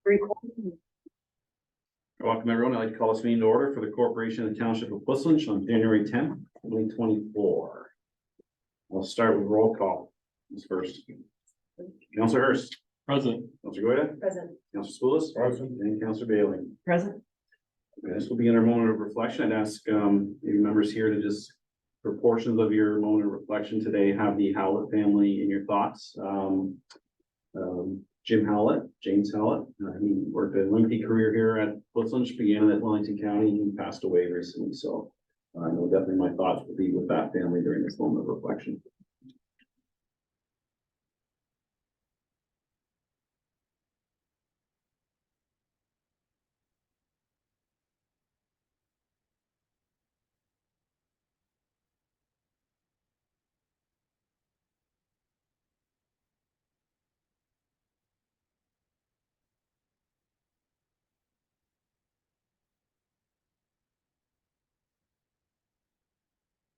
Welcome everyone. I'd like to call this meeting to order for the Corporation of the Township of Whistler on January 10th, 2024. We'll start with roll call. This first. Councillor Hurst. Present. Councillor Goyda. Present. Councillor Spoulis. Present. And Councillor Bailey. Present. Okay, this will begin our moment of reflection. I'd ask maybe members here to just, for portions of your moment of reflection today, have the Howlett family in your thoughts. Jim Howlett, James Howlett, he worked a lengthy career here at Whistler, began at Wellington County, and he passed away recently. So I know definitely my thoughts will be with that family during this moment of reflection.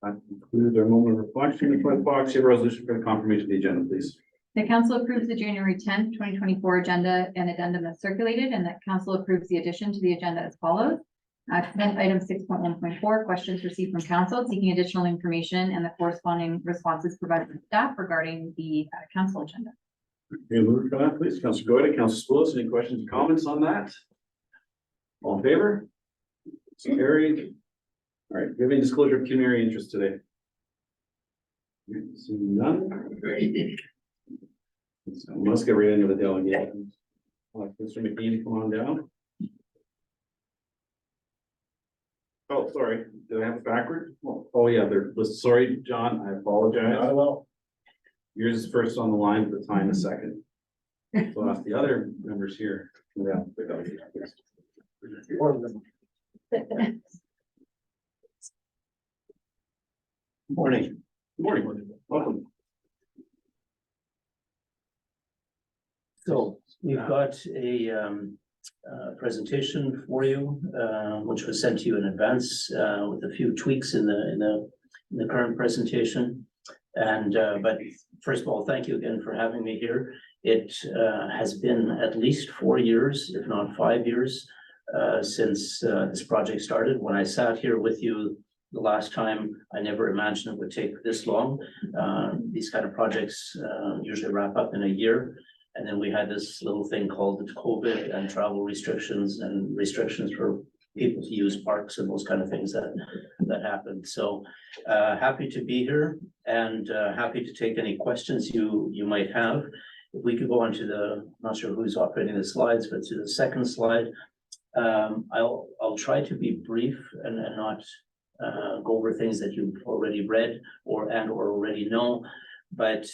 That concludes our moment of reflection. Fox, you have a resolution for the confirmation of the agenda, please. The council approves the January 10th, 2024 agenda and addendum as circulated, and that council approves the addition to the agenda as follows. Consent item 6.1.4, questions received from council seeking additional information and the corresponding responses provided from staff regarding the council agenda. Okay, move for that, please. Councillor Goyda, Councillor Spoulis, any questions or comments on that? All in favor? It's carried. All right, do you have any disclosure of community interest today? Seeing none. So let's get right into the delegations. Mr. McNeely, come on down. Oh, sorry, did I have it backward? Oh, yeah, they're listed. Sorry, John, I apologize. Not at all. Yours is first on the line, but time is second. So I'll ask the other members here. Yeah, they got it. Morning. Good morning, welcome. So we've got a presentation for you, which was sent to you in advance with a few tweaks in the current presentation. And but first of all, thank you again for having me here. It has been at least 4 years, if not 5 years, since this project started. When I sat here with you the last time, I never imagined it would take this long. These kind of projects usually wrap up in a year. And then we had this little thing called COVID and travel restrictions and restrictions for people to use parks and those kind of things that happened. So happy to be here and happy to take any questions you might have. If we could go on to I'm not sure who's operating the slides, but to the second slide. I'll try to be brief and not go over things that you've already read or already know. But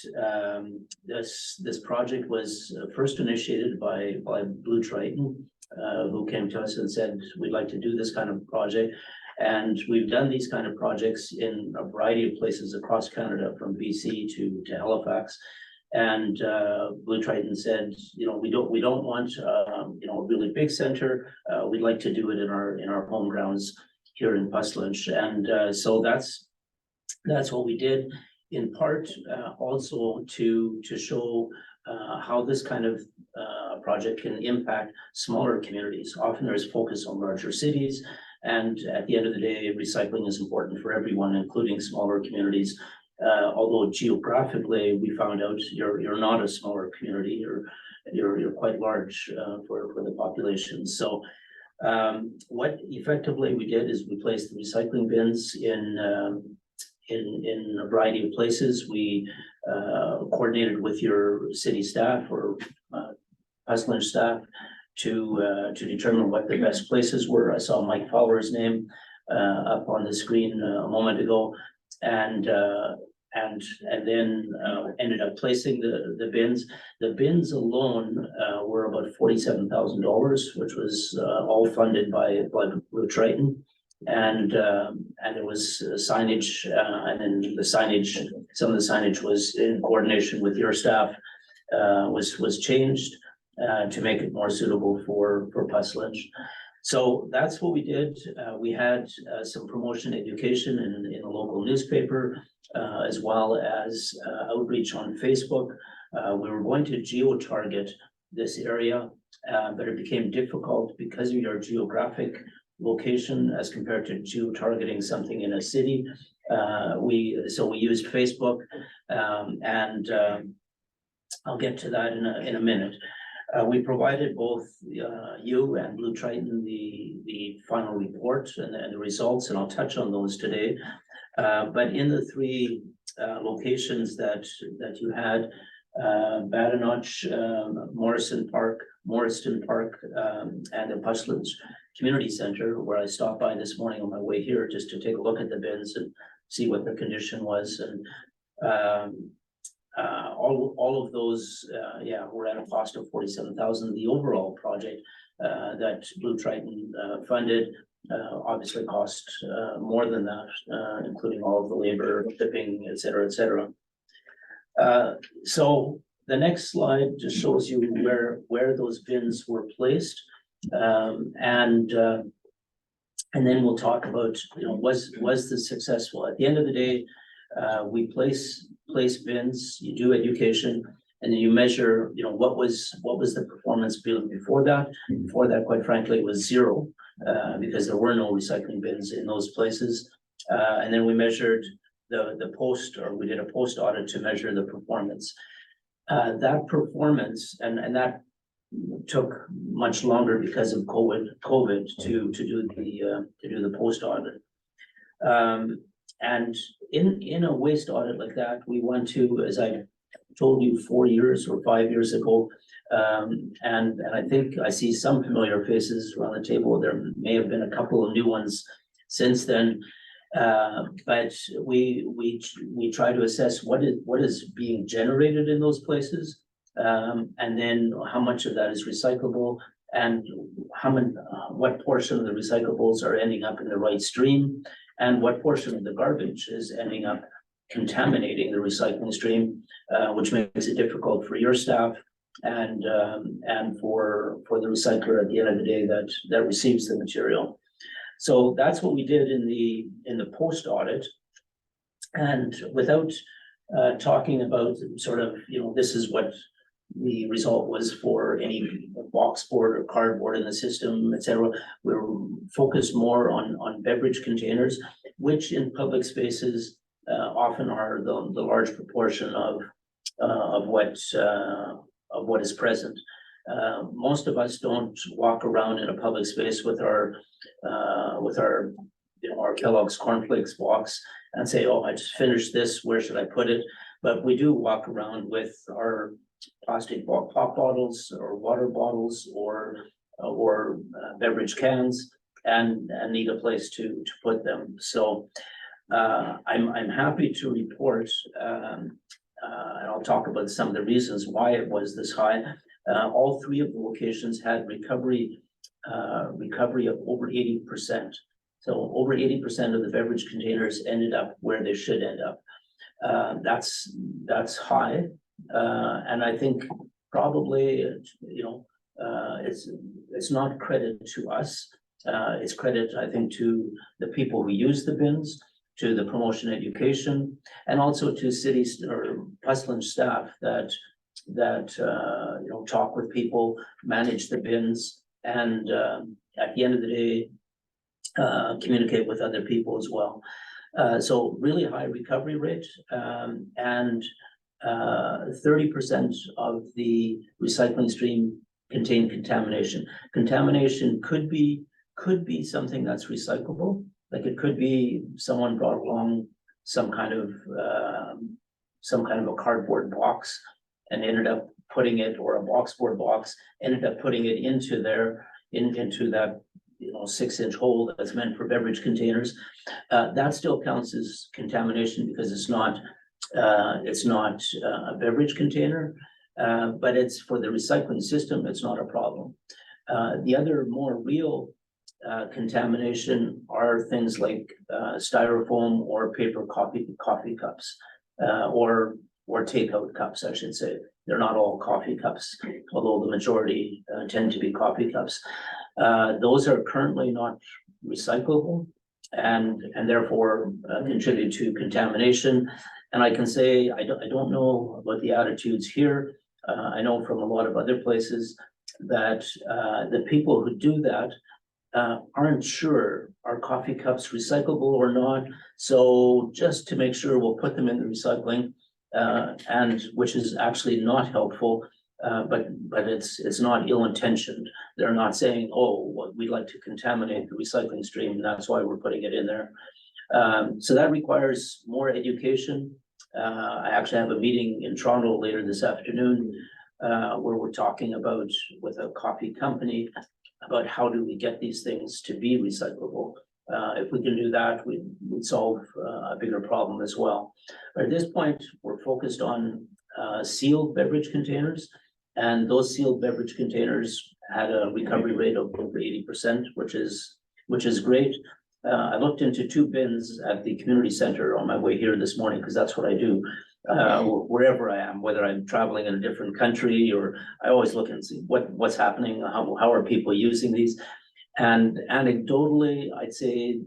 this project was first initiated by Blue Triton, who came to us and said, we'd like to do this kind of project. And we've done these kind of projects in a variety of places across Canada, from BC to Halifax. And Blue Triton said, you know, we don't want you know, a really big center. We'd like to do it in our home grounds here in Puslinch. And so that's what we did. In part, also to show how this kind of project can impact smaller communities. Often there's focus on larger cities, and at the end of the day, recycling is important for everyone, including smaller communities. Although geographically, we found out you're not a smaller community, you're quite large for the population. So what effectively we did is we placed the recycling bins in a variety of places. We coordinated with your city staff or Puslinch staff to determine what the best places were. I saw Mike Fowler's name up on the screen a moment ago, and then ended up placing the bins. The bins alone were about $47,000, which was all funded by Blue Triton. And it was signage, and then some of the signage was in coordination with your staff, was changed to make it more suitable for Puslinch. So that's what we did. We had some promotion education in a local newspaper, as well as outreach on Facebook. We were going to geo-target this area but it became difficult because of your geographic location as compared to geo-targeting something in a city. We used Facebook, and I'll get to that in a minute. We provided both you and Blue Triton the final report and the results, and I'll touch on those today. But in the three locations that you had, Badenoch, Morriston Park, and the Puslinch Community Center, where I stopped by this morning on my way here just to take a look at the bins and see what the condition was. And all of those, were at a cost of $47,000. The overall project that Blue Triton funded obviously cost more than that, including all of the labor, shipping, et cetera, et cetera. So the next slide just shows you where those bins were placed, and then we'll talk about, was this successful? At the end of the day, we place bins, you do education, and then you measure, what was the performance before that? Before that, quite frankly, it was zero, because there were no recycling bins in those places. And then we measured we did a post audit to measure the performance. That performance, and that took much longer because of COVID to do the post audit. And in a waste audit like that, we went to, as I told you, 4 years or 5 years ago, and I think I see some familiar faces around the table. There may have been a couple of new ones since then, but we try to assess what is being generated in those places, and then how much of that is recyclable, and what portion of the recyclables are ending up in the right stream, and what portion of the garbage is ending up contaminating the recycling stream, which makes it difficult for your staff and for the recycler at the end of the day that receives the material. So that's what we did in the post audit. And without talking about sort of, this is what the result was for any box board or cardboard in the system, et cetera. We're focused more on beverage containers, which in public spaces often are the large proportion of what is present. Most of us don't walk around in a public space with our Kellogg's cornflakes box and say, "Oh, I just finished this. Where should I put it?" But we do walk around with our plastic pop bottles or water bottles or beverage cans and need a place to put them. So I'm happy to report, and I'll talk about some of the reasons why it was this high. All three of the locations had recovery of over 80%. So over 80% of the beverage containers ended up where they should end up. That's high, and I think probably it's not credit to us. It's credit, I think, to the people who use the bins, to the promotion education, and also to cities or Puslinch staff that talk with people, manage the bins, and at the end of the day, communicate with other people as well. So really high recovery rate, and 30% of the recycling stream contained contamination. Contamination could be something that's recyclable. Like it could be someone brought along some kind of a cardboard box and ended up putting it, or a boxboard box, ended up putting it into that 6-inch hole that's meant for beverage containers. That still counts as contamination because it's not a beverage container, but it's for the recycling system. It's not a problem. The other more real contamination are things like styrofoam or paper coffee cups, or takeout cups, I should say. They're not all coffee cups, although the majority tend to be coffee cups. Those are currently not recyclable and therefore contribute to contamination. And I can say, I don't know about the attitudes here. I know from a lot of other places, that the people who do that aren't sure are coffee cups recyclable or not. So just to make sure, we'll put them in the recycling, and which is actually not helpful. But it's not ill-intentioned. They're not saying, oh, well, we'd like to contaminate the recycling stream, and that's why we're putting it in there. So that requires more education. I actually have a meeting in Toronto later this afternoon, where we're talking about, with a coffee company, about how do we get these things to be recyclable. If we can do that, we'd solve a bigger problem as well. But at this point, we're focused on sealed beverage containers. And those sealed beverage containers had a recovery rate of over 80%, which is great. I looked into 2 bins at the community center on my way here this morning, because that's what I do. Wherever I am, whether I'm traveling in a different country, or I always look and see what's happening, how are people using these. And anecdotally, I'd say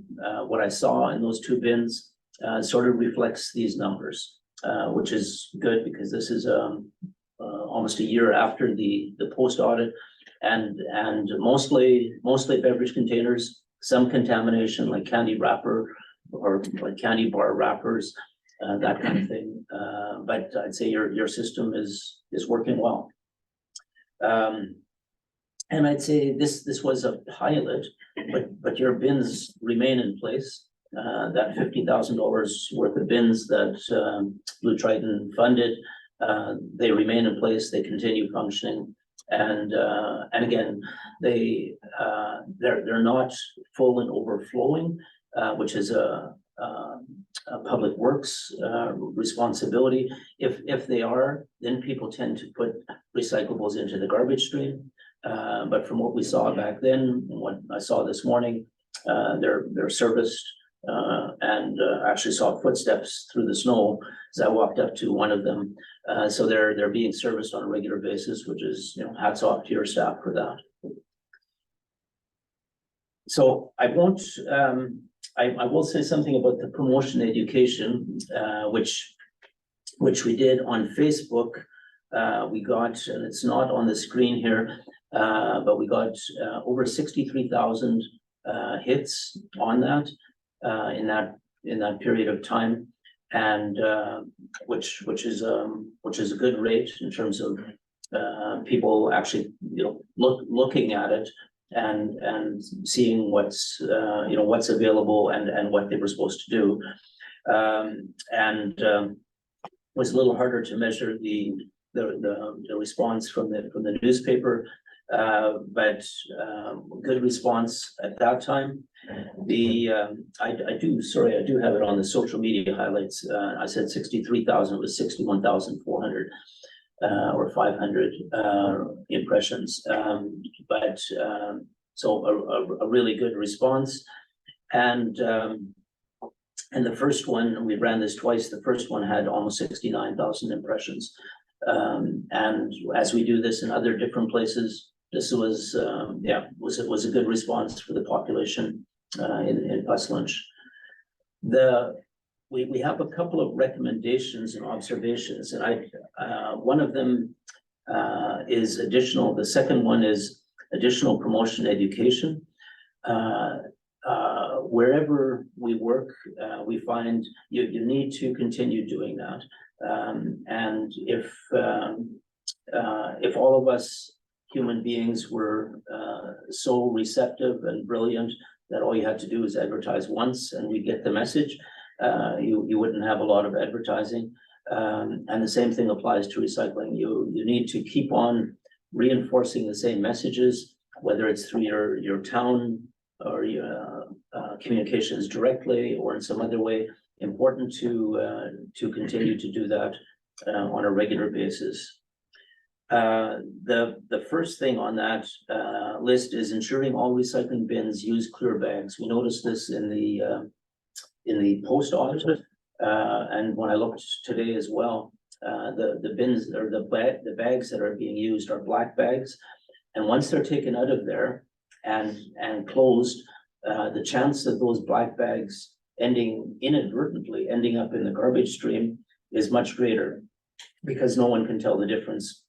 what I saw in those 2 bins sort of reflects these numbers, which is good, because this is almost a year after the post audit, and mostly beverage containers, some contamination like candy wrapper or like candy bar wrappers, that kind of thing. But I'd say your system is working well. And I'd say this was a pilot, but your bins remain in place. That $50,000 worth of bins that Blue Triton funded, they remain in place. They continue functioning, and again, they're not full and overflowing, which is a public works responsibility. If they are, then people tend to put recyclables into the garbage stream. But from what we saw back then, and what I saw this morning, they're serviced, and actually saw footsteps through the snow as I walked up to one of them. So they're being serviced on a regular basis, which is, hats off to your staff for that. So I won't, I will say something about the promotion education, which we did on Facebook. We got, and it's not on the screen here, but we got over 63,000 hits on that in that period of time, and which is a good rate in terms of people actually looking at it and seeing what's what's available and what they were supposed to do, and was a little harder to measure the response from the newspaper, but good response at that time. I do have it on the social media highlights. I said 63,000 was 61,400 or 500 impressions, but so a really good response. And the first one, we ran this twice. The first one had almost 69,000 impressions. And as we do this in other different places, this was was a good response for the population in Puslinch. We have a couple of recommendations and observations, and one of them is additional. The second one is additional promotion education. Wherever we work, we find you need to continue doing that. And if all of us human beings were so receptive and brilliant that all you had to do is advertise once and we get the message, you wouldn't have a lot of advertising. And the same thing applies to recycling. You need to keep on reinforcing the same messages, whether it's through your town or your communications directly or in some other way. Important to continue to do that on a regular basis. The first thing on that list is ensuring all recycling bins use clear bags. We noticed this in the post audit, and when I looked today as well, the bins or the bags that are being used are black bags, and once they're taken out of there and closed, the chance of those black bags inadvertently ending up in the garbage stream is much greater, because no one can tell the difference.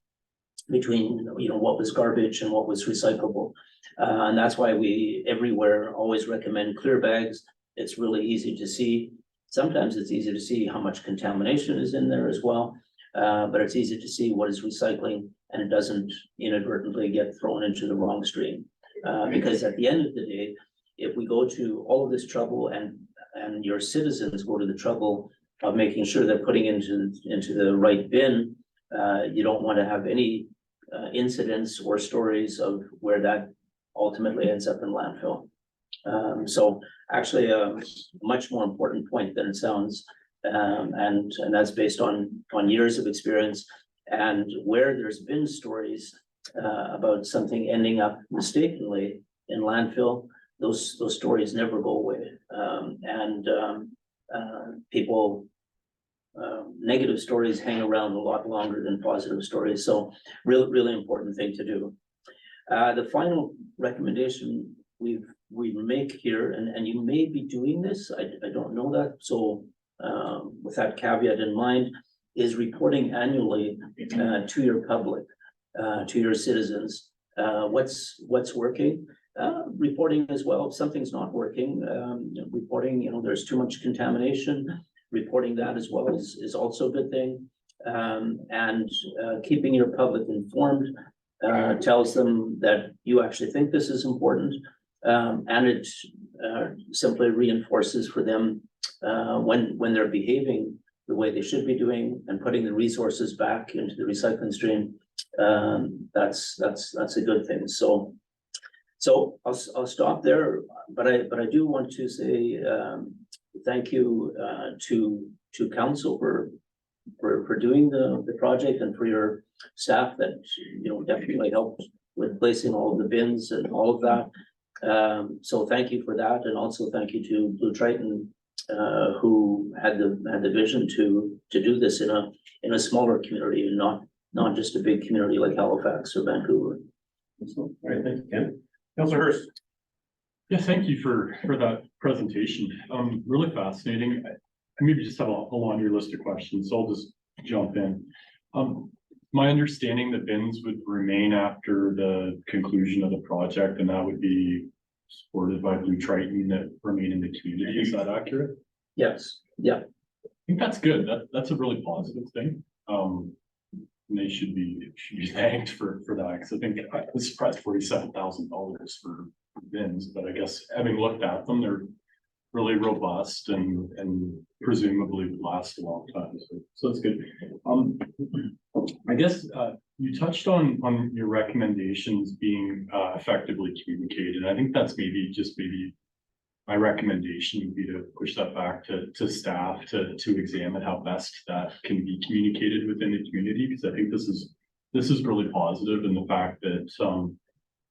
between, what was garbage and what was recyclable. And that's why we everywhere always recommend clear bags. It's really easy to see. Sometimes it's easy to see how much contamination is in there as well. But it's easy to see what is recycling and it doesn't inadvertently get thrown into the wrong stream. Because at the end of the day, if we go to all of this trouble and your citizens go to the trouble of making sure they're putting into the right bin, you don't want to have any incidents or stories of where that ultimately ends up in landfill. So actually a much more important point than it sounds. And that's based on years of experience, and where there's been stories about something ending up mistakenly in landfill, those stories never go away. People negative stories hang around a lot longer than positive stories. So really important thing to do. The final recommendation we make here, and you may be doing this, I don't know that. So with that caveat in mind, is reporting annually to your public, to your citizens, what's working. Reporting as well, if something's not working, reporting, there's too much contamination, reporting that as well is also a good thing. And keeping your public informed tells them that you actually think this is important, and it simply reinforces for them when they're behaving the way they should be doing and putting the resources back into the recycling stream. That's a good thing. So I'll stop there, but I do want to say thank you to council for doing the project, and for your staff that definitely helped with placing all of the bins and all of that. So thank you for that, and also thank you to Blue Triton, who had the vision to do this in a smaller community and not just a big community like Halifax or Vancouver. All right, thank you, Ken. Councilor Hurst. Yeah, thank you for that presentation. Really fascinating. I maybe just have a laundry list of questions, so I'll just jump in. My understanding that bins would remain after the conclusion of the project, and that would be supported by Blue Triton, that remain in the community. Is that accurate? Yes. Yeah. I think that's good. That's a really positive thing. And they should be thanked for that, because I think I was surprised $47,000 for bins, but I guess having looked at them, they're really robust and presumably would last a long time. So that's good. I guess you touched on your recommendations being effectively communicated. I think that's maybe my recommendation would be to push that back to staff to examine how best that can be communicated within the community, because I think this is really positive, and the fact that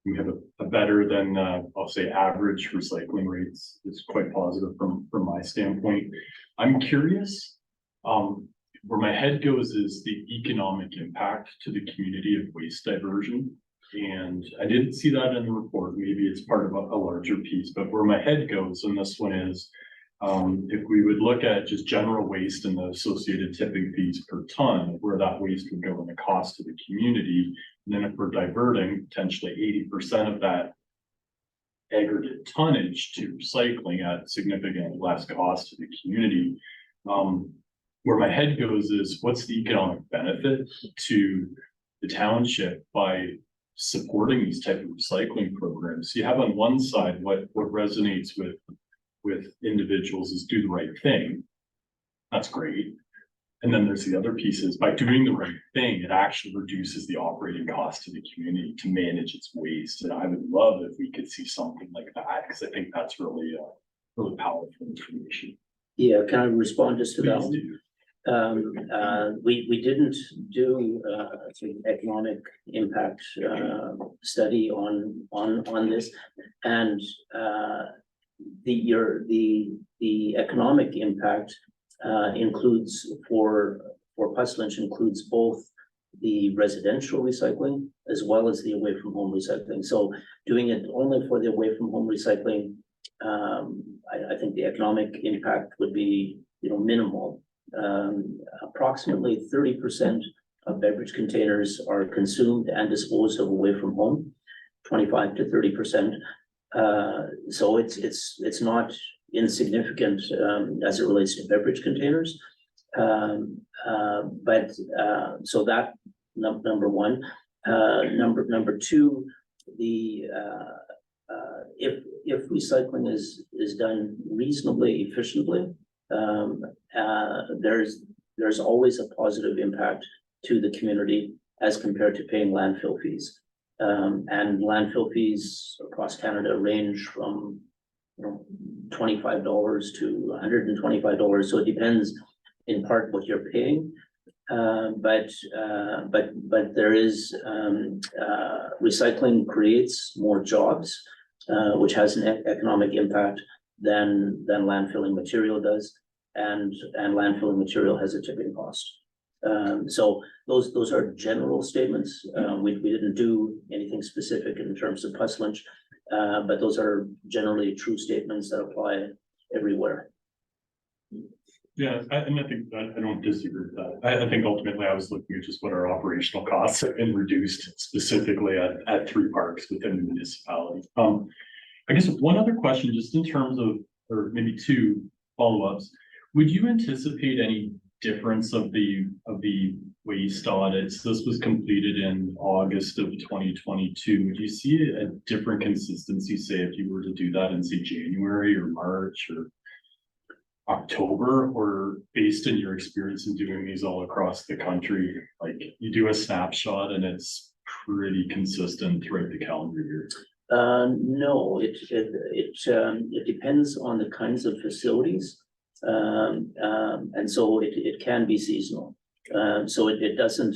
we have a better than I'll say average recycling rates is quite positive from my standpoint. I'm curious, where my head goes is the economic impact to the community of waste diversion. And I didn't see that in the report. Maybe it's part of a larger piece, but where my head goes, and this one is, if we would look at just general waste and the associated tipping fees per ton, where that waste would go in the cost to the community, and then if we're diverting potentially 80% of that aggregate tonnage to recycling at significantly less cost to the community, where my head goes is, what's the economic benefit to the township by supporting these type of recycling programs? You have on one side what resonates with individuals is do the right thing. That's great. And then there's the other pieces. By doing the right thing, it actually reduces the operating cost to the community to manage its waste. And I would love if we could see something like that, because I think that's really powerful information. Yeah, can I respond just to that Please one? do. We didn't do sort of economic impact study on this, and the economic impact includes for Puss Lynch includes both the residential recycling as well as the away from home recycling. So doing it only for the away from home recycling, I think the economic impact would be minimal. Approximately 30% of beverage containers are consumed and disposed of away from home, 25 to 30%. So it's not insignificant as it relates to beverage containers. So that number one. Number two, the if recycling is done reasonably efficiently, there's always a positive impact to the community as compared to paying landfill fees. And landfill fees across Canada range from $25 to $125. So it depends in part what you're paying. But there is recycling creates more jobs, which has an economic impact than landfilling material does, and landfilling material has a tipping cost. So those are general statements. We didn't do anything specific in terms of Puslinch, but those are generally true statements that apply everywhere. Yeah, and I think I don't disagree with that. I think ultimately I was looking at just what our operational costs have been reduced specifically at 3 parks within the municipality. I guess one other question, just in terms of, or maybe 2 follow-ups, would you anticipate any difference of the waste audits? This was completed in August of 2022. Would you see a different consistency, say, if you were to do that in, say, January or March or October, or based on your experience in doing these all across the country, like you do a snapshot and it's pretty consistent throughout the calendar year? No, it depends on the kinds of facilities. And so it can be seasonal. So it doesn't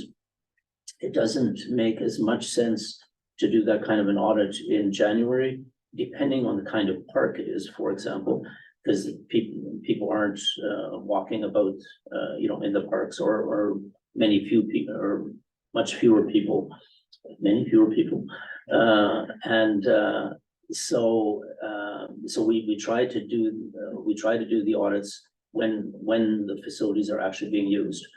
make as much sense to do that kind of an audit in January, depending on the kind of park it is, for example, because people aren't walking about, in the parks, or many few people, or much fewer people, many fewer people. So we try to do the audits when the facilities are actually being used.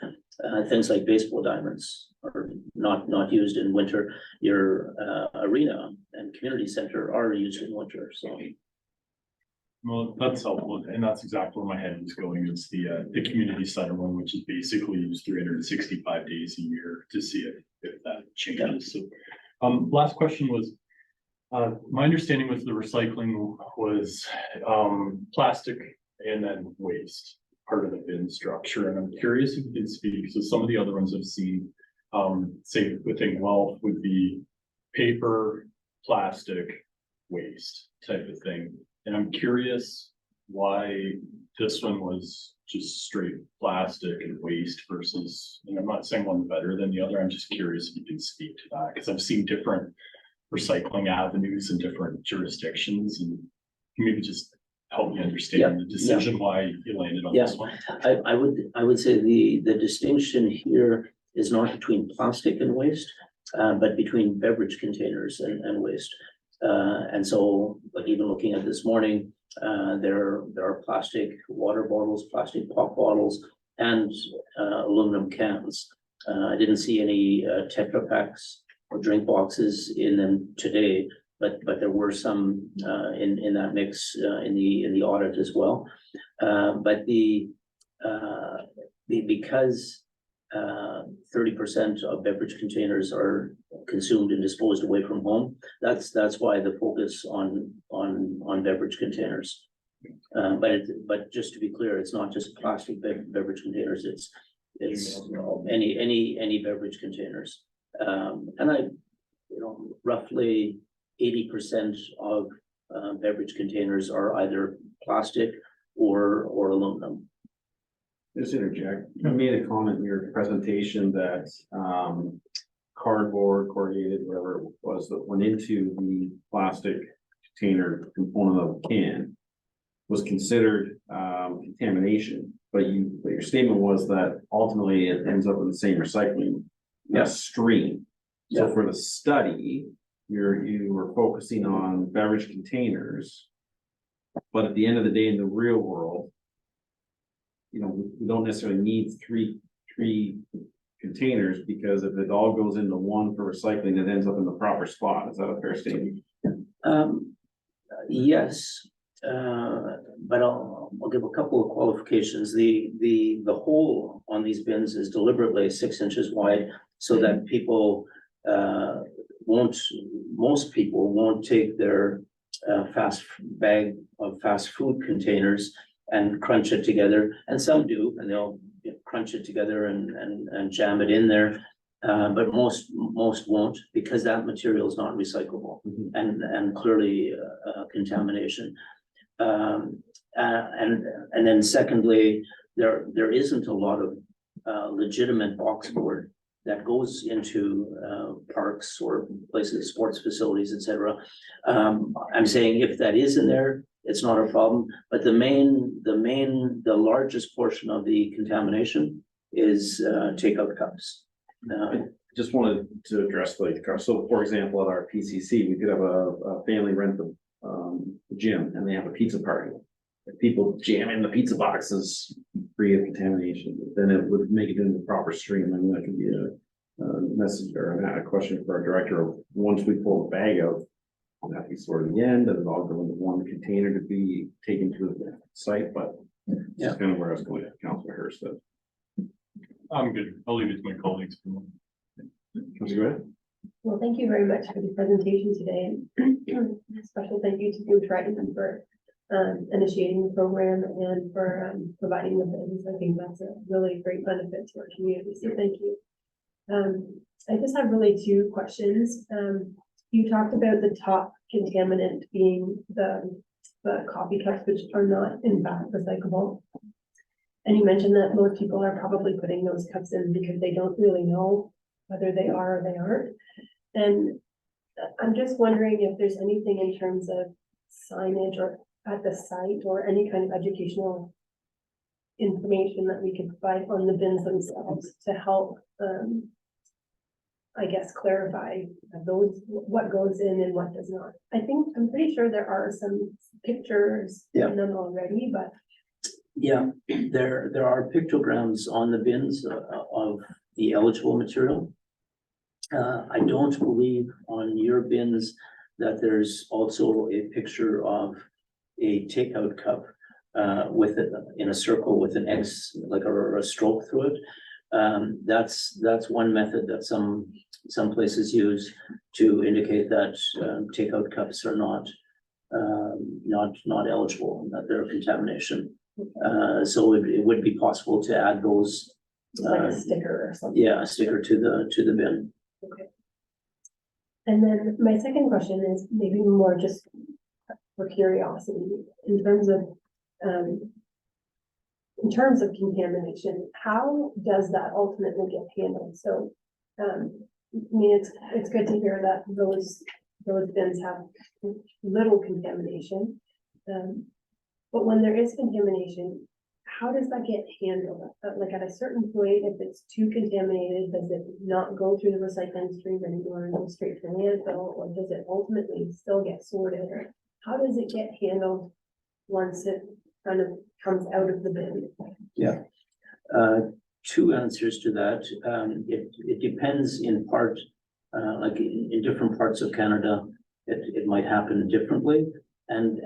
Things like baseball diamonds are not used in winter. Your arena and community center are used in winter. So. Well, that's helpful, and that's exactly where my head was going. It's the community center one, which is basically used 365 days a year, to see if that changes. So, last question was, my understanding was the recycling was plastic and then waste, part of the bin structure. And I'm curious if you can speak. So some of the other ones I've seen, say within Guelph, would be paper, plastic, waste type of thing. And I'm curious why this one was just straight plastic and waste versus, and I'm not saying one's better than the other. I'm just curious if you can speak to that, because I've seen different recycling avenues in different jurisdictions, and maybe just help me understand the decision why you landed on this one. I would say the distinction here is not between plastic and waste, but between beverage containers and waste. And so, like, even looking at this morning, there are plastic water bottles, plastic pop bottles, and aluminum cans. I didn't see any Tetra Paks or drink boxes in them today, but there were some in that mix in the audit as well. But because 30% of beverage containers are consumed and disposed away from home, that's why the focus on beverage containers. But just to be clear, it's not just plastic beverage containers. It's any beverage containers. And roughly 80% of beverage containers are either plastic or aluminum. Just interject. You made a comment in your presentation that cardboard, corrugated, whatever it was, that went into the plastic container component of the can was considered contamination. But your statement was that ultimately it ends up in the same recycling stream. So for the study, you were focusing on beverage containers, but at the end of the day, in the real world, we don't necessarily need three containers, because if it all goes into one for recycling, it ends up in the proper spot. Is that a fair statement? Yes, but I'll give a couple of qualifications. The hole on these bins is deliberately 6 inches wide so that people most people won't take their bag of fast food containers and crunch it together, and some do, and they'll crunch it together and jam it in there. But most won't, because that material is not recyclable and clearly contamination. And then secondly, there isn't a lot of legitimate box board that goes into parks or places, sports facilities, etc. I'm saying if that is in there, it's not a problem, but the largest portion of the contamination is takeout cups. I just wanted to address like, so for example, at our PCC, we could have a family rent the gym and they have a pizza party. If people jam in the pizza boxes free of contamination, then it would make it into the proper stream. I mean, that could be a message or a question for our director of, once we pull the bag out, that be sort of the end, and it all go into one container to be taken to the site, but that's kind of where I was going, Councilor Hurst said. I'm good. I'll leave it to my colleagues. Councilor, go ahead. Well, thank you very much for the presentation today. And a special thank you to Blue Trident for initiating the program and for providing the bins. I think that's a really great benefit to our community, so thank you. I just have really 2 questions. You talked about the top contaminant being the coffee cups, which are not in fact recyclable. And you mentioned that most people are probably putting those cups in because they don't really know whether they are or they aren't. And I'm just wondering if there's anything in terms of signage or at the site or any kind of educational information that we could provide on the bins themselves to help, I guess, clarify what goes in and what does not. I'm pretty sure there are some pictures in them already, but. Yeah, there are pictograms on the bins of the eligible material. I don't believe on your bins that there's also a picture of a takeout cup with it in a circle with an X, like a stroke through it. That's one method that some places use to indicate that takeout cups are not eligible, that they're contamination. So it would be possible to add those. Like a sticker or something. Yeah, a sticker to the bin. Okay. And then my second question is maybe more just for curiosity in terms of contamination. How does that ultimately get handled? So, I mean, it's good to hear that those bins have little contamination. But when there is contamination, how does that get handled? Like at a certain point, if it's too contaminated, does it not go through the recycling stream anymore and go straight to landfill, or does it ultimately still get sorted? Or how does it get handled once it kind of comes out of the bin? Yeah, 2 answers to that. It depends in part, like in different parts of Canada, it might happen differently. And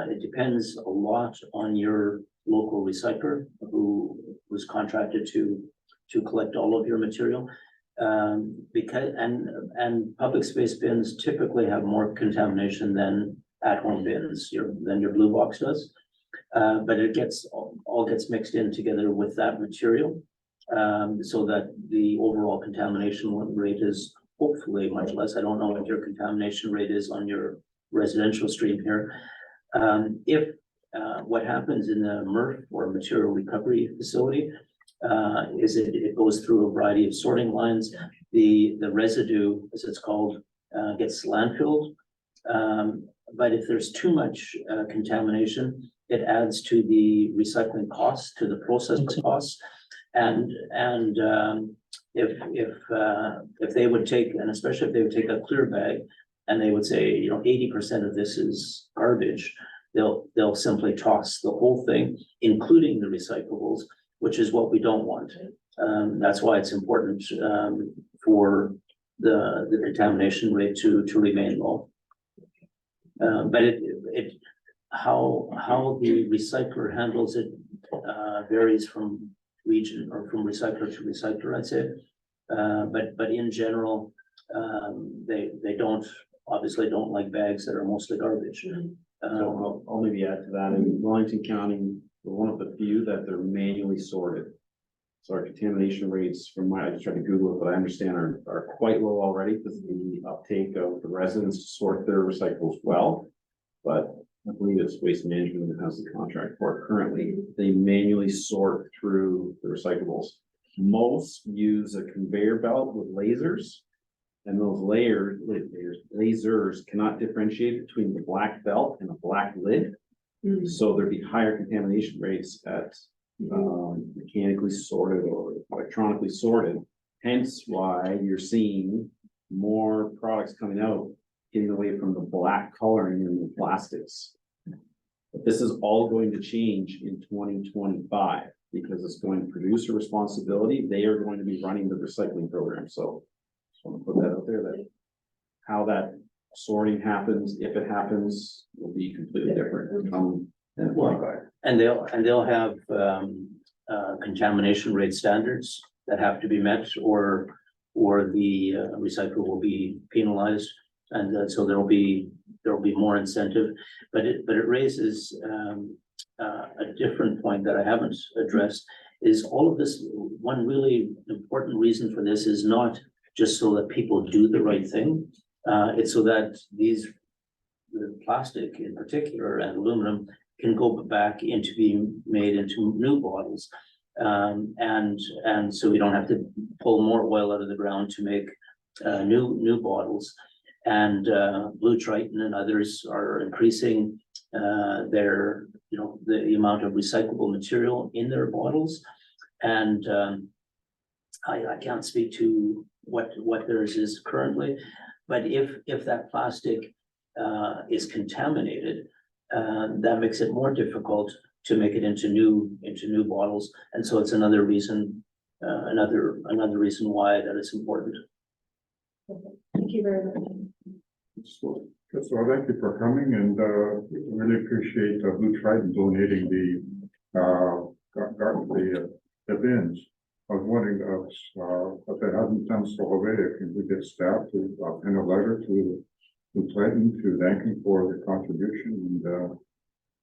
it depends a lot on your local recycler who's contracted to collect all of your material. Because public space bins typically have more contamination than at-home bins, than your blue box does. But it all gets mixed in together with that material, so that the overall contamination rate is hopefully much less. I don't know what your contamination rate is on your residential stream here. If what happens in the MRF or material recovery facility is it goes through a variety of sorting lines. The residue, as it's called, gets landfilled. But if there's too much contamination, it adds to the recycling costs, to the process costs. And if they would take, and especially if they would take a clear bag and they would say, 80% of this is garbage, they'll simply toss the whole thing, including the recyclables, which is what we don't want. That's why it's important, for the contamination rate to remain low. But how the recycler handles it, varies from region or from recycler to recycler, I'd say. But in general, they obviously don't like bags that are mostly garbage. So I'll maybe add to that, in Wellington County, we're one of the few that they're manually sorted. So our contamination rates I just tried to Google it, but I understand are quite low already because of the uptake of the residents to sort their recyclables well. But I believe it's Waste Management that has the contract for it currently. They manually sort through the recyclables. Most use a conveyor belt with lasers. And those lasers cannot differentiate between the black belt and a black lid. So there'd be higher contamination rates at mechanically sorted or electronically sorted. Hence why you're seeing more products coming out, getting away from the black coloring in the plastics. But this is all going to change in 2025 because it's going to producer responsibility. They are going to be running the recycling program. So just want to put that out there that how that sorting happens, if it happens, will be completely different. And they'll have contamination rate standards that have to be met, or the recycler will be penalized, and so there will be more incentive. But it raises a different point that I haven't addressed. Is all of this, one really important reason for this is not just so that people do the right thing. It's so that the plastic in particular and aluminum can go back into being made into new bottles. And so we don't have to pull more oil out of the ground to make new bottles. And Blue Triton and others are increasing the amount of recyclable material in their bottles. And I can't speak to what theirs is currently, but if that plastic is contaminated, that makes it more difficult to make it into new bottles. And so it's another reason why that is important. Thank you very much. So thank you for coming, and really appreciate Blue Triton donating the bins. I was wondering if that hasn't done so already, if we get staff to pen a letter to Blue Triton to thank him for the contribution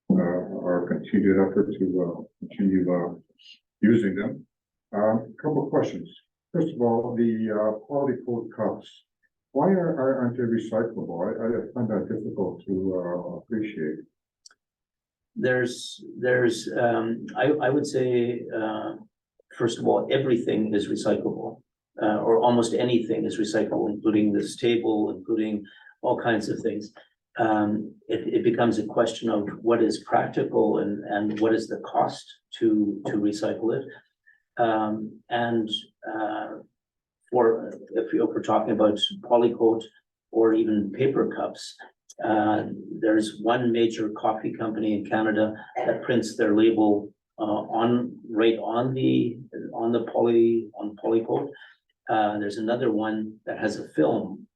and our continued effort to continue using them. Couple of questions. First of all, the Polycoat cups. Why aren't they recyclable? I find that difficult to appreciate. I would say, first of all, everything is recyclable, or almost anything is recyclable, including this table, including all kinds of things. It becomes a question of what is practical and what is the cost to recycle it. If we're talking about Polycoat or even paper cups, there's one major coffee company in Canada that prints their label on Polycoat. There's another one that has a film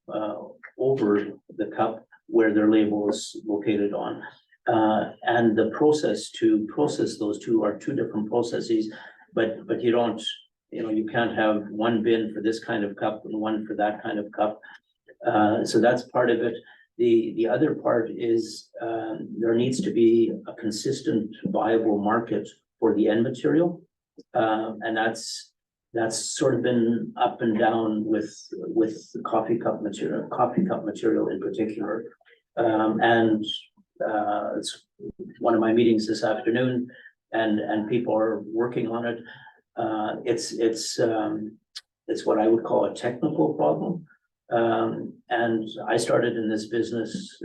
over the cup where their label is located on. And the process to process those two are two different processes, but you can't have one bin for this kind of cup and one for that kind of cup. So that's part of it. The other part is there needs to be a consistent, viable market for the end material. And that's sort of been up and down with the coffee cup material in particular. It's one of my meetings this afternoon, and people are working on it. It's what I would call a technical problem. And I started in this business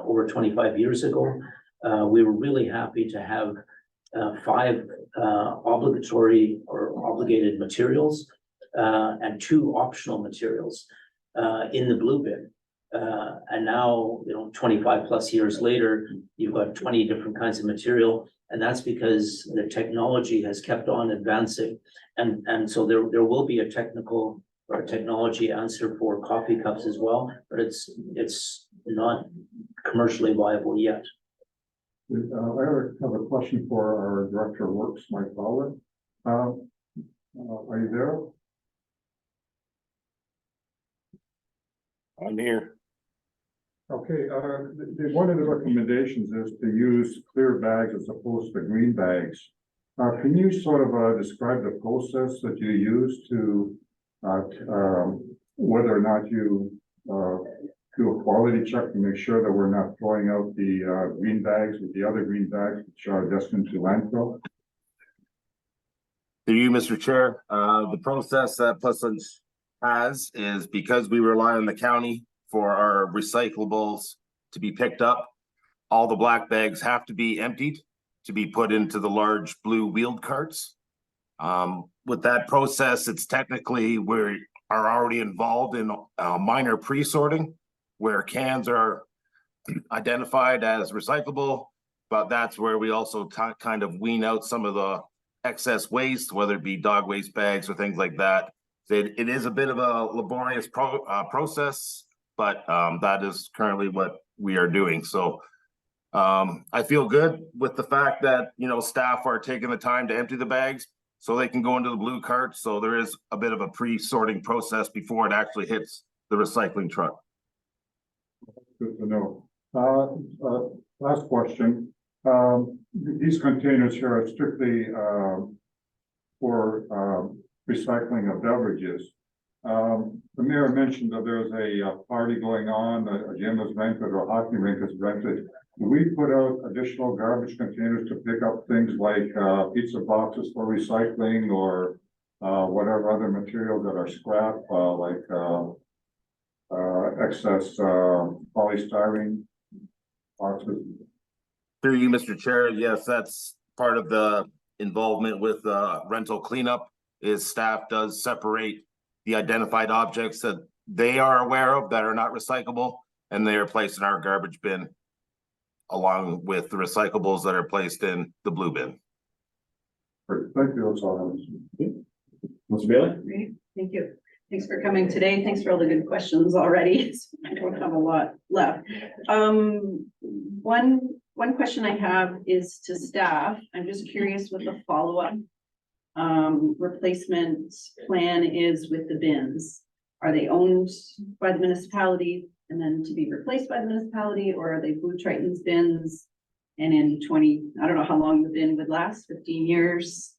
over 25 years ago. We were really happy to have 5 obligatory or obligated materials and 2 optional materials in the blue bin. And now, 25 plus years later, you've got 20 different kinds of material, And that's because the technology has kept on advancing. And so there will be a technical or a technology answer for coffee cups as well, but it's not commercially viable yet. I have a question for our Director of Works, Mike Fowler. Are you there? I'm here. Okay, one of the recommendations is to use clear bags as opposed to green bags. Can you sort of describe the process that you use to whether or not you do a quality check to make sure that we're not throwing out the green bags with the other green bags which are destined to landfill? Through you, Mr. Chair, the process that Puslinch has is because we rely on the county for our recyclables to be picked up. All the black bags have to be emptied to be put into the large blue wheeled carts. With that process, it's technically we are already involved in minor pre-sorting where cans are identified as recyclable, but that's where we also kind of wean out some of the excess waste, whether it be dog waste bags or things like that. It is a bit of a laborious process, but that is currently what we are doing. So I feel good with the fact that, you know, staff are taking the time to empty the bags so they can go into the blue cart. So there is a bit of a pre-sorting process before it actually hits the recycling truck. Good to know. Last question. These containers here are strictly for recycling of beverages. The mayor mentioned that there's a party going on, a gym is rented or a hockey rink is rented. Do we put out additional garbage containers to pick up things like pizza boxes for recycling or whatever other materials that are scrap, like excess polystyrene boxes? Through you, Mr. Chair, yes, that's part of the involvement with rental cleanup is staff does separate the identified objects that they are aware of that are not recyclable, and they are placed in our garbage bin along with the recyclables that are placed in the blue bin. Great, thank you, that's all I have. Mr. Bailey? Great, thank you. Thanks for coming today. Thanks for all the good questions already. I don't have a lot left. One question I have is to staff. I'm just curious what the follow-up replacement plan is with the bins. Are they owned by the municipality and then to be replaced by the municipality, or are they Blue Triton's bins? And in I don't know how long the bin would last, 15 years.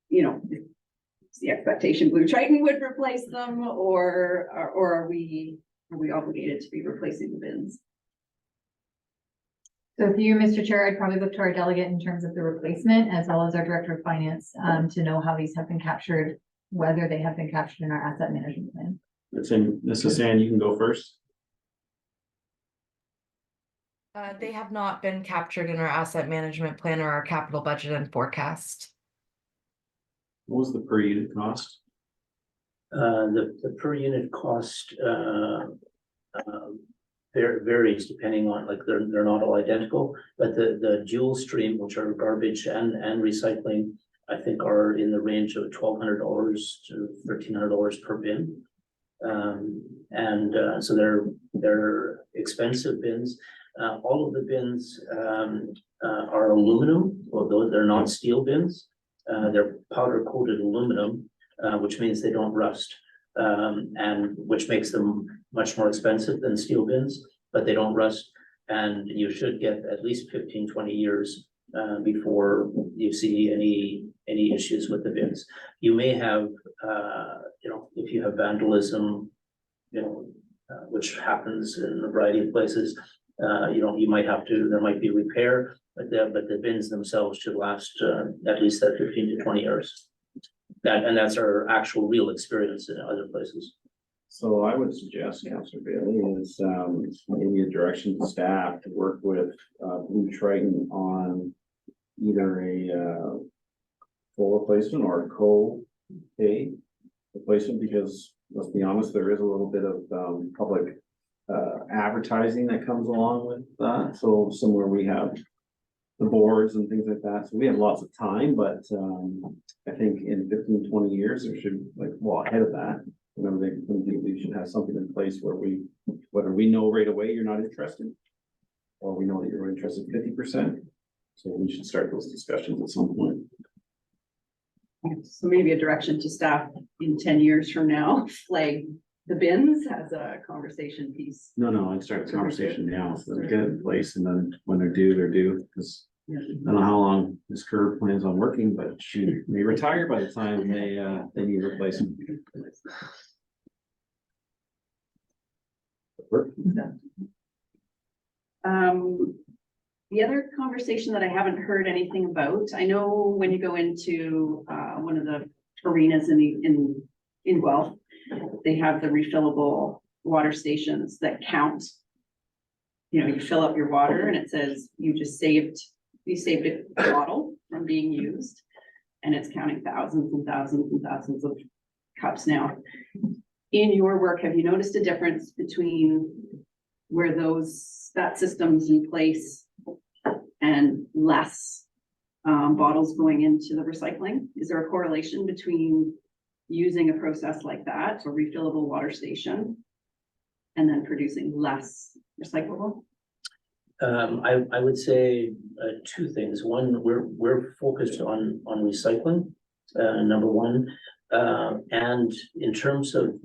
You know, is the expectation Blue Triton would replace them, or are we obligated to be replacing the bins? So through you, Mr. Chair, I'd probably look to our delegate in terms of the replacement as well as our Director of Finance to know how these have been captured, whether they have been captured in our asset management plan. Let's say, Mrs. Sand, you can go first. They have not been captured in our asset management plan or our capital budget and forecast. What was the per unit cost? The per unit cost varies depending on, like, they're not all identical, but the dual stream, which are garbage and recycling, I think are in the range of $1,200 to $1,300 per bin. So they're expensive bins. All of the bins are aluminum, although they're not steel bins. They're powder coated aluminum, which means they don't rust, and which makes them much more expensive than steel bins, but they don't rust. And you should get at least 15, 20 years before you see any issues with the bins. You may have, if you have vandalism, which happens in a variety of places, you might have to, there might be repair, but the bins themselves should last at least that 15 to 20 years. And that's our actual real experience in other places. So I would suggest, Councilor Bailey, is maybe a direction to staff to work with Blue Triton on either a full replacement or a co-pay replacement, because let's be honest, there is a little bit of public advertising that comes along with that. So somewhere we have the boards and things like that. So we have lots of time, but, I think in 15, 20 years, there should, like, well, ahead of that. Remember, we should have something in place where whether we know right away you're not interested, or we know that you're interested 50%. So we should start those discussions at some point. So maybe a direction to staff in 10 years from now, flag the bins as a conversation piece. No, I'd start the conversation now, so get it in place, and then when they're due, because I don't know how long this curve plans on working, but she may retire by the time they need replacement. The other conversation that I haven't heard anything about, I know when you go into one of the arenas in Guelph, they have the refillable water stations that count. You know, you fill up your water and it says you saved a bottle from being used, and it's counting thousands and thousands and thousands of cups now. In your work, have you noticed a difference between where that system's in place and less bottles going into the recycling? Is there a correlation between using a process like that, a refillable water station, and then producing less recyclable? I would say two things. One, we're focused on recycling, number one. And in terms of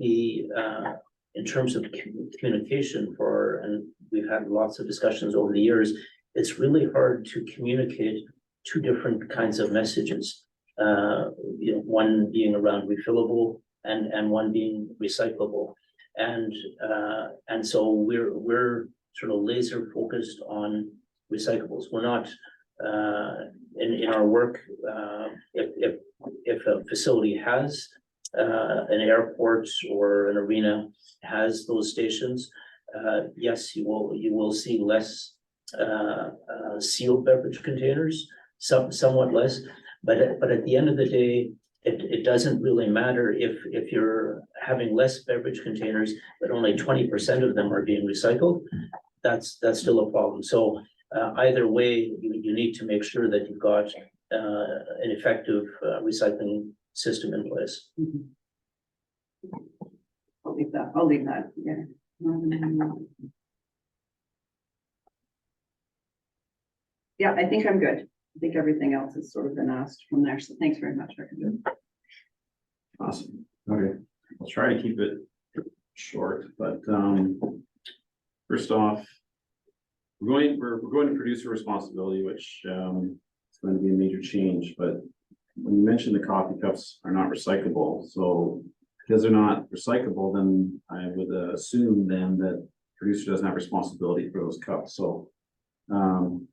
communication and we've had lots of discussions over the years, it's really hard to communicate two different kinds of messages. One being around refillable and one being recyclable. And so we're sort of laser focused on recyclables. We're not in our work, if a facility has an airport or an arena has those stations, yes, you will see less sealed beverage containers, somewhat less, but at the end of the day, it doesn't really matter if you're having less beverage containers, but only 20% of them are being recycled. That's still a problem. So either way, you need to make sure that you've got an effective recycling system in place. I'll leave that. Yeah. Yeah, I think I'm good. I think everything else has sort of been asked from there. So thanks very much, Rick. Awesome. Okay, I'll try to keep it short, but first off, we're going to producer responsibility, which is going to be a major change. But when you mentioned the coffee cups are not recyclable, so because they're not recyclable, then I would assume then that producer doesn't have responsibility for those cups. So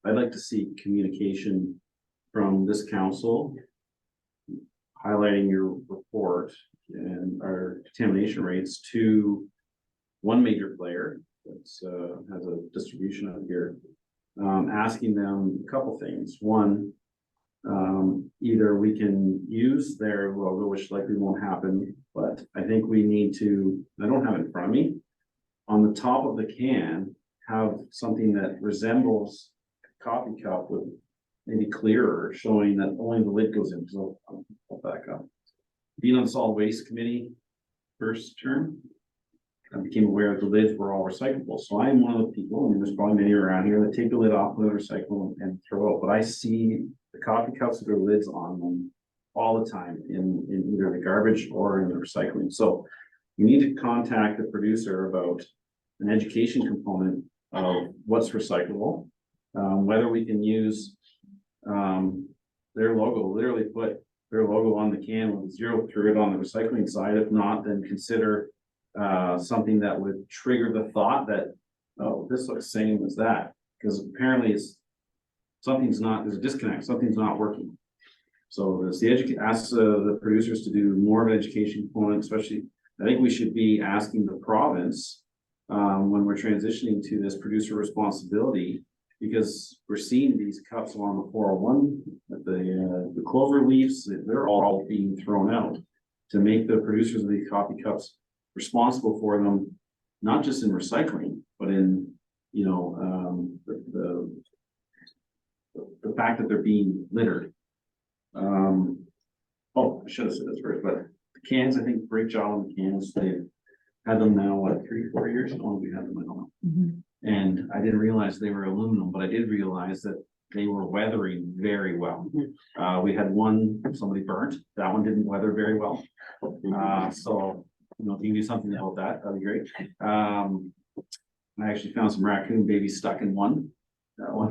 I'd like to see communication from this council highlighting your report and our contamination rates to one major player that's has a distribution out here, asking them a couple things. One, either we can use their logo, which likely won't happen, but I think we need to, I don't have it in front of me, on the top of the can, have something that resembles a coffee cup with maybe clearer, showing that only the lid goes in. So I'll back up. Being on the solid waste committee first term, I became aware that the lids were all recyclable. So I'm one of the people, and there's probably many around here, that take the lid off, put it recycle and throw out. But I see the coffee cups with their lids on them all the time in either the garbage or in the recycling. So you need to contact the producer about an education component of what's recyclable, whether we can use their logo, literally put their logo on the can with 0 through it on the recycling side. If not, then consider something that would trigger the thought that, oh, this looks same as that, because apparently there's a disconnect, something's not working. So ask the producers to do more of an education component, especially, I think we should be asking the province when we're transitioning to this producer responsibility, because we're seeing these cups along the 401, the clover leaves, they're all being thrown out, to make the producers of these coffee cups responsible for them, not just in recycling, but in, the fact that they're being littered. Oh, I should have said this first, but the cans, I think, great job on the cans. They've had them now, what, 3-4 years? How long have we had them? I don't know. And I didn't realize they were aluminum, but I did realize that they were weathering very well. We had one, somebody burnt, that one didn't weather very well. So, you know, if you can do something about that, that'd be great. I actually found some raccoon babies stuck in one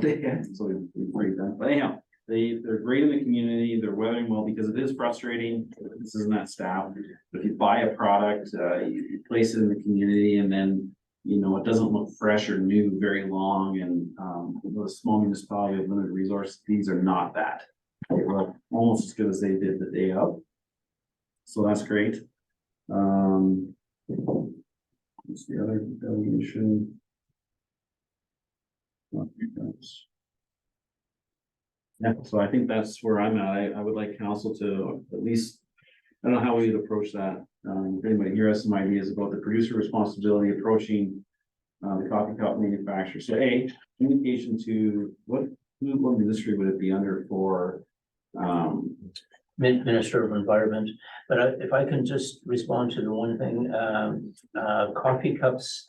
day, so we break them. But anyhow, they're great in the community, they're weathering well, because it is frustrating, this isn't that staff. If you buy a product, you place it in the community, and then, you know, it doesn't look fresh or new very long, and, with a small municipality with limited resources, these are not that. They look almost as good as they did the day of. So that's great. What's the other delegation? Yeah, so I think that's where I'm at. I would like council to at least, I don't know how we'd approach that. If anybody here has some ideas about the producer responsibility approaching the coffee cup manufacturer. So A, communication to what ministry would it be under for? Minister of Environment, but if I can just respond to the one thing, coffee cups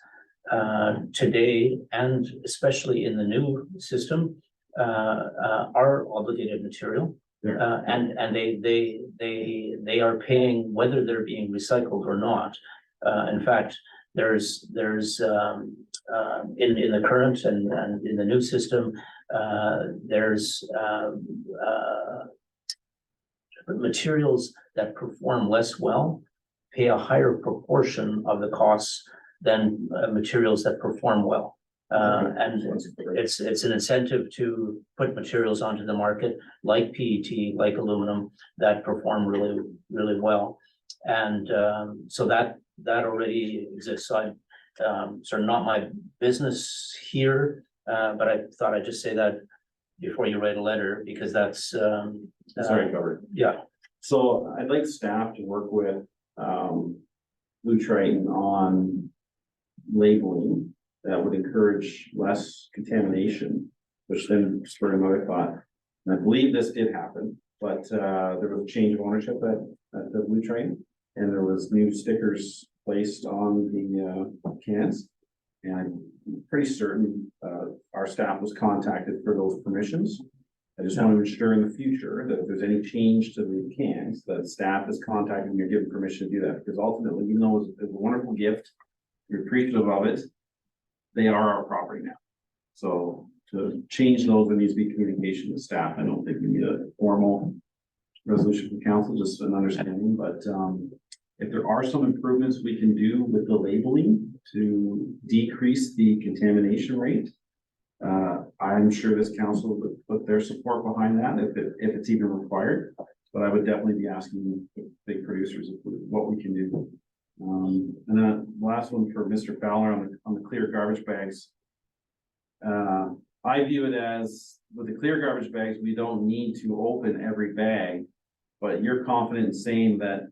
today, and especially in the new system, are obligated material. And they are paying whether they're being recycled or not. In fact, there's in the current and in the new system, there's materials that perform less well pay a higher proportion of the costs than materials that perform well. And it's an incentive to put materials onto the market like PET, like aluminum, that perform really, really well. And so that already exists. So sort of not my business here, but I thought I'd just say that before you write a letter, because that's Sorry, covered. yeah. So I'd like staff to work with Blue Triton on labeling that would encourage less contamination, which then spurred another thought. And I believe this did happen, but there was a change of ownership at the Blue Triton, and there was new stickers placed on the cans. And I'm pretty certain our staff was contacted for those permissions. I just want to ensure in the future that if there's any change to the cans, that staff is contacted and you're given permission to do that, because ultimately, even though it's a wonderful gift, you're appreciative of it, they are our property now. So to change those, there needs to be communication with staff. I don't think we need a formal resolution from council, just an understanding, but if there are some improvements we can do with the labeling to decrease the contamination rate, I'm sure this council would put their support behind that if it's even required. But I would definitely be asking big producers what we can do. And then last one for Mr. Fowler on the clear garbage bags. I view it as with the clear garbage bags, we don't need to open every bag, but you're confident in saying that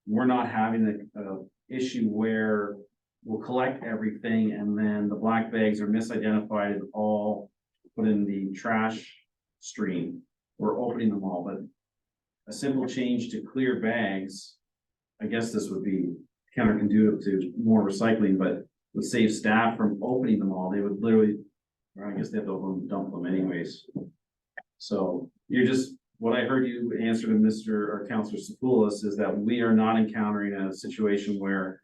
we're not having a issue where we'll collect everything and then the black bags are misidentified and all put in the trash stream. We're opening them all, but a simple change to clear bags, I guess this would be counterconducive to more recycling, but would save staff from opening them all. They would literally, or I guess they have to open them, dump them anyways. So you're just, what I heard you answer to Mr. or Councilor Sepoulos is that we are not encountering a situation where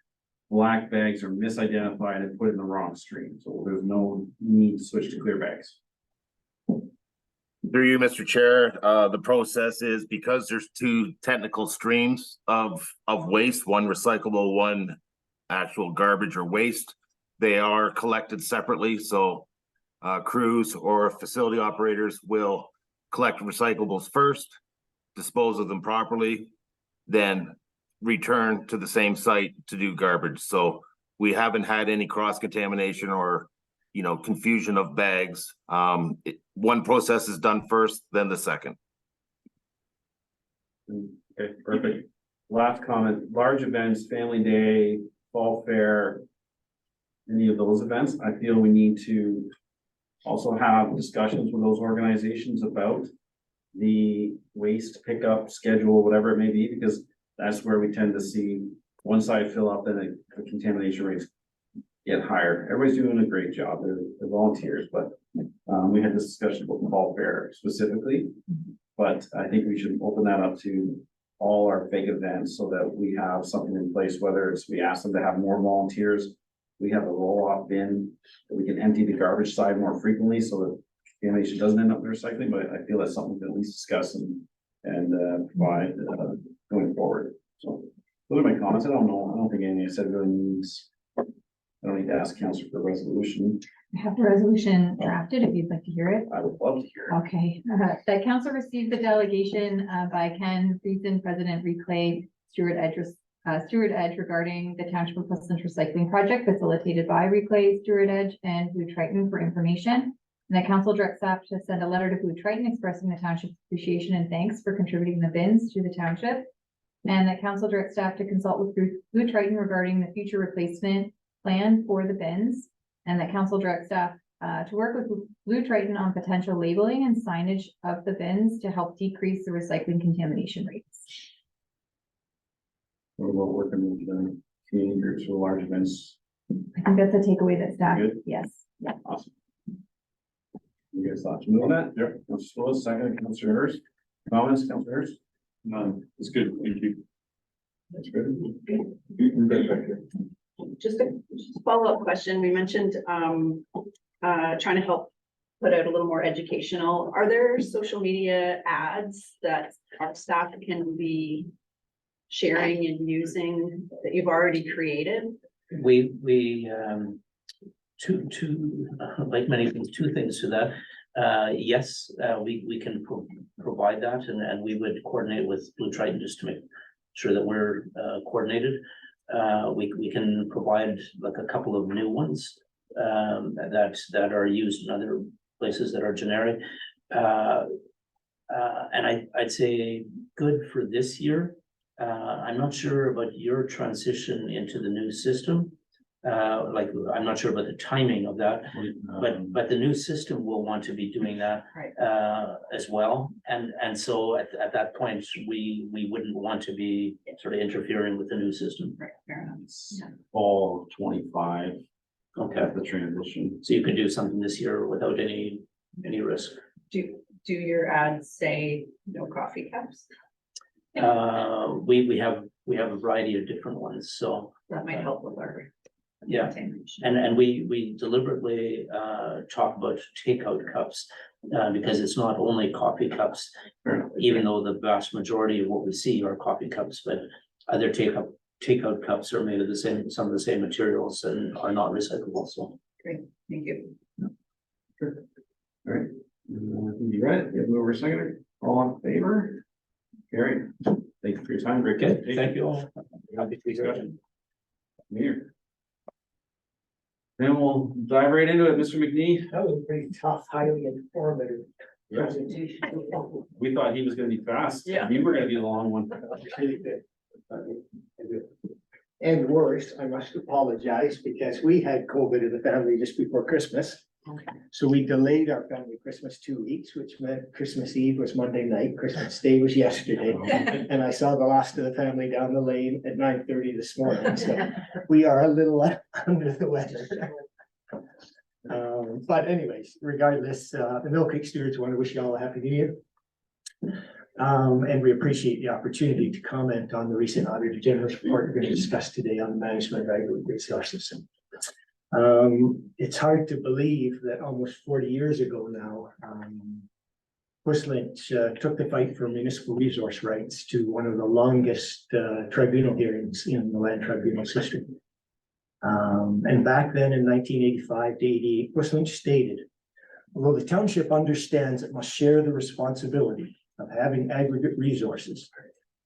black bags are misidentified and put in the wrong stream. So there's no need to switch to clear bags. Through you, Mr. Chair, the process is because there's two technical streams of waste, one recyclable, one actual garbage or waste. They are collected separately, so crews or facility operators will collect recyclables first, dispose of them properly, then return to the same site to do garbage. So we haven't had any cross-contamination or, you know, confusion of bags. One process is done first, then the second. Okay, perfect. Last comment, large events, family day, fall fair, any of those events, I feel we need to also have discussions with those organizations about the waste pickup schedule, whatever it may be, because that's where we tend to see one side fill up and the contamination rates get higher. Everybody's doing a great job. They're volunteers, but we had this discussion about the ball fair specifically. But I think we should open that up to all our big events so that we have something in place, whether it's we ask them to have more volunteers. We have a roll-off bin that we can empty the garbage side more frequently so that contamination doesn't end up in recycling, but I feel that's something to at least discuss and provide going forward. So those are my comments. I don't know. I don't think anything I said really needs. I don't need to ask council for a resolution. I have the resolution drafted if you'd like to hear it. I would love to hear it. Okay, that council received the delegation by Ken Friesen, President Reclay, Stewart Edge regarding the Township of Whistling Recycling Project facilitated by Reclay, Stewart Edge, and Blue Triton for information. And the council directs staff to send a letter to Blue Triton expressing the township's appreciation and thanks for contributing the bins to the township. And the council directs staff to consult with Blue Triton regarding the future replacement plan for the bins. And the council directs staff to work with Blue Triton on potential labeling and signage of the bins to help decrease the recycling contamination rates. What about working with the community groups for large events? I think that's a takeaway that staff, Good. yes. Yeah. Awesome. You guys thought to move on that? Yep. Councilor Swillis, second, Councilor Hurst. Comments, Councilor Hurst? None, it's good, thank you. That's good. Just a follow-up question. We mentioned, trying to help put out a little more educational. Are there social media ads that our staff can be sharing and using that you've already created? Like many things, two things to that. Yes, we can provide that and we would coordinate with Blue Triton just to make sure that we're coordinated. We can provide like a couple of new ones that are used in other places that are generic. And I'd say good for this year. I'm not sure about your transition into the new system. I'm not sure about the timing of that, but the new system will want to be doing that Right. as well. And so at that point, we wouldn't want to be sort of interfering with the new system. Right, fair enough. It's fall 25 Okay, at the transition. so you could do something this year without any risk. Do your ads say no coffee cups? We have a variety of different ones, so That might help with our. yeah. contamination. And we deliberately talk about takeout cups because it's not only coffee cups, even though the vast majority of what we see are coffee cups, but other takeout cups are made of some of the same materials and are not recyclable. So Thank you. All right. You read it? You have over second. All in favor? Carry. Thank you for your time. Great. okay, thank you all. Happy to Discussion. Here. Then we'll dive right into it, Mr. McNee. That was a pretty tough, highly informative Yeah. presentation. We thought he was gonna be fast. Yeah. You were gonna be the long one. And worse, I must apologize because we had COVID in the family just before Christmas. So we delayed our family Christmas 2 weeks, which meant Christmas Eve was Monday night, Christmas Day was yesterday. And I saw the last of the family down the lane at 9:30 this morning, so we are a little under the weather. But anyways, regardless, the Mill Creek Stewards want to wish you all a happy new year. And we appreciate the opportunity to comment on the recent Auditor General's report we're going to discuss today on the management of agri resources. It's hard to believe that almost 40 years ago now, Whistling took the fight for municipal resource rights to one of the longest tribunal hearings in the land tribunal's history. And back then in 1985 to 88, Whistling stated, although the township understands it must share the responsibility of having aggregate resources,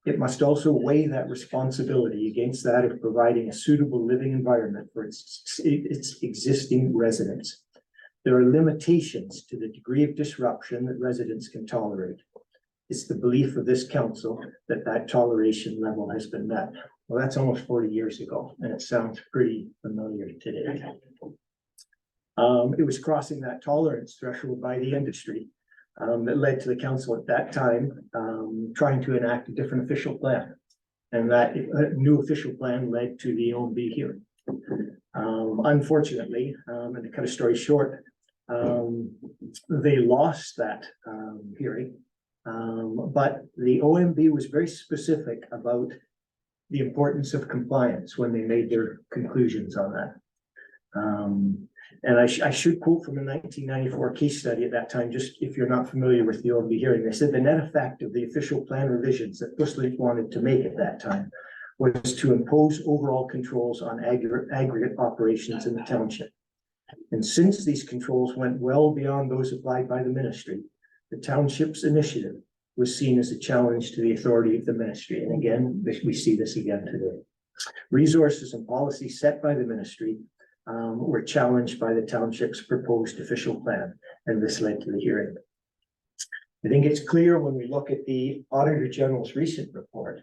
it must also weigh that responsibility against that of providing a suitable living environment for its existing residents. There are limitations to the degree of disruption that residents can tolerate. It's the belief of this council that that toleration level has been met. Well, that's almost 40 years ago, and it sounds pretty familiar today. It was crossing that tolerance threshold by the industry that led to the council at that time trying to enact a different official plan. And that new official plan led to the OMB hearing. Unfortunately, and to cut a story short, they lost that hearing. But the OMB was very specific about the importance of compliance when they made their conclusions on that. And I should quote from a 1994 case study at that time, just if you're not familiar with the OMB hearing, they said the net effect of the official plan revisions that Busselink wanted to make at that time was to impose overall controls on aggregate operations in the township. And since these controls went well beyond those applied by the ministry, the township's initiative was seen as a challenge to the authority of the ministry. And again, we see this again today. Resources and policies set by the ministry were challenged by the township's proposed official plan, and this led to the hearing. I think it's clear when we look at the Auditor General's recent report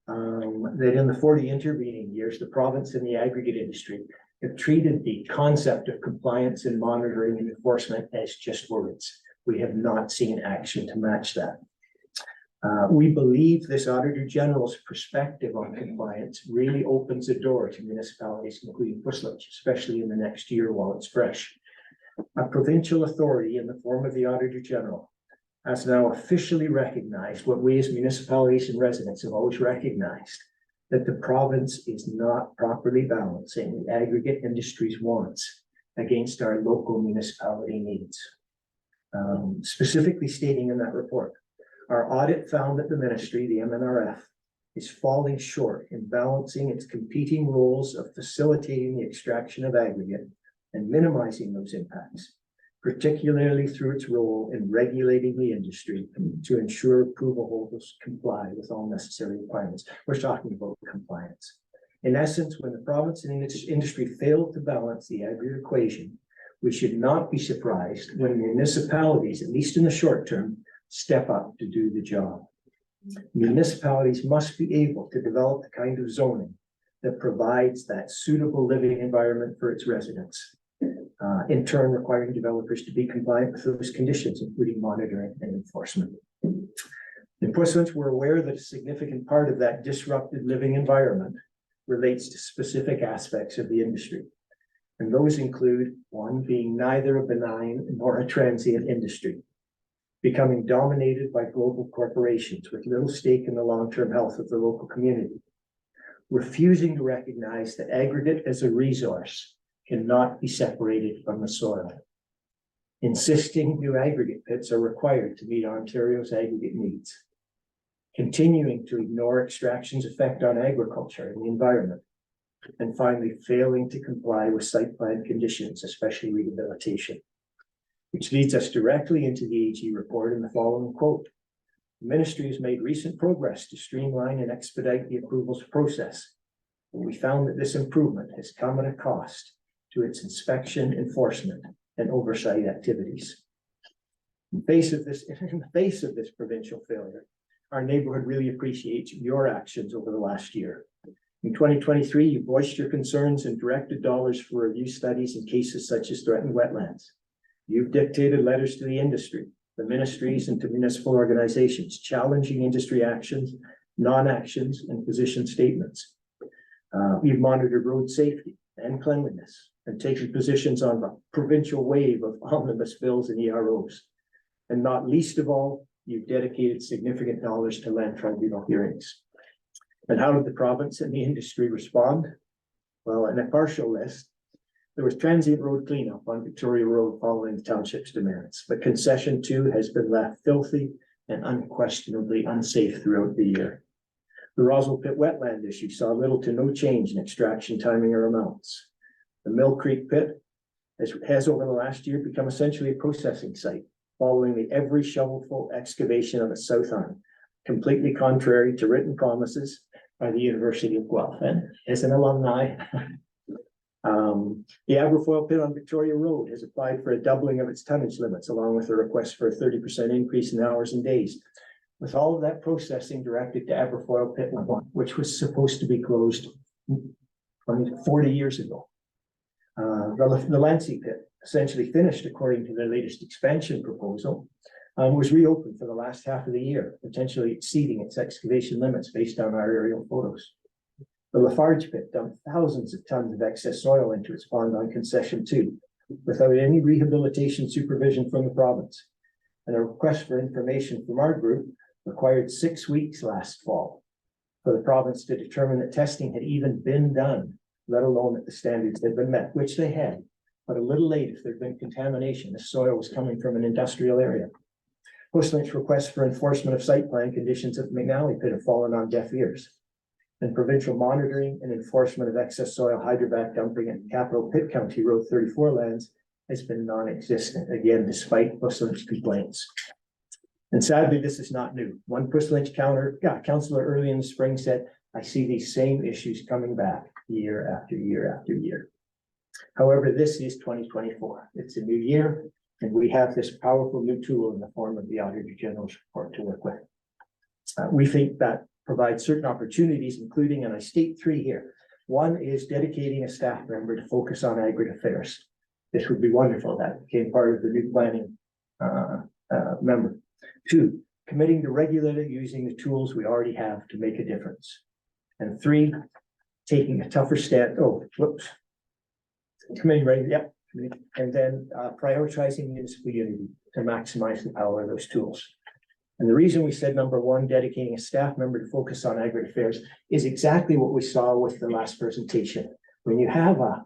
that in the 40 intervening years, the province and the aggregate industry have treated the concept of compliance and monitoring and enforcement as just words. We have not seen action to match that. We believe this Auditor General's perspective on compliance really opens the door to municipalities, including Busselink, especially in the next year while it's fresh. A provincial authority in the form of the Auditor General has now officially recognized what we as municipalities and residents have always recognized, that the province is not properly balancing the aggregate industry's wants against our local municipality needs. Specifically stating in that report, our audit found that the ministry, the MNRF, is falling short in balancing its competing roles of facilitating the extraction of aggregate and minimizing those impacts, particularly through its role in regulating the industry to ensure approval holders comply with all necessary requirements. We're talking about compliance. In essence, when the province and industry failed to balance the aggregate equation, we should not be surprised when municipalities, at least in the short term, step up to do the job. Municipalities must be able to develop the kind of zoning that provides that suitable living environment for its residents, in turn requiring developers to be compliant with those conditions, including monitoring and enforcement. In Busselink, we're aware that a significant part of that disrupted living environment relates to specific aspects of the industry. And those include, one, being neither a benign nor a transient industry, becoming dominated by global corporations with little stake in the long-term health of the local community, refusing to recognize that aggregate as a resource cannot be separated from the soil, insisting new aggregate pits are required to meet Ontario's aggregate needs, continuing to ignore extraction's effect on agriculture and the environment, and finally failing to comply with site plan conditions, especially rehabilitation. Which leads us directly into the AG report in the following quote. The ministry has made recent progress to streamline and expedite the approvals process. And we found that this improvement has come at a cost to its inspection, enforcement, and oversight activities. In the face of this provincial failure, our neighborhood really appreciates your actions over the last year. In 2023, you voiced your concerns and directed dollars for review studies in cases such as threatened wetlands. You've dictated letters to the industry, the ministries, and to municipal organizations, challenging industry actions, non-actions, and position statements. You've monitored road safety and cleanliness and taken positions on the provincial wave of omnibus bills and EROs. And not least of all, you've dedicated significant dollars to land tribunal hearings. And how did the province and the industry respond? Well, in a partial list, there was transient road cleanup on Victoria Road following the township's demands, but concession 2 has been left filthy and unquestionably unsafe throughout the year. The Roswell Pit wetland issue saw little to no change in extraction timing or amounts. The Mill Creek Pit has over the last year become essentially a processing site, following the every shovelful excavation of its south arm, completely contrary to written promises by the University of Guelph. And as an alumni, the Aberfoyle Pit on Victoria Road has applied for a doubling of its tonnage limits, along with a request for a 30% increase in hours and days. With all of that processing directed to Aberfoyle Pit 1, which was supposed to be closed 40 years ago. The Lancy Pit essentially finished according to their latest expansion proposal, was reopened for the last half of the year, potentially exceeding its excavation limits based on our aerial photos. The Lafarge pit dumped thousands of tons of excess soil into its pond on concession 2, without any rehabilitation supervision from the province. And a request for information from our group required 6 weeks last fall for the province to determine that testing had even been done, let alone that the standards had been met, which they had. But a little late if there'd been contamination. The soil was coming from an industrial area. Puslinch requests for enforcement of site plan conditions at the McNally pit have fallen on deaf ears. And provincial monitoring and enforcement of excess soil hydrovac dumping at Capital Pit County Road 34 lands has been non-existent, again, despite Puslinch complaints. And sadly, this is not new. One Puslinch councillor early in the spring said, I see these same issues coming back year after year after year. However, this is 2024. It's a new year, and we have this powerful new tool in the form of the Auditor General's report to work with. We think that provides certain opportunities, including, and I state 3 here. One is dedicating a staff member to focus on aggregate affairs. This would be wonderful. That became part of the new planning member. 2, committing to regularly using the tools we already have to make a difference. And 3, taking a tougher stand. Committee, right? Yep. And then prioritizing municipal unity to maximize the power of those tools. And the reason we said number 1, dedicating a staff member to focus on aggregate affairs, is exactly what we saw with the last presentation. When you have a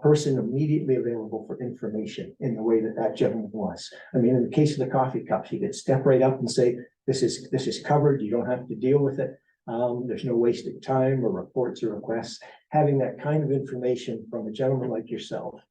person immediately available for information in the way that that gentleman was. I mean, in the case of the coffee cups, you could step right up and say, this is covered. You don't have to deal with it. There's no wasted time or reports or requests. Having that kind of information from a gentleman like yourself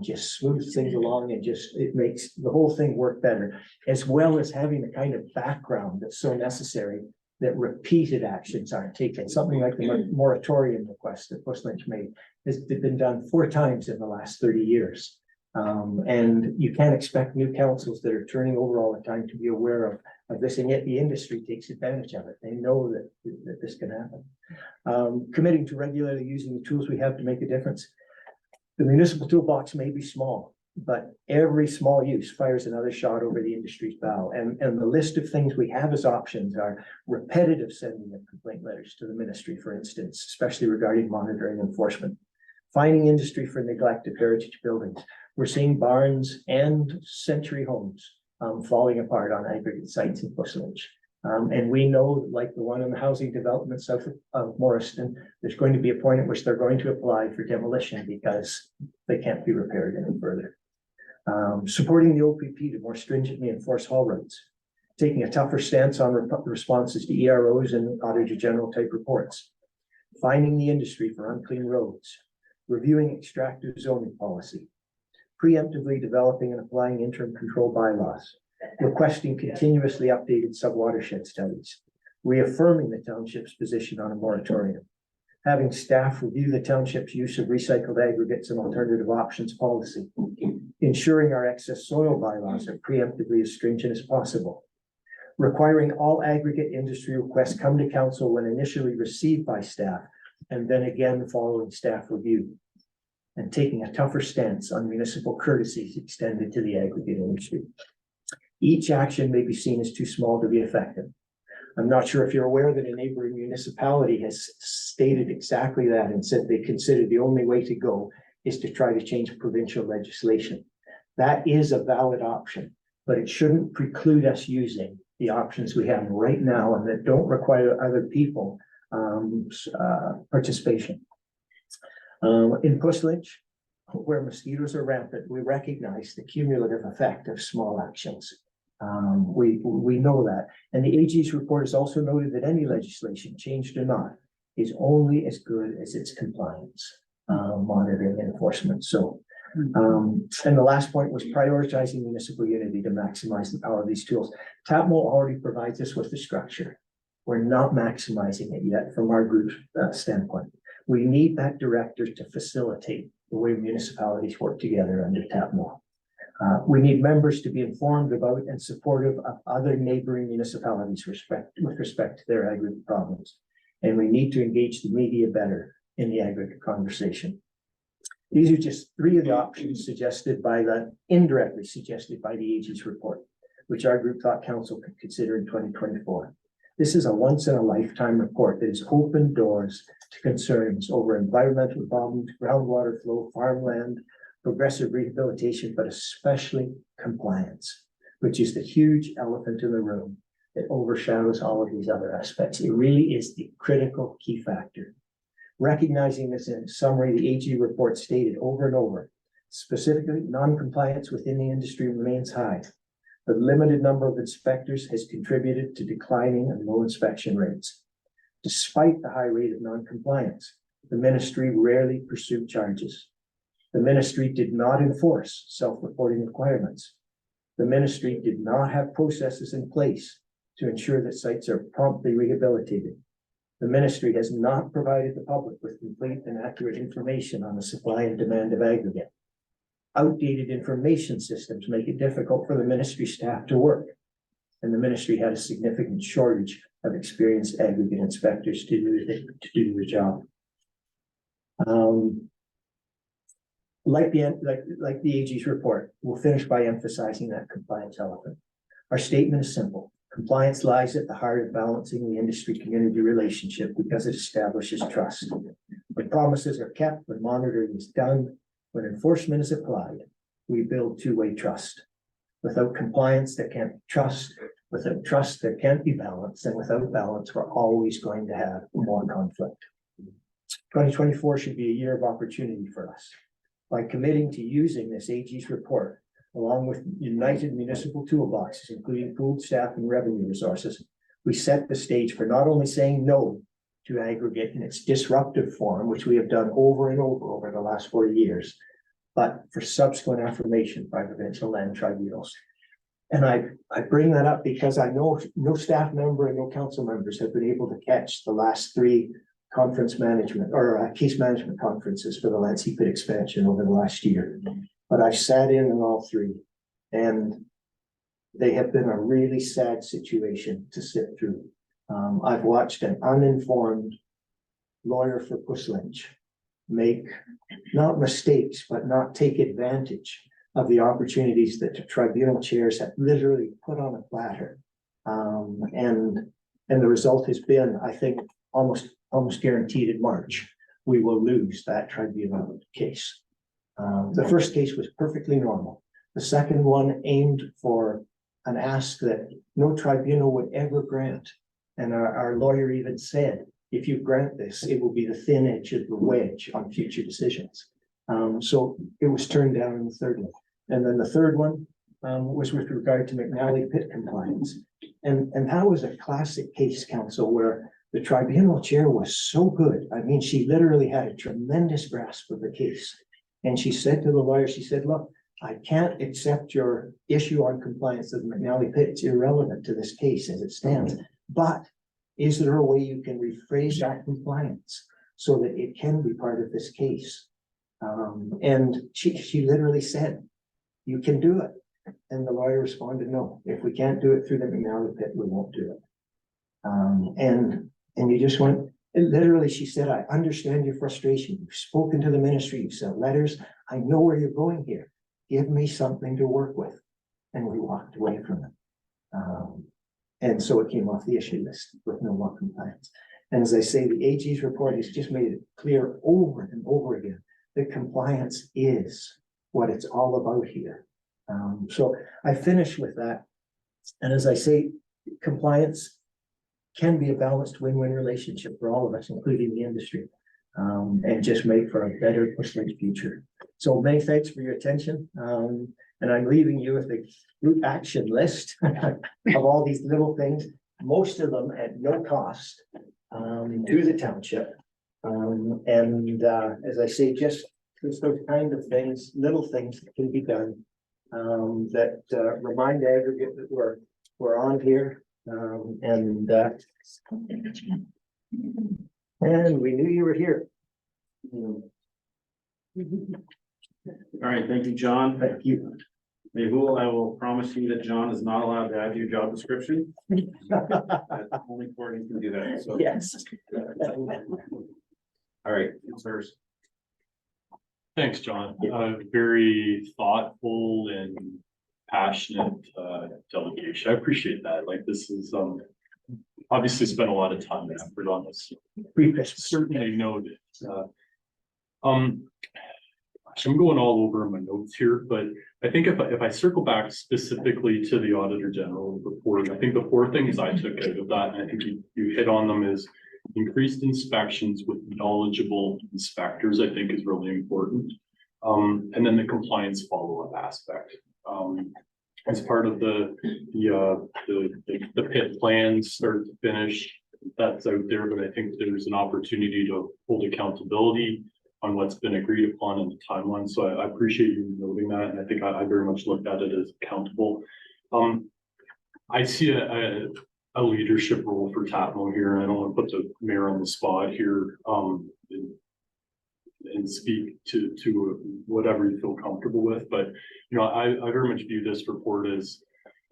just smooths things along and it makes the whole thing work better, as well as having the kind of background that's so necessary that repeated actions aren't taken. Something like the moratorium request that Puslinch made has been done 4 times in the last 30 years. And you can't expect new councils that are turning over all the time to be aware of this, and yet the industry takes advantage of it. They know that this can happen. Committing to regularly using the tools we have to make a difference. The municipal toolbox may be small, but every small use fires another shot over the industry's bow. And the list of things we have as options are repetitive sending of complaint letters to the ministry, for instance, especially regarding monitoring enforcement. Fining industry for neglect of heritage buildings. We're seeing barns and century homes falling apart on aggregate sites in Puslinch. And we know, like the one in the housing development south of Morriston, there's going to be a point at which they're going to apply for demolition because they can't be repaired any further. Supporting the OPP to more stringently enforce haul roads. Taking a tougher stance on responses to EROs and Auditor General type reports. Finding the industry for unclean roads. Reviewing extractive zoning policy. Preemptively developing and applying interim control bylaws. Requesting continuously updated sub-watershed studies, reaffirming the township's position on a moratorium, having staff review the township's use of recycled aggregates and alternative options policy, ensuring our excess soil bylaws are preemptively as stringent as possible, requiring all aggregate industry requests come to council when initially received by staff, and then again following staff review, and taking a tougher stance on municipal courtesies extended to the aggregate industry. Each action may be seen as too small to be effective. I'm not sure if you're aware that a neighboring municipality has stated exactly that and said they consider the only way to go is to try to change provincial legislation. That is a valid option, but it shouldn't preclude us using the options we have right now and that don't require other people participation. In Puslinch, where mosquitoes are rampant, we recognize the cumulative effect of small actions. We know that. And the AG's report has also noted that any legislation, changed or not, is only as good as its compliance, monitoring and enforcement. So, and the last point was prioritizing municipal unity to maximize the power of these tools. TAPMO already provides us with the structure. We're not maximizing it yet from our group's standpoint. We need that director to facilitate the way municipalities work together under TAPMO. We need members to be informed about and supportive of other neighboring municipalities with respect to their aggregate problems. And we need to engage the media better in the aggregate conversation. These are just three of the options indirectly suggested by the AG's report, which our group thought council could consider in 2024. This is a once in a lifetime report that has opened doors to concerns over environmental problems, groundwater flow, farmland, progressive rehabilitation, but especially compliance, which is the huge elephant in the room that overshadows all of these other aspects. It really is the critical key factor. Recognizing this in summary, the AG report stated over and over, specifically, non-compliance within the industry remains high. The limited number of inspectors has contributed to declining and low inspection rates. Despite the high rate of non-compliance, the ministry rarely pursued charges. The ministry did not enforce self-reporting requirements. The ministry did not have processes in place to ensure that sites are promptly rehabilitated. The ministry has not provided the public with complete and accurate information on the supply and demand of aggregate. Outdated information systems make it difficult for the ministry staff to work, and the ministry had a significant shortage of experienced aggregate inspectors to do the job. Like the AG's report, we'll finish by emphasizing that compliance element. Our statement is simple. Compliance lies at the heart of balancing the industry-community relationship because it establishes trust. When promises are kept, when monitoring is done, when enforcement is applied, we build two-way trust. Without compliance, there can't be trust. Without trust, there can't be balance. And without balance, we're always going to have more conflict. 2024 should be a year of opportunity for us. By committing to using this AG's report, along with united municipal toolboxes, including pooled staff and revenue resources, we set the stage for not only saying no to aggregate in its disruptive form, which we have done over and over the last 40 years, but for subsequent affirmation by provincial land tribunals. And I bring that up because I know no staff member and no council members have been able to catch the last three conference management or case management conferences for the Lansing Pit expansion over the last year. But I've sat in on all three, and they have been a really sad situation to sit through. I've watched an uninformed lawyer for Puss Lynch make not mistakes, but not take advantage of the opportunities that the tribunal chairs have literally put on a platter. And the result has been, I think, almost guaranteed in March, we will lose that tribunal case. The first case was perfectly normal. The second one aimed for an ask that no tribunal would ever grant. And our lawyer even said, if you grant this, it will be the thin edge of the wedge on future decisions. So it was turned down in the third one. And then the third one was with regard to McNally Pit compliance. And that was a classic case, council, where the tribunal chair was so good. I mean, she literally had a tremendous grasp of the case. And she said to the lawyer, she said, look, I can't accept your issue on compliance of the McNally Pit. It's irrelevant to this case as it stands. But is there a way you can rephrase that compliance so that it can be part of this case? And she literally said, you can do it. And the lawyer responded, no, if we can't do it through the McNally Pit, we won't do it. And you just went, literally, she said, I understand your frustration. You've spoken to the ministry, you've sent letters. I know where you're going here. Give me something to work with. And we walked away from it. And so it came off the issue list with no more compliance. And as I say, the AG's report has just made it clear over and over again that compliance is what it's all about here. So I finish with that. And as I say, compliance can be a balanced win-win relationship for all of us, including the industry, and just make for a better Puss Lynch future. So many thanks for your attention. And I'm leaving you with a group action list of all these little things, most of them at no cost to the township. As I say, just those kind of things, little things that can be done that remind aggregate that we're on here. And we knew you were here. All right, thank you, John. Thank you. Mehul, I will promise you that John is not allowed to add to your job description. Only Courtney can do that, so. Yes. All right, it's hers. Thanks, John. Very thoughtful and passionate delegation. I appreciate that. Like, this is obviously spent a lot of time and effort on this. Certainly noted. I'm going all over my notes here, but I think if I circle back specifically to the Auditor General report, I think the 4 things I took out of that, and I think you hit on them, is increased inspections with knowledgeable inspectors, I think is really important. And then the compliance follow-up aspect. As part of the pit plan start to finish, that's out there, but I think there's an opportunity to hold accountability on what's been agreed upon in the timeline. So I appreciate you noting that, and I think I very much looked at it as accountable. I see a leadership role for TAPMO here, and I don't want to put the mayor on the spot here and speak to whatever you feel comfortable with, but I very much view this report as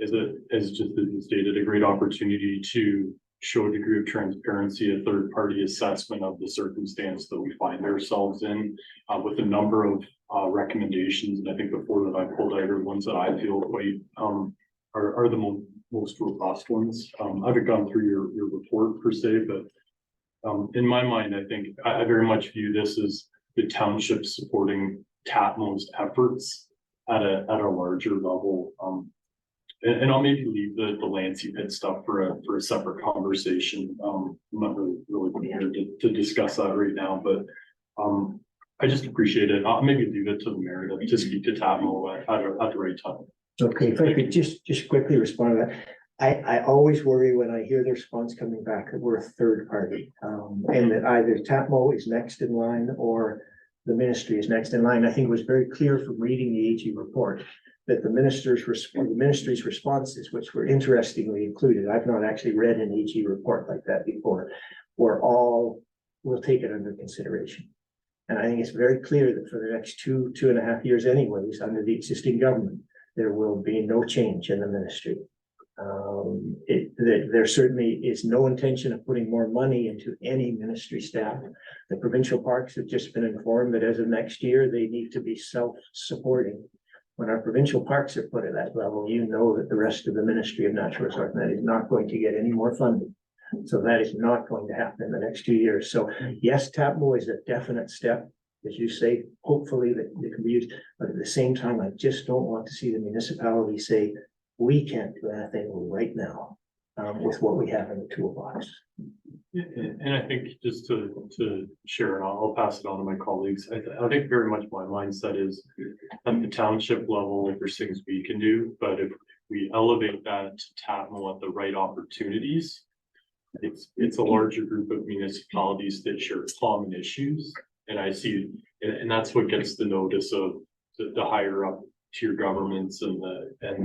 just as you stated, a great opportunity to show a degree of transparency, a third-party assessment of the circumstance that we find ourselves in, with a number of recommendations. And I think the 4 that I pulled out are ones that I feel quite are the most robust ones. I haven't gone through your report per se, but in my mind, I think I very much view this as the township supporting TAPMO's efforts at a larger level. And I'll maybe leave the Lancey pit stuff for a separate conversation. I'm not really prepared to discuss that right now, but I just appreciate it. I'll maybe leave it to the mayor to speak to TAPMO at the right time. Okay, if I could just quickly respond to that. I always worry when I hear the response coming back that we're a third party, and that either TAPMO is next in line or the ministry is next in line. I think it was very clear from reading the AG report that the ministry's responses, which were interestingly included, I've not actually read an AG report like that before, we'll take it under consideration. And I think it's very clear that for the next 2.5 years anyways, under the existing government, there will be no change in the ministry. There certainly is no intention of putting more money into any ministry staff. The provincial parks have just been informed that as of next year, they need to be self-supporting. When our provincial parks are put at that level, you know that the rest of the Ministry of Natural Resources is not going to get any more funding. So that is not going to happen in the next 2 years. So yes, TAPMO is a definite step, as you say, hopefully that it can be used. But at the same time, I just don't want to see the municipality say, we can't do anything right now with what we have in the toolbox. And I think just to share, and I'll pass it on to my colleagues. I think very much my mindset is at the township level, there's things we can do, but if we elevate that to TAPMO at the right opportunities, it's a larger group of municipalities that share common issues. And I see, and that's what gets the notice of the higher up tier governments and at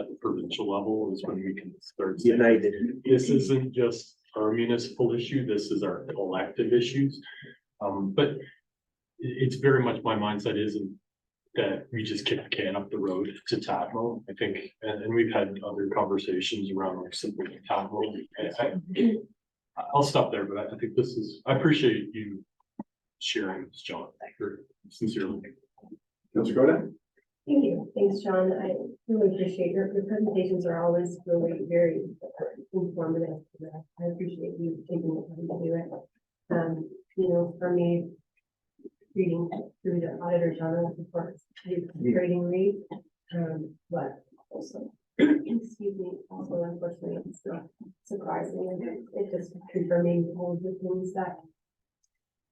the provincial level is when we can start saying, United. This isn't just our municipal issue, this is our collective issues. But it's very much my mindset isn't that we just kick the can up the road to TAPMO. I think, and we've had other conversations around like simply TAPMO. I'll stop there, but I think I appreciate you sharing this, John, sincerely. Councilor Godin? Thank you. Thanks, John. I really appreciate your presentations are always really very informative. I appreciate you taking the time to do it. For me, reading through the Auditor General's report, it's a grading read, but also, excuse me, also unfortunately, it's not surprising. It just confirming all of the things that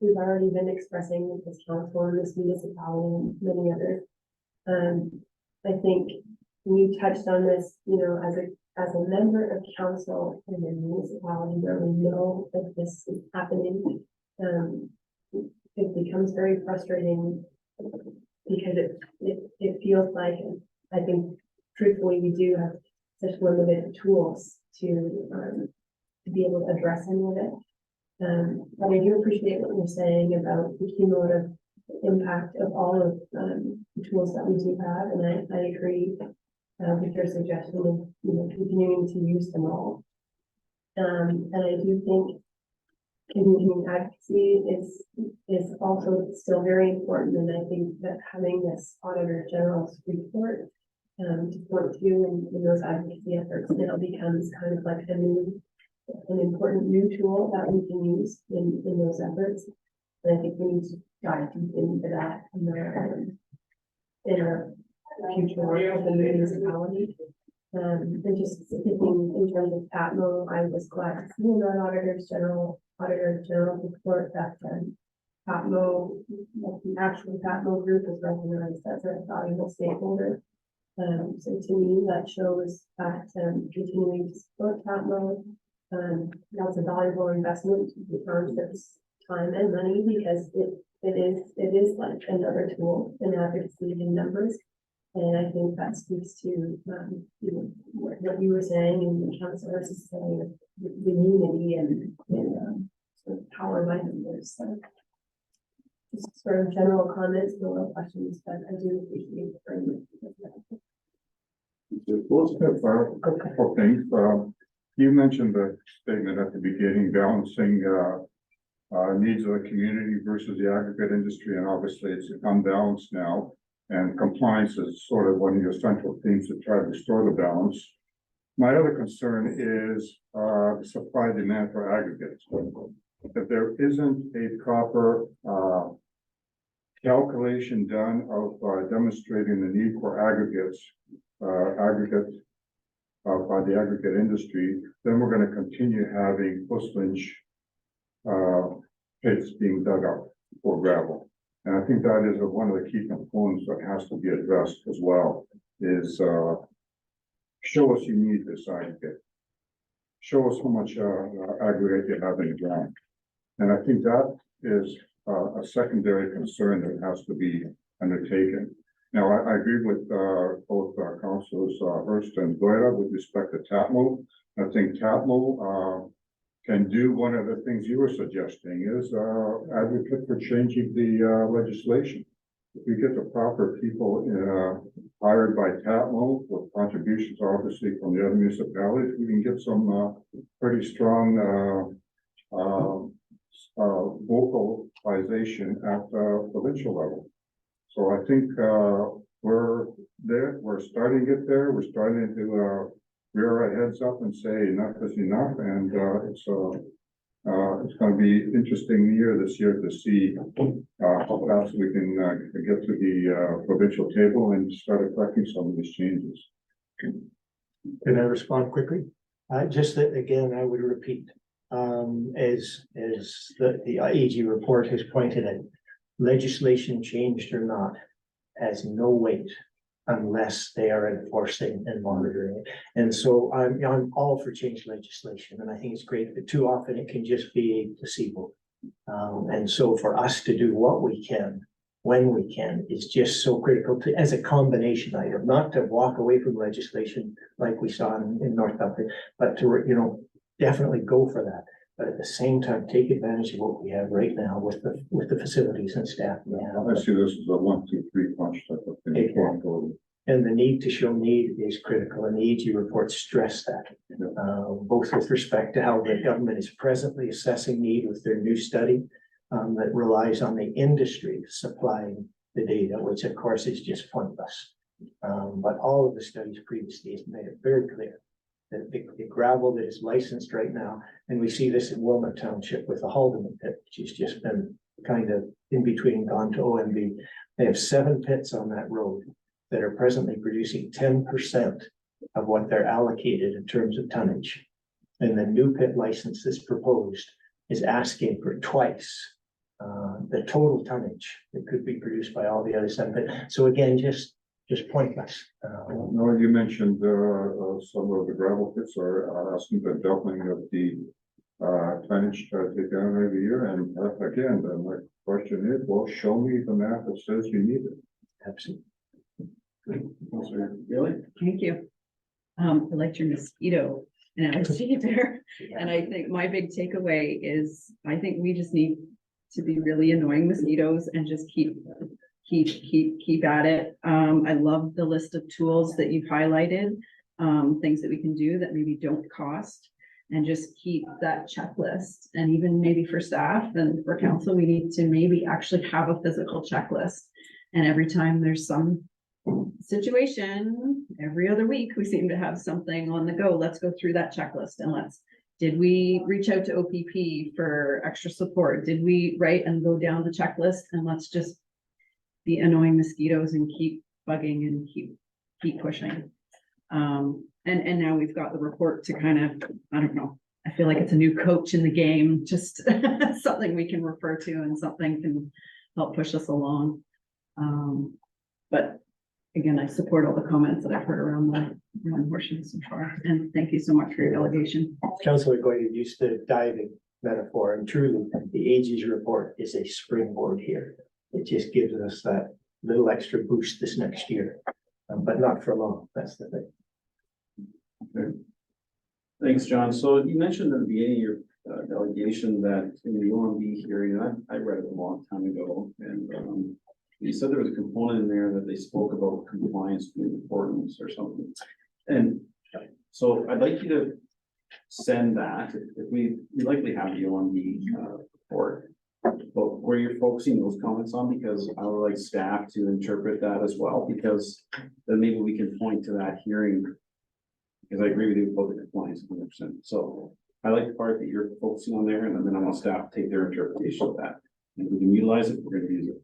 we've already been expressing with this council and this municipality and many others. I think you touched on this, as a member of council in a municipality where we know that this is happening, it becomes very frustrating because it feels like, I think truthfully, we do have such limited tools to be able to address any of it. But I do appreciate what you're saying about the cumulative impact of all of the tools that we do have, and I agree with your suggestion of continuing to use them all. And I do think continuing advocacy is also still very important, and I think that having this Auditor General's report to point to in those advocacy efforts now becomes kind of like an important new tool that we can use in those efforts. And I think we need to dive deep into that in our future work with the municipality. And just thinking in terms of Patmo, I was glad to see in that Auditor General report that Patmo, the actual Patmo group is recognized as a valuable stakeholder. So to me, that shows that continuing to support Patmo, that's a valuable investment in township's time and money, because it is like another tool in advocacy in numbers. And I think that speaks to, you know, what you were saying and the councilors is saying, the unity and sort of power by numbers. So just sort of general comments, no real questions, but I do appreciate the framework. Let's have a couple things. You mentioned the statement at the beginning, balancing needs of the community versus the aggregate industry, and obviously it's unbalanced now. And compliance is sort of one of your central themes to try to restore the balance. My other concern is the supply demand for aggregates. If there isn't a proper calculation done of demonstrating the need for aggregates by the aggregate industry, then we're going to continue having Puslinch pits being dug up for gravel. And I think that is one of the key components that has to be addressed as well, is show us you need this aggregate. Show us how much aggregate you have in the ground. And I think that is a secondary concern that has to be undertaken. Now, I agree with both councilors Hurst and Guerra with respect to TAPMO. I think TAPMO can do one of the things you were suggesting, is advocate for changing the legislation. If we get the proper people hired by TAPMO with contributions obviously from the other municipalities, we can get some pretty strong vocalization at the provincial level. So I think we're there, we're starting to get there, we're starting to rear our heads up and say enough is enough, and it's going to be interesting this year to see how fast we can get to the provincial table and start affecting some of these changes. Can I respond quickly? Just that, again, I would repeat, as the AG report has pointed out, legislation changed or not has no weight unless they are enforcing and monitoring it. And so I'm all for change legislation, and I think it's great, but too often it can just be a placebo. And so for us to do what we can, when we can, is just so critical to, as a combination item, not to walk away from legislation like we saw in North Dublin, but to, you know, definitely go for that. But at the same time, take advantage of what we have right now with the facilities and staff we have. I see this as a 1, 2, 3 punch type of thing. Exactly. And the need to show need is critical, and the AG report stressed that, both with respect to how the government is presently assessing need with their new study that relies on the industry supplying the data, which of course is just pointless. But all of the studies previously has made it very clear that the gravel that is licensed right now, and we see this in Wilmot Township with the Haldeman pit, which has just been kind of in between gone to OMB. They have 7 pits on that road that are presently producing 10% of what they're allocated in terms of tonnage. And the new pit license that's proposed is asking for twice the total tonnage that could be produced by all the other 7 pits. So again, just pointless. No, you mentioned some of the gravel pits are asking the doubling of the tonnage taken every year, and again, then my question is, well, show me the map that says you need it. Absolutely. Really? Thank you. I liked your mosquito analogy there. And I think my big takeaway is, I think we just need to be really annoying mosquitoes and just keep at it. I love the list of tools that you've highlighted, things that we can do that maybe don't cost. and just keep that checklist. And even maybe for staff and for council, we need to maybe actually have a physical checklist. And every time there's some situation, every other week, we seem to have something on the go. Let's go through that checklist and did we reach out to OPP for extra support? Did we write and go down the checklist, and let's just be annoying mosquitoes and keep bugging and keep pushing. And now we've got the report to kind of, I don't know, I feel like it's a new coach in the game, just something we can refer to and something can help push us along. But again, I support all the comments that I've heard around the portion so far, and thank you so much for your delegation. Councilor Goyette used the diving metaphor, and truly, the AG's report is a springboard here. It just gives us that little extra boost this next year, but not for long, that's the thing. Thanks, John. So you mentioned at the beginning of your delegation that in the OMB hearing, I read it a long time ago, and you said there was a component in there that they spoke about compliance being important or something. And so I'd like you to send that, if we likely have the OMB report, but where you're focusing those comments on, because I would like staff to interpret that as well, because then maybe we can point to that hearing. Because I agree with you about the compliance 100%. So I like the part that you're focusing on there, and then I want staff to take their interpretation of that. And if we can utilize it, we're gonna use it.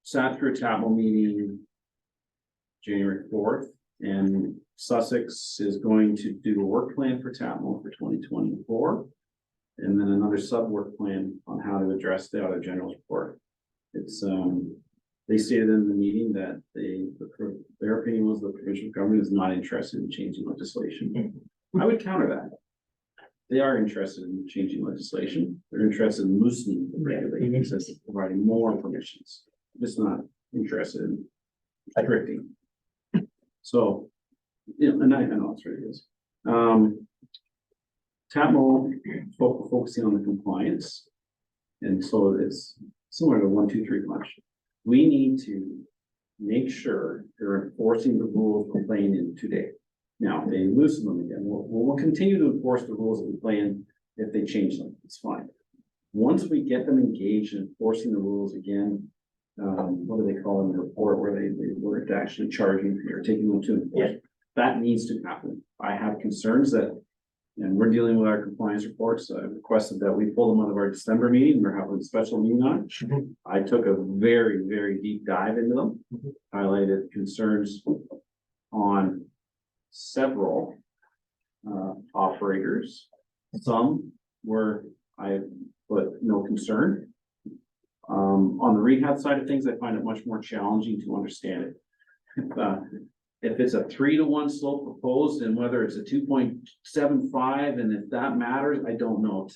Sat through a TAPL meeting January 4th, and Sussex is going to do a work plan for TAPL for 2024. And then another sub-work plan on how to address the Auditor General's report. It's they stated in the meeting that their opinion was the provincial government is not interested in changing legislation. I would counter that. They are interested in changing legislation. They're interested in loosening the regulations, providing more permissions. Just not interested in restricting. So, you know, and I know that's what it is. TAPL focusing on the compliance. And so it's similar to 1, 2, 3 punch. We need to make sure they're enforcing the rules we're playing in today. Now, if they loosen them again, we'll continue to enforce the rules that we play in. If they change them, it's fine. Once we get them engaged in enforcing the rules again, what do they call in the report where they weren't actually charging or taking them to enforce? That needs to happen. I have concerns that, and we're dealing with our compliance reports. I requested that we pull them out of our December meeting. We're having a special meeting on it. I took a very, very deep dive into them, highlighted concerns on several operators. Some were, I put no concern. On the rehab side of things, I find it much more challenging to understand it. If it's a 3-to-1 slope proposed, and whether it's a 2.75, and if that matters, I don't know.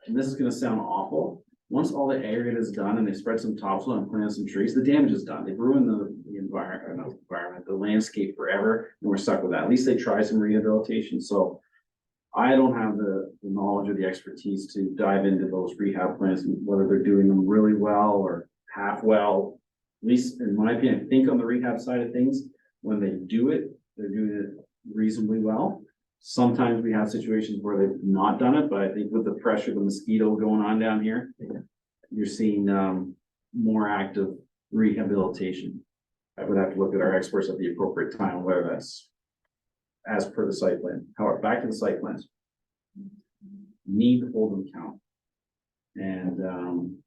And this is gonna sound awful. Once all the aggregate is done and they spread some topsoil and plant some trees, the damage is done. They've ruined the environment, the landscape forever, and we're stuck with that. At least they try some rehabilitation. So I don't have the knowledge or the expertise to dive into those rehab plans, and whether they're doing them really well or half well. At least in my opinion, I think on the rehab side of things, when they do it, they're doing it reasonably well. Sometimes we have situations where they've not done it, but I think with the pressure, the mosquito going on down here, you're seeing more active rehabilitation. I would have to look at our experts at the appropriate time, whether that's as per the site plan. However, back to the site plans. Need to hold them accountable. And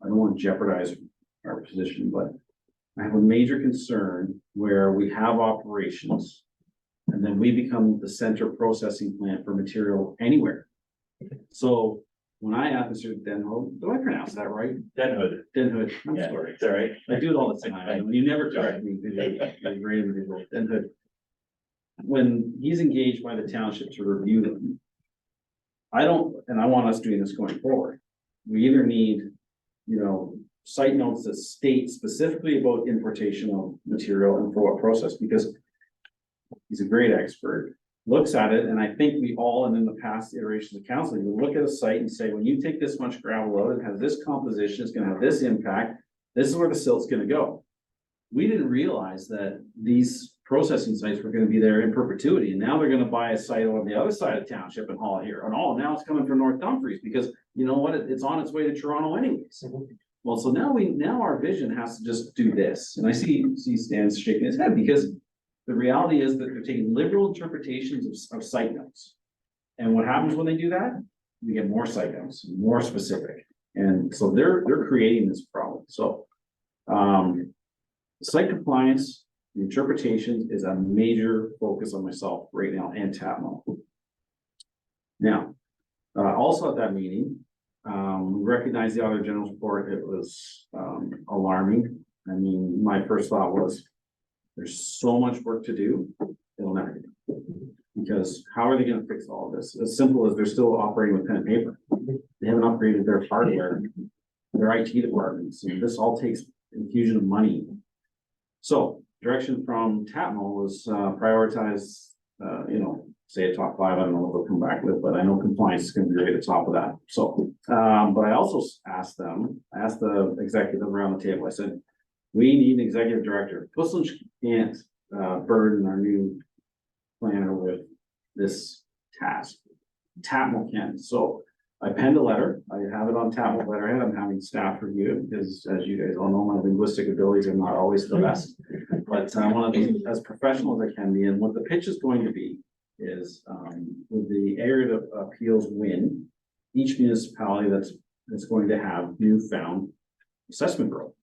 I don't want to jeopardize our position, but I have a major concern where we have operations and then we become the center processing plant for material anywhere. So when I asked Mr. Denhood, do I pronounce that right? Denhood. I'm sorry. It's all right. I do it all the time. You never correct me. You're a great individual. Denhood. When he's engaged by the township to review them, I want us doing this going forward. We either need, site notes that state specifically about importation of material and for what process, because he's a great expert, looks at it, and I think we all, and in the past iterations of counseling, you look at a site and say, when you take this much gravel out, it has this composition, it's gonna have this impact, this is where the silt's gonna go. We didn't realize that these processing sites were gonna be there in perpetuity, and now they're gonna buy a site on the other side of township and haul it here, and now it's coming from North Dumfries, because you know what, it's on its way to Toronto anyways. Well, so now our vision has to just do this, and I see Stan's shaking his head, because the reality is that they're taking liberal interpretations of site notes. And what happens when they do that? You get more site notes, more specific, and so they're creating this problem, so. Site compliance, interpretation is a major focus on myself right now and TAPMO. Now, also at that meeting, we recognized the Auditor General's report. It was alarming. I mean, my first thought was, there's so much work to do, it'll never get done. Because how are they gonna fix all of this? As simple as they're still operating with pen and paper. They haven't upgraded their hardware, their IT departments, and this all takes infusion of money. So direction from TAPMO was prioritize, say a top 5, I don't know what they'll come back with, but I know compliance is gonna be right at the top of that. So, but I also asked the executive around the table, I said, we need an executive director. Whistling can't burden our new planner with this task. TAPMO can. So I penned a letter. I have it on TAPMO letterhead. I'm having staff review it because, as you guys all know, my linguistic abilities are not always the best. But I want to be as professional as I can be. And what the pitch is going to be is with the area of appeals win, each municipality that's going to have newfound assessment growth.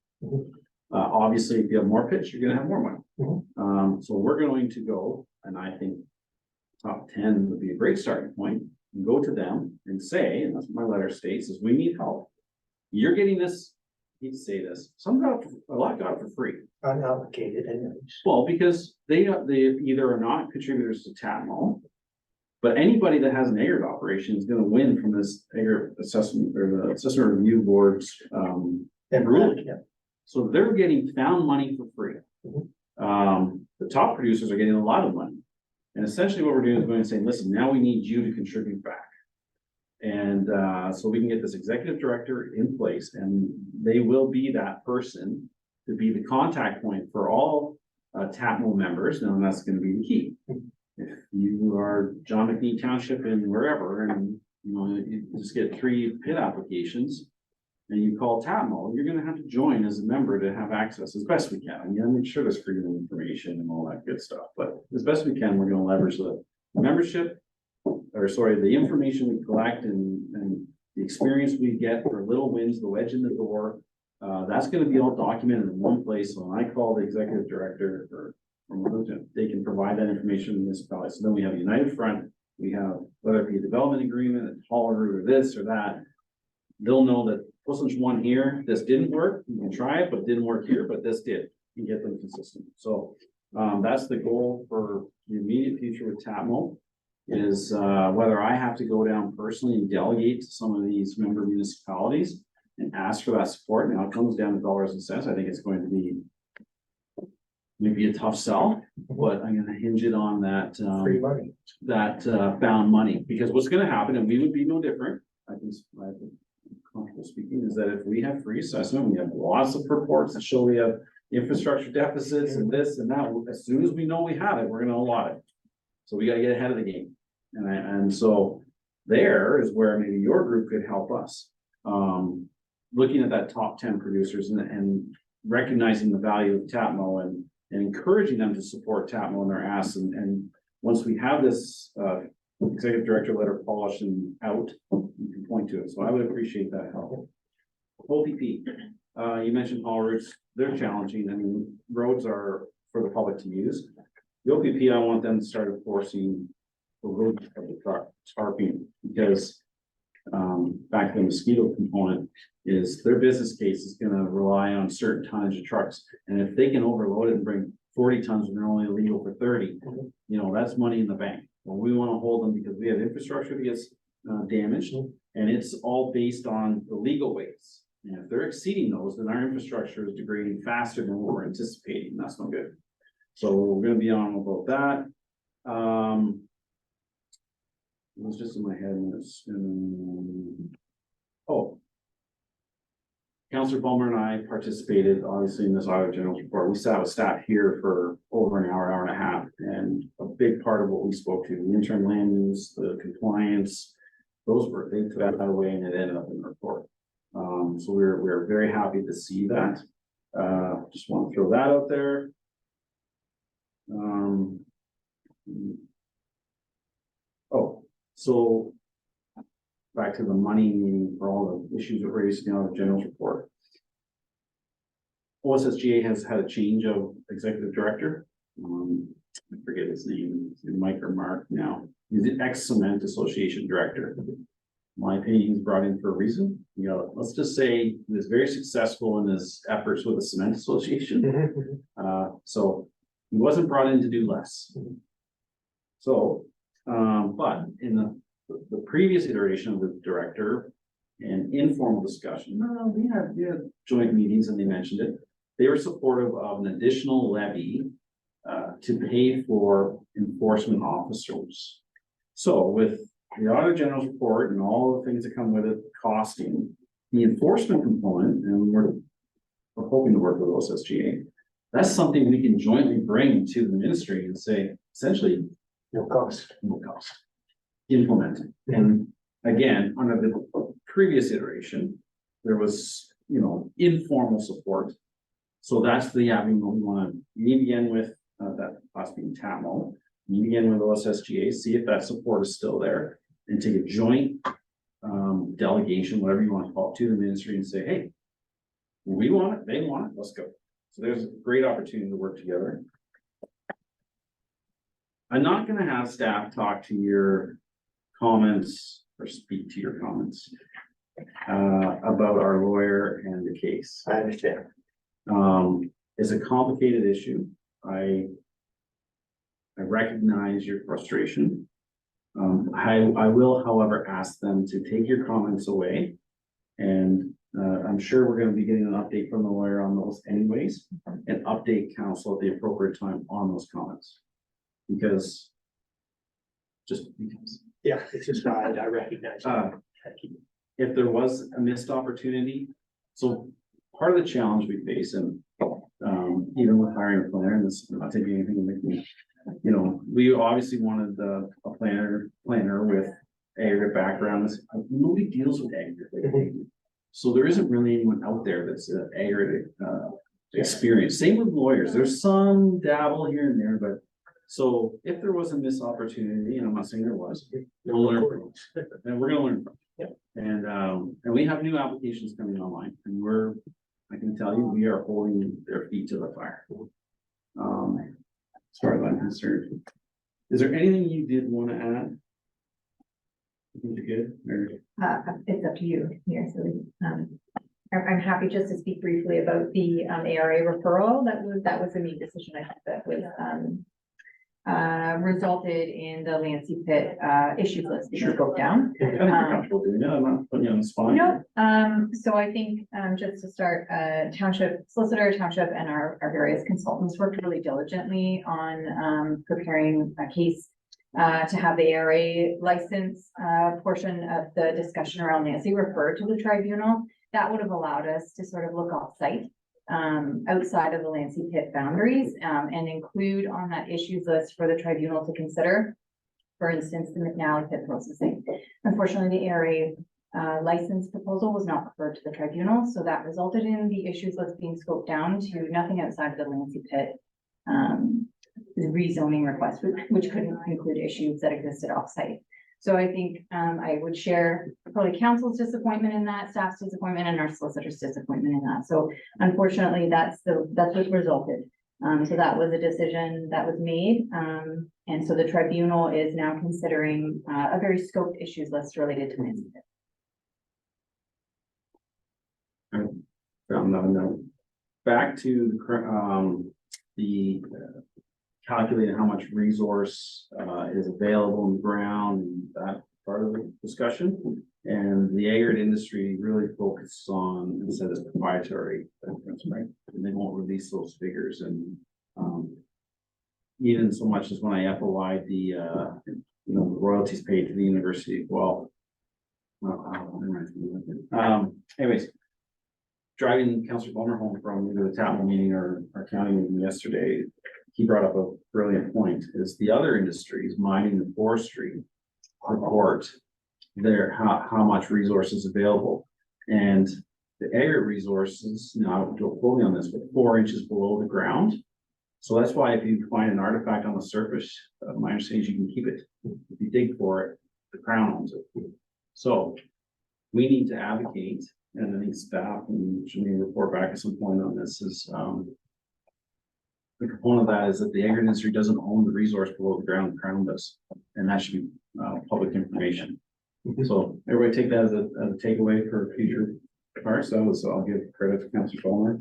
Obviously, if you have more pitch, you're going to have more money. So we're going to go, and I think top 10 would be a great starting point. And go to them and say, and that's what my letter states, is we need help. You're getting this, I hate to say this, some got, a lot got for free. Unallocated anyways. Well, because they either are not contributors to TAPMO, but anybody that has an AGRT operation is gonna win from this AGRT assessment or the assessment review board's ruling. Yeah. So they're getting found money for free. The top producers are getting a lot of money. And essentially what we're doing is going to say, listen, now we need you to contribute back. And so we can get this executive director in place, and they will be that person to be the contact point for all TAPMO members. Now that's going to be the key. If you are John McNee Township and wherever, and you just get 3 PID applications, and you call TAPMO, you're gonna have to join as a member to have access as best we can. And yeah, make sure there's freedom of information and all that good stuff, but as best we can, we're gonna leverage the membership, the information we collect and the experience we get for little wins, the wedge in the door. That's gonna be all documented in one place. So when I call the executive director or they can provide that information to the municipality. So then we have a united front, we have, whether it be a development agreement, a Holyrood or this or that, they'll know that Whistling won here, this didn't work, you can try it, but it didn't work here, but this did, you get them consistent. So that's the goal for the immediate future with TAPMO, is whether I have to go down personally and delegate to some of these member municipalities and ask for that support. Now it comes down to dollars and cents. I think it's going to be maybe a tough sell, but I'm gonna hinge it on that Free money. Found money, because what's gonna happen, and we would be no different, I think comfortable speaking, is that if we have free assessment, we have lots of reports that show we have infrastructure deficits and this and that, as soon as we know we have it, we're gonna allot it. So we gotta get ahead of the game. And so there is where maybe your group could help us. Looking at that top 10 producers and recognizing the value of TAPMO and encouraging them to support TAPMO in their asks. And once we have this executive director letter polished and out, you can point to it. So I would appreciate that help. OPP, you mentioned haul routes, they're challenging. I mean, roads are for the public to use. The OPP, I want them to start enforcing the road of the truck tarping, because back to the mosquito component, is their business case is gonna rely on certain tonnage of trucks. And if they can overload it and bring 40 tons when they're only legal for 30, that's money in the bank. Well, we want to hold them because we have infrastructure that gets damaged, and it's all based on the legal weights. And if they're exceeding those, then our infrastructure is degrading faster than what we're anticipating. That's no good. So we're going to be on about that. It was just in my head. Counselor Bulmer and I participated obviously in this auditor general's report. We sat with staff here for over an hour, hour and a half, and a big part of what we spoke to, the interim land use, the compliance, they took that away and it ended up in the report. So we're very happy to see that. Just want to throw that out there. So back to the money meeting for all the issues that were raised in the Auditor General's report. OSSGA has had a change of executive director. I forget his name, Mike or Mark now. He's the ex-Cement Association director. In my opinion, he's brought in for a reason. You know, let's just say he was very successful in his efforts with the Cement Association. So he wasn't brought in to do less. So, but in the previous iteration of the director and informal discussion, we had joint meetings and they mentioned it. They were supportive of an additional levy to pay for enforcement officers. So with the Auditor General's report and all the things that come with it, costing, the enforcement component, and we're hoping to work with OSSGA, that's something we can jointly bring to the ministry and say, essentially, No cost. no cost. Implementing. And again, under the previous iteration, there was, informal support. So that's the avenue we want to meet again with that last being TAMO, meet again with OSSGA, see if that support is still there, and take a joint delegation, whatever you want to call it, to the ministry and say, hey, we want it, they want it, let's go. So there's a great opportunity to work together. I'm not going to have staff talk to your comments or speak to your comments about our lawyer and the case. I understand. It's a complicated issue. I recognize your frustration. I will, however, ask them to take your comments away. And I'm sure we're going to be getting an update from the lawyer on those anyways, and update council at the appropriate time on those comments. Because. Yeah, it's just, I recognize. If there was a missed opportunity, so part of the challenge we face, and even with hiring a planner, and this, I'm not taking anything to make me, we obviously wanted a planner with aggregate backgrounds. Nobody deals with aggregate. So there isn't really anyone out there that's aggregate experience. Same with lawyers. There's some dabble here and there, but so if there was a missed opportunity, and I'm not saying there was, we'll learn from it. And we're gonna learn from it. And we have new applications coming online, and I can tell you, we are holding their feet to the fire. As far as I'm concerned. Is there anything you did want to add? I think you're good, or? It's up to you here, so, I'm happy just to speak briefly about the, ARA referral. That was a neat decision, I think, that was, resulted in the Lancey Pit, issues list being scoped down. I think you're comfortable doing that. I'm not putting you on the spot. No, so I think, just to start, township solicitor, township and our various consultants worked really diligently on, preparing a case, to have the ARA license, portion of the discussion around Lancey referred to the tribunal. That would have allowed us to sort of look off-site, outside of the Lancey Pit boundaries, and include on that issues list for the tribunal to consider. For instance, the McNally Pit processing. Unfortunately, the ARA license proposal was not referred to the tribunal, so that resulted in the issues list being scoped down to nothing outside of the Lancey Pit rezoning request, which couldn't include issues that existed off-site. So I think I would share probably council's disappointment in that, staff's disappointment, and our solicitor's disappointment in that. So unfortunately, that's what resulted. So that was a decision that was made. And so the tribunal is now considering a very scoped issues list related to Lancey Pit. Found another note. Back to the calculating how much resource is available on the ground, and that part of the discussion. And the aggregate industry really focuses on, and said it's proprietary, right? And they won't release those figures. And even so much as when I FOI'd the royalties paid to the university, anyways, driving Councilor Palmer home from either the Tatman meeting or our county meeting yesterday, he brought up a brilliant point, is the other industries, mining and forestry, report how much resources available. And the aggregate resources, now I don't go fully on this, but 4 inches below the ground. So that's why if you find an artifact on the surface, my understanding is you can keep it. If you dig for it, the crown owns it. So we need to advocate, and I think staff and should maybe report back at some point on this is, the component of that is that the aggregate industry doesn't own the resource below the ground, the crown does, and that should be, public information. So everybody take that as a takeaway for future parts. So I'll give credit to Councilor Palmer.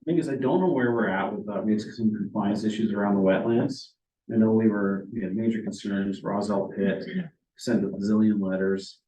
Thing is, I don't know where we're at with we had some compliance issues around the wetlands. I know we had major concerns, Roselle Pit, sent a bazillion letters.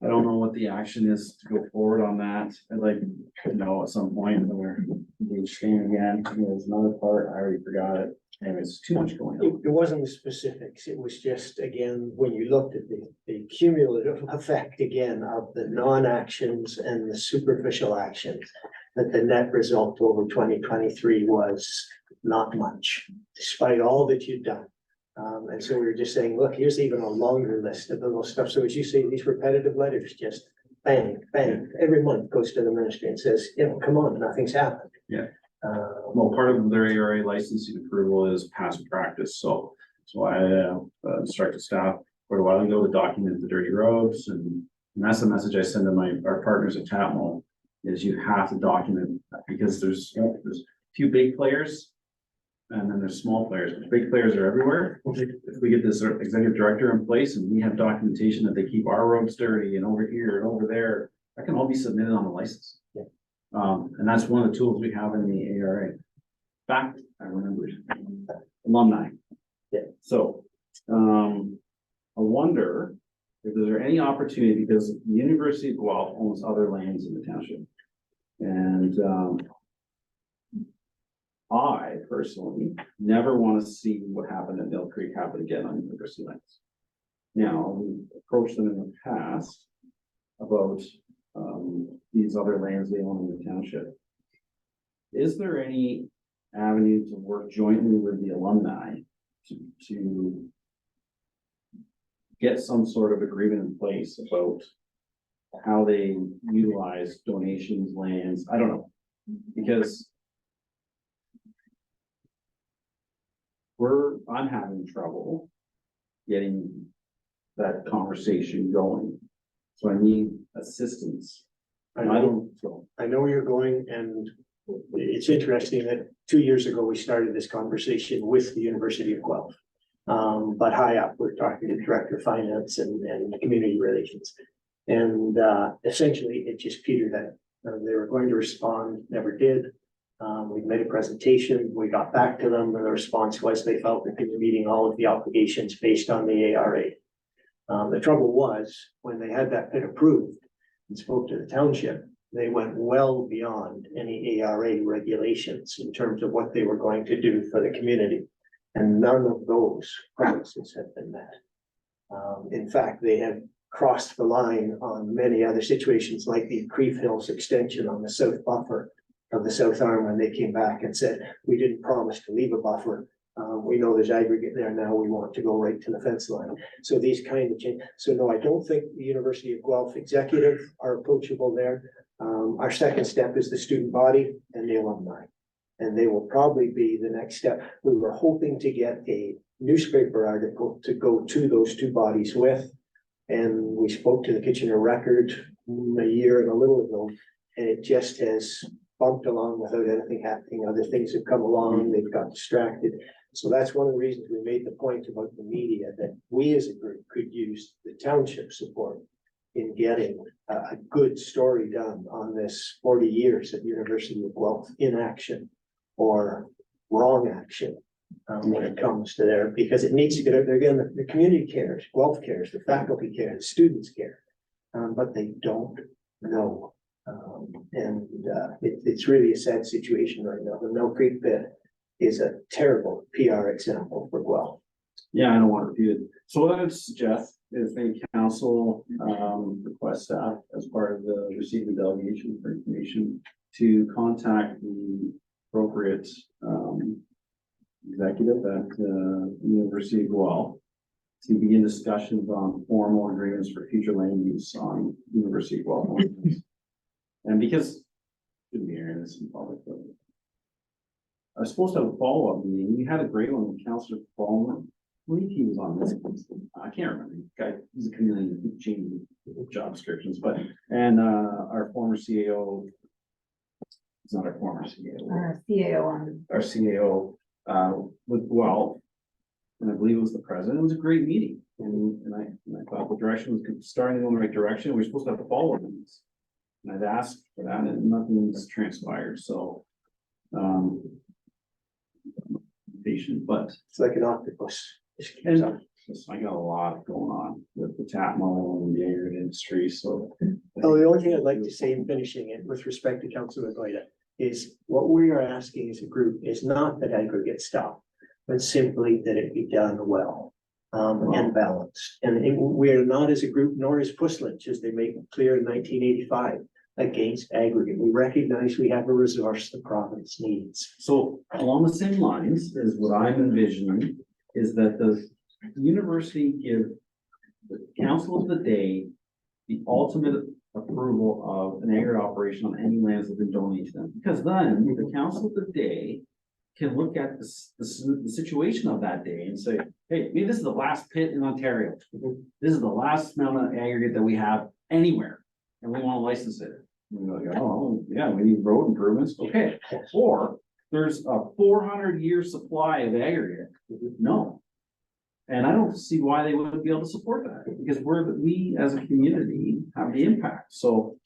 I don't know what the action is to go forward on that. I'd like to know at some point when we're staying again. There's another part, I already forgot it. And it's too much going on. It wasn't the specifics, it was just, again, when you looked at the cumulative effect again of the non-actions and the superficial actions, that the net result over 2023 was not much, despite all that you'd done. And so we were just saying, look, here's even a longer list of little stuff. So as you say, these repetitive letters, just bang, bang, every month goes to the ministry and says, you know, come on, nothing's happened. Yeah. Well, part of their ARA licensing approval is past practice, so I instructed staff quite a while ago to document the dirty roads, and that's the message I send to our partners at Tatmo, is you have to document that, because there's a few big players, and then there's small players. The big players are everywhere. If we get this executive director in place and we have documentation that they keep our roads dirty and over here and over there, that can all be submitted on the license. And that's one of the tools we have in the ARA. In fact, I remembered alumni. Yeah. So, I wonder if there's any opportunity, because the University of Guelph owns other lands in the township. And, I personally never want to see what happened at Mill Creek happen again on university lands. Now, we approached them in the past about these other lands they own in the township. Is there any avenue to work jointly with the alumni to get some sort of agreement in place about how they utilize donations, lands? I don't know, because I'm having trouble getting that conversation going. So I need assistance. I know where you're going, and it's interesting that 2 years ago, we started this conversation with the University of Guelph. But high up, we're talking to Director of Finance and Community Relations. And essentially, it just petered out. They were going to respond, never did. We made a presentation, we got back to them, and the response was they felt that they were meeting all of the obligations based on the ARA. The trouble was, when they had that pit approved and spoke to the township, they went well beyond any ARA regulations in terms of what they were going to do for the community. And none of those promises have been met. In fact, they have crossed the line on many other situations, like the Creve Hills extension on the south buffer of the South Arm, when they came back and said, we didn't promise to leave a buffer. We know there's aggregate there now, we want to go right to the fence line. So these kind of change. So no, I don't think the University of Guelph executive are approachable there. Our second step is the student body and the alumni. And they will probably be the next step. We were hoping to get a newspaper article to go to those two bodies with. And we spoke to the Kitchener Record a year and a little ago, and it just has bumped along without anything happening. Other things have come along, they've got distracted. So that's one of the reasons we made the point about the media, that we as a group could use the township support in getting a good story done on this 40 years at University of Guelph in action or wrong action when it comes to there, because it needs to get out there. Again, the community cares, Guelph cares, the faculty cares, the students care, but they don't know. It's really a sad situation right now. The Mill Creek pit is a terrible PR example for Guelph. Yeah, I don't want to repeat it. So what I would suggest is the council, request staff as part of the receiving delegation for information to contact the appropriate, executive at, University of Guelph to begin discussions on formal agreements for future land use on University of Guelph lands. And because, shouldn't be hearing this in public, but I was supposed to have a follow-up meeting. We had a great one with Councilor Fallon. I believe he was on this. I can't remember. Guy, he's a chameleon, changing job descriptions, but, and, our former CAO. It's not our former CAO, CAO on. our CAO, with Guelph. And I believe it was the president. It was a great meeting. And I thought the direction was starting in the right direction. We're supposed to have a follow-up on this. And I'd asked for that and nothing's transpired, so. Patient, but It's like an octopus. Just keeps and on. I got a lot going on with the tap model and the aggregate industry, so. Oh, the only thing I'd like to say in finishing it with respect to Councilor Goida is what we are asking as a group is not that aggregate stop, but simply that it be done well. And balanced. And we are not as a group, nor is Puslinch, as they made clear in 1985, against aggregate. We recognize we have a resource the province needs. So along the same lines is what I'm envisioning is that the university give the council of the day the ultimate approval of an aggregate operation on any lands that have been donated to them. Because then the council of the day can look at the situation of that day and say, hey, maybe this is the last pit in Ontario. This is the last amount of aggregate that we have anywhere, and we want to license it. And we're like, oh, yeah, we need road improvements, okay. Or there's a 400-year supply of aggregate. No. And I don't see why they wouldn't be able to support that, because we as a community have the impact. So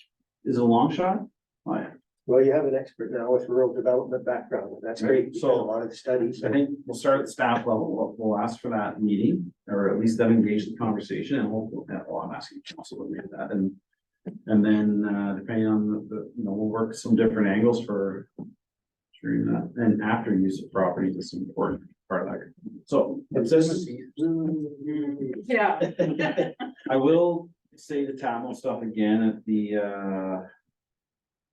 is it a long shot? Oh, yeah. Well, you have an expert now with rural development background, and that's great. So- So a lot of the studies. I think we'll start at the staff level. We'll ask for that meeting, or at least that engaged in conversation, and I'm asking council to agree to that, and then, depending on the, we'll work some different angles for during that, and after use of properties is an important part of that. So, Yeah. I will say the Tamil stuff again at the,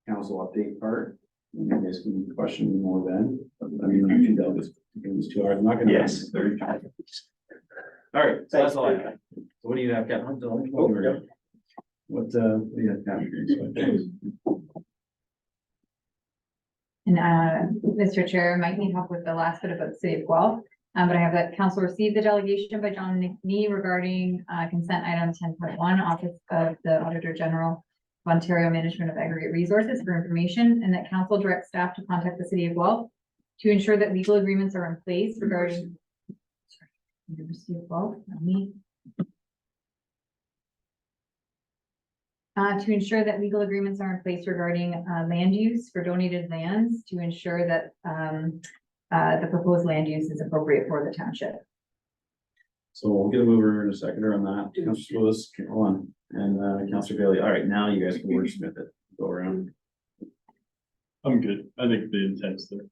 council update part. And you guys can question me more then. I mean, I'm two delegates, it was 2 hours. I'm not gonna. Yes. 30. All right, so that's all I have. So what do you have, Captain? What do you have, Captain? And, Mr. Chair, might need help with the last bit about the city of Guelph. But I have that council received the delegation by John McNee regarding, consent item 10.1, Office of the Auditor General of Ontario Management of Aggregate Resources for information, and that council directs staff to contact the city of Guelph to ensure that legal agreements are in place regarding. University of Guelph, not me. To ensure that legal agreements are in place regarding land use for donated lands, to ensure that the proposed land use is appropriate for the township. So we'll get a mover and a seconder on that. Councilor Lewis, hold on, and Councilor Bailey. All right, now you guys can wordsmith it. Go around. I'm good. I think the intent's there.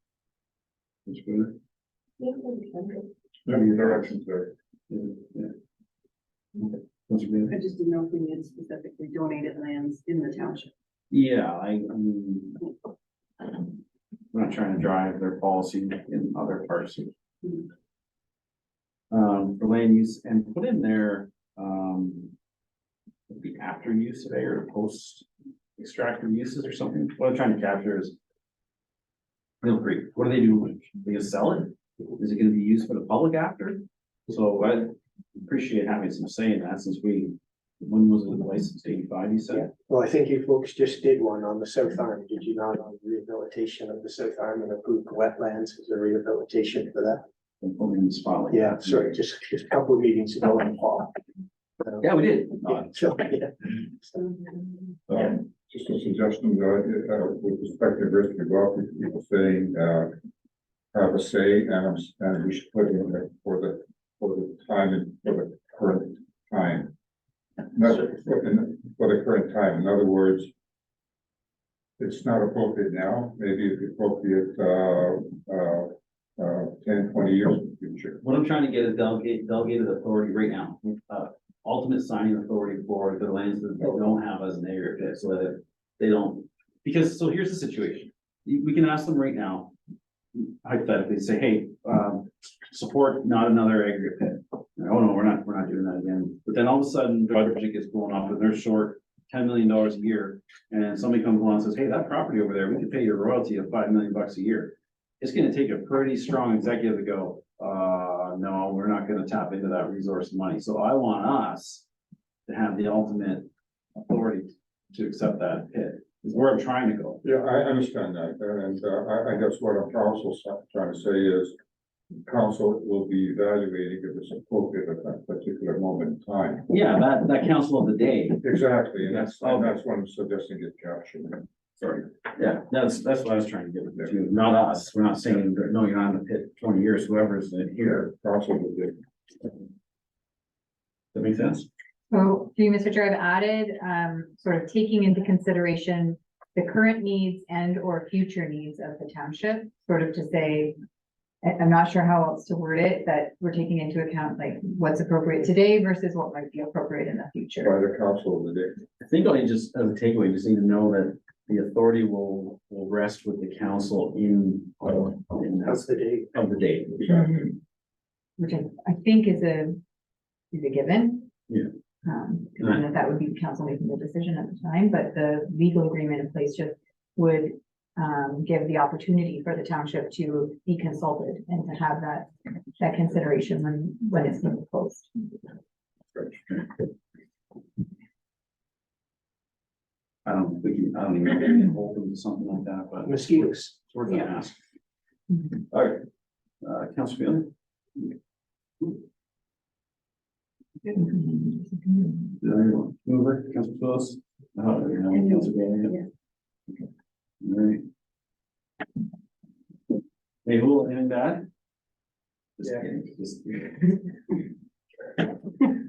That's good. Any directions there? Yeah. Okay. Councilor Bailey? I just didn't know if we needed specifically donated lands in the township. Yeah, I mean, we're not trying to drive their policy in other parts of. For land use and put in there, the after use of or post extractor uses or something. What I'm trying to capture is. Real Creek, what do they do? Are they gonna sell it? Is it gonna be used for the public after? So I appreciate having some say in that since when was it licensed, 85, you said? Well, I think you folks just did one on the South Arm, did you not, on rehabilitation of the South Arm and approved wetlands as a rehabilitation for that? And put me in the spotlight. Yeah, sorry, just a couple of meetings ago in the fall. Yeah, we did. So, yeah. Just a suggestion, with respect to risk development, people saying, have a say, and we should put in there for the time and for the current time. Not for the current time, in other words, it's not appropriate now, maybe it's appropriate, 10, 20 years in the future. What I'm trying to get is delegated authority right now, ultimate signing authority for the lands that they don't have as an aggregate, so that they don't. Because, so here's the situation, we can ask them right now, hypothetically, say, hey, support not another aggregate pit. Oh no, we're not doing that again, but then all of a sudden, the budget gets blown up and they're short $10 million a year. And somebody comes along and says, hey, that property over there, we can pay you a royalty of $5 million a year. It's gonna take a pretty strong executive to go, no, we're not gonna tap into that resource money. So I want us to have the ultimate authority to accept that pit, is where I'm trying to go. Yeah, I understand that, and I guess what I'm also trying to say is council will be evaluating if it's appropriate at that particular moment in time. Yeah, that council of the day. Exactly, and that's Okay. what I'm suggesting get captured. Sorry. Yeah, that's what I was trying to get at too, not us. We're not saying, that, no, you're not in the pit 20 years, whoever's in here. Council will be. That make sense? So, through you, Mr. Chair, I've added, sort of taking into consideration the current needs and or future needs of the township, sort of to say, I'm not sure how else to word it, that we're taking into account like what's appropriate today versus what might be appropriate in the future. By the council of the day. I think I just, as a takeaway, just need to know that the authority will rest with the council in That's the day. of the day. Which I think is a given. Yeah. And that would be the council making the decision at the time, but the legal agreement in place just would give the opportunity for the township to be consulted and to have that consideration when it's being proposed. I don't even know if we can hold them to something like that, but Mosquitoes. it's worth an ask. All right, Councilor Bailey? Mover, Councilor Phillips? Councilor Bailey? Okay. All right. Hey, who, anything bad? Just kidding,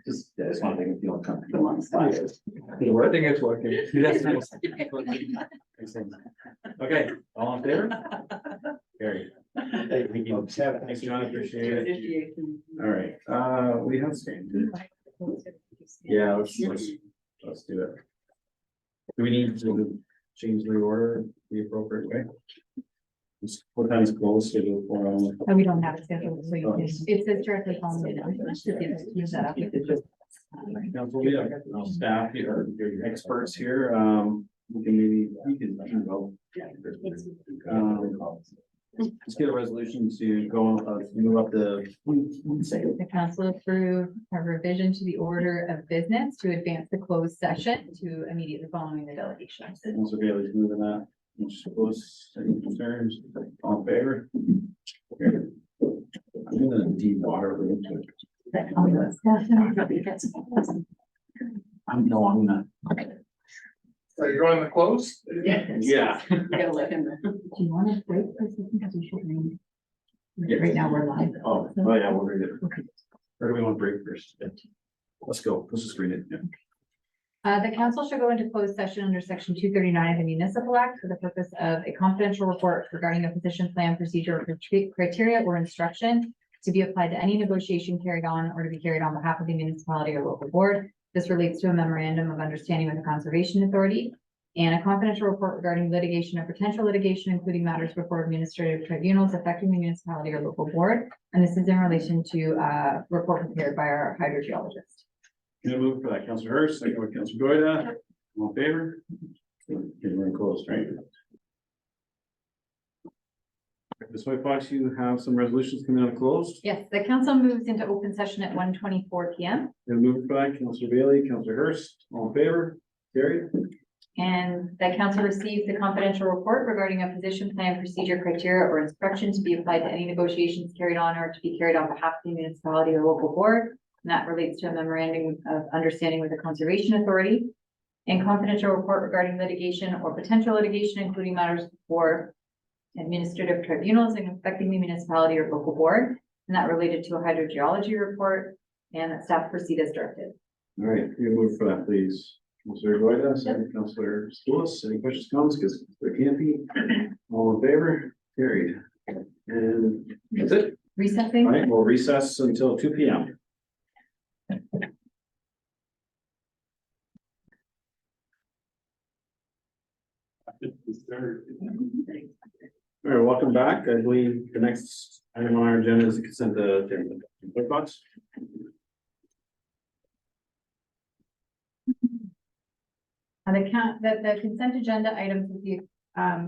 just, I just want to make it feel comfortable on the spot. I think it's working. That's nice. Makes sense. Okay, all in favor? Carry. Thank you. Thanks, John, appreciate it. All right, we have Stan. Yeah, let's do it. Do we need to change the order the appropriate way? What time is close scheduled for? And we don't have it scheduled, so you can, it says directly following the announcement. Use that up. Council, we have staff here, your experts here, we can maybe, you can go. Let's get a resolution to go, move up The council approved a revision to the order of business to advance the closed session to immediately following the delegation. Councilor Bailey's moving that. Which close, any concerns, all in favor? Okay. I'm gonna de-water it into it. I'm not. So you're on the close? Yeah. Gotta let him know. Do you want to break for a second? Because we should read. Right now, we're live. Oh, yeah, we'll read it. Okay. Or do we want to break first? Let's go, let's just read it, yeah. The council shall go into closed session under section 239 of the Municipal Act for the purpose of a confidential report regarding a position plan, procedure, or criteria or instruction to be applied to any negotiation carried on or to be carried on behalf of the municipality or local board. This relates to a memorandum of understanding with the Conservation Authority and a confidential report regarding litigation or potential litigation, including matters before administrative tribunals affecting the municipality or local board. And this is in relation to a report prepared by our hydrogeologist. Gonna move for that, Councilor Hurst, second by Councilor Goida, all in favor? Getting very close, right? This way, Fox, you have some resolutions coming out of closed. Yes, the council moves into open session at 1:24 p.m. Gonna move for that, Councilor Bailey, Councilor Hurst, all in favor? Carried. And that council receives the confidential report regarding a position plan, procedure, criteria, or instruction to be applied to any negotiations carried on or to be carried on behalf of the municipality or local board. And that relates to a memorandum of understanding with the Conservation Authority. And confidential report regarding litigation or potential litigation, including matters before administrative tribunals and affecting the municipality or local board. And that related to a hydrogeology report, and that staff proceed as directed. All right, you move for that, please. Councilor Goida, second Councilor Stoulis, any questions, comments, because there can't be. All in favor? Carried. And that's it. recessing. All right, we'll recess until 2 p.m. All right, welcome back. I believe the next item on our agenda is the consent agenda. Quick thoughts? The consent agenda items will be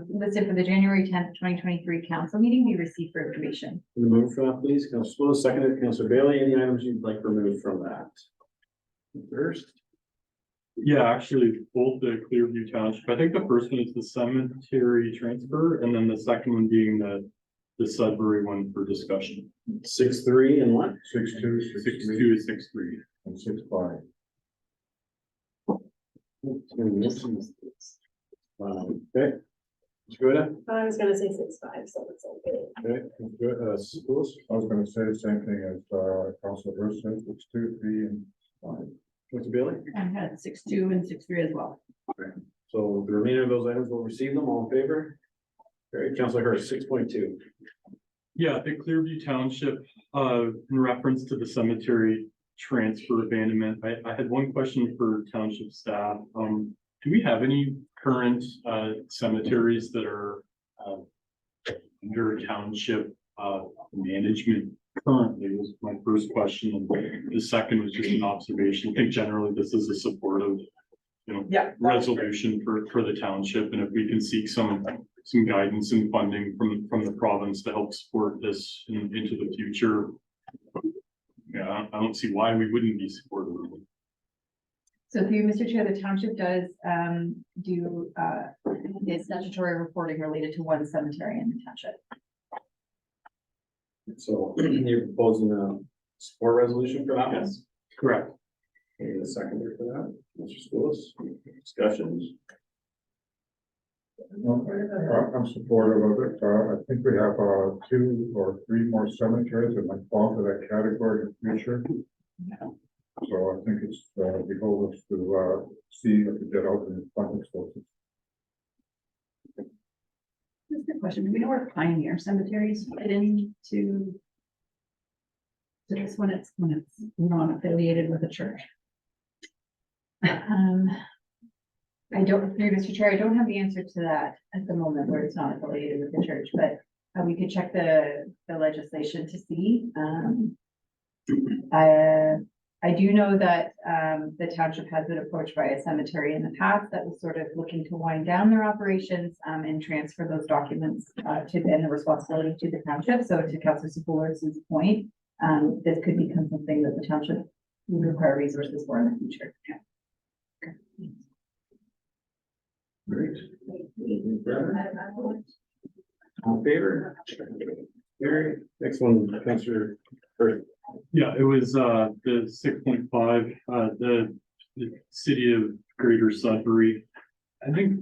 listed for the January 10th, 2023 council meeting be received for information. Remove for that, please. Councilor Spillis, seconded. Councilor Bailey, any items you'd like removed from that? First, Yeah, actually, both the Clearview Township. I think the first one is the cemetery transfer, and then the second one being the Sudbury one for discussion. 6-3 and what? 6-2, 6-2 6-3, is 6-3. and 6-5. Okay. Let's go ahead. I was gonna say 6-5, so it's okay. Okay, let's go ahead. Spillis. I was gonna say the same thing as, Councilor Hurst said, 6-2, 3, and 5. Councilor Bailey. I had 6-2 and 6-3 as well. So the remainder of those items will receive them. All in favor? Great. Councilor Hurst, 6.2. Yeah, the Clearview Township, in reference to the cemetery transfer abandonment, I had one question for township staff. Do we have any current cemeteries that are under township management currently? Was my first question, and the second was just an observation. I think generally this is a supportive, resolution for the township, and if we can seek some guidance and funding from the province to help support this into the future. Yeah, I don't see why we wouldn't be supportive of it. So through Mr. Chair, the township does do the statutory reporting related to one cemetery in the township. So you're proposing a support resolution for that? Yes. Correct. Any a seconder for that? Mr. Spillis, discussions? I'm supportive of it. I think we have 2 or 3 more cemeteries that might fall into that category in the future. So I think it's the goal is to see if we get out in the funding sources. That's a good question. Do we know where Pioneer Cemeteries fit into this when it's non-affiliated with a church? I don't, through Mr. Chair, I don't have the answer to that at the moment where it's not affiliated with the church, but we could check the legislation to see. I do know that the township has been approached by a cemetery in the past that was sort of looking to wind down their operations and transfer those documents and the responsibility to the township. So to Councilor Spillis' point, this could become something that the township would require resources for in the future. Great. All in favor? Carry. Next one, Councilor Hurst. Yeah, it was the 6.5, the city of Greater Sudbury. I think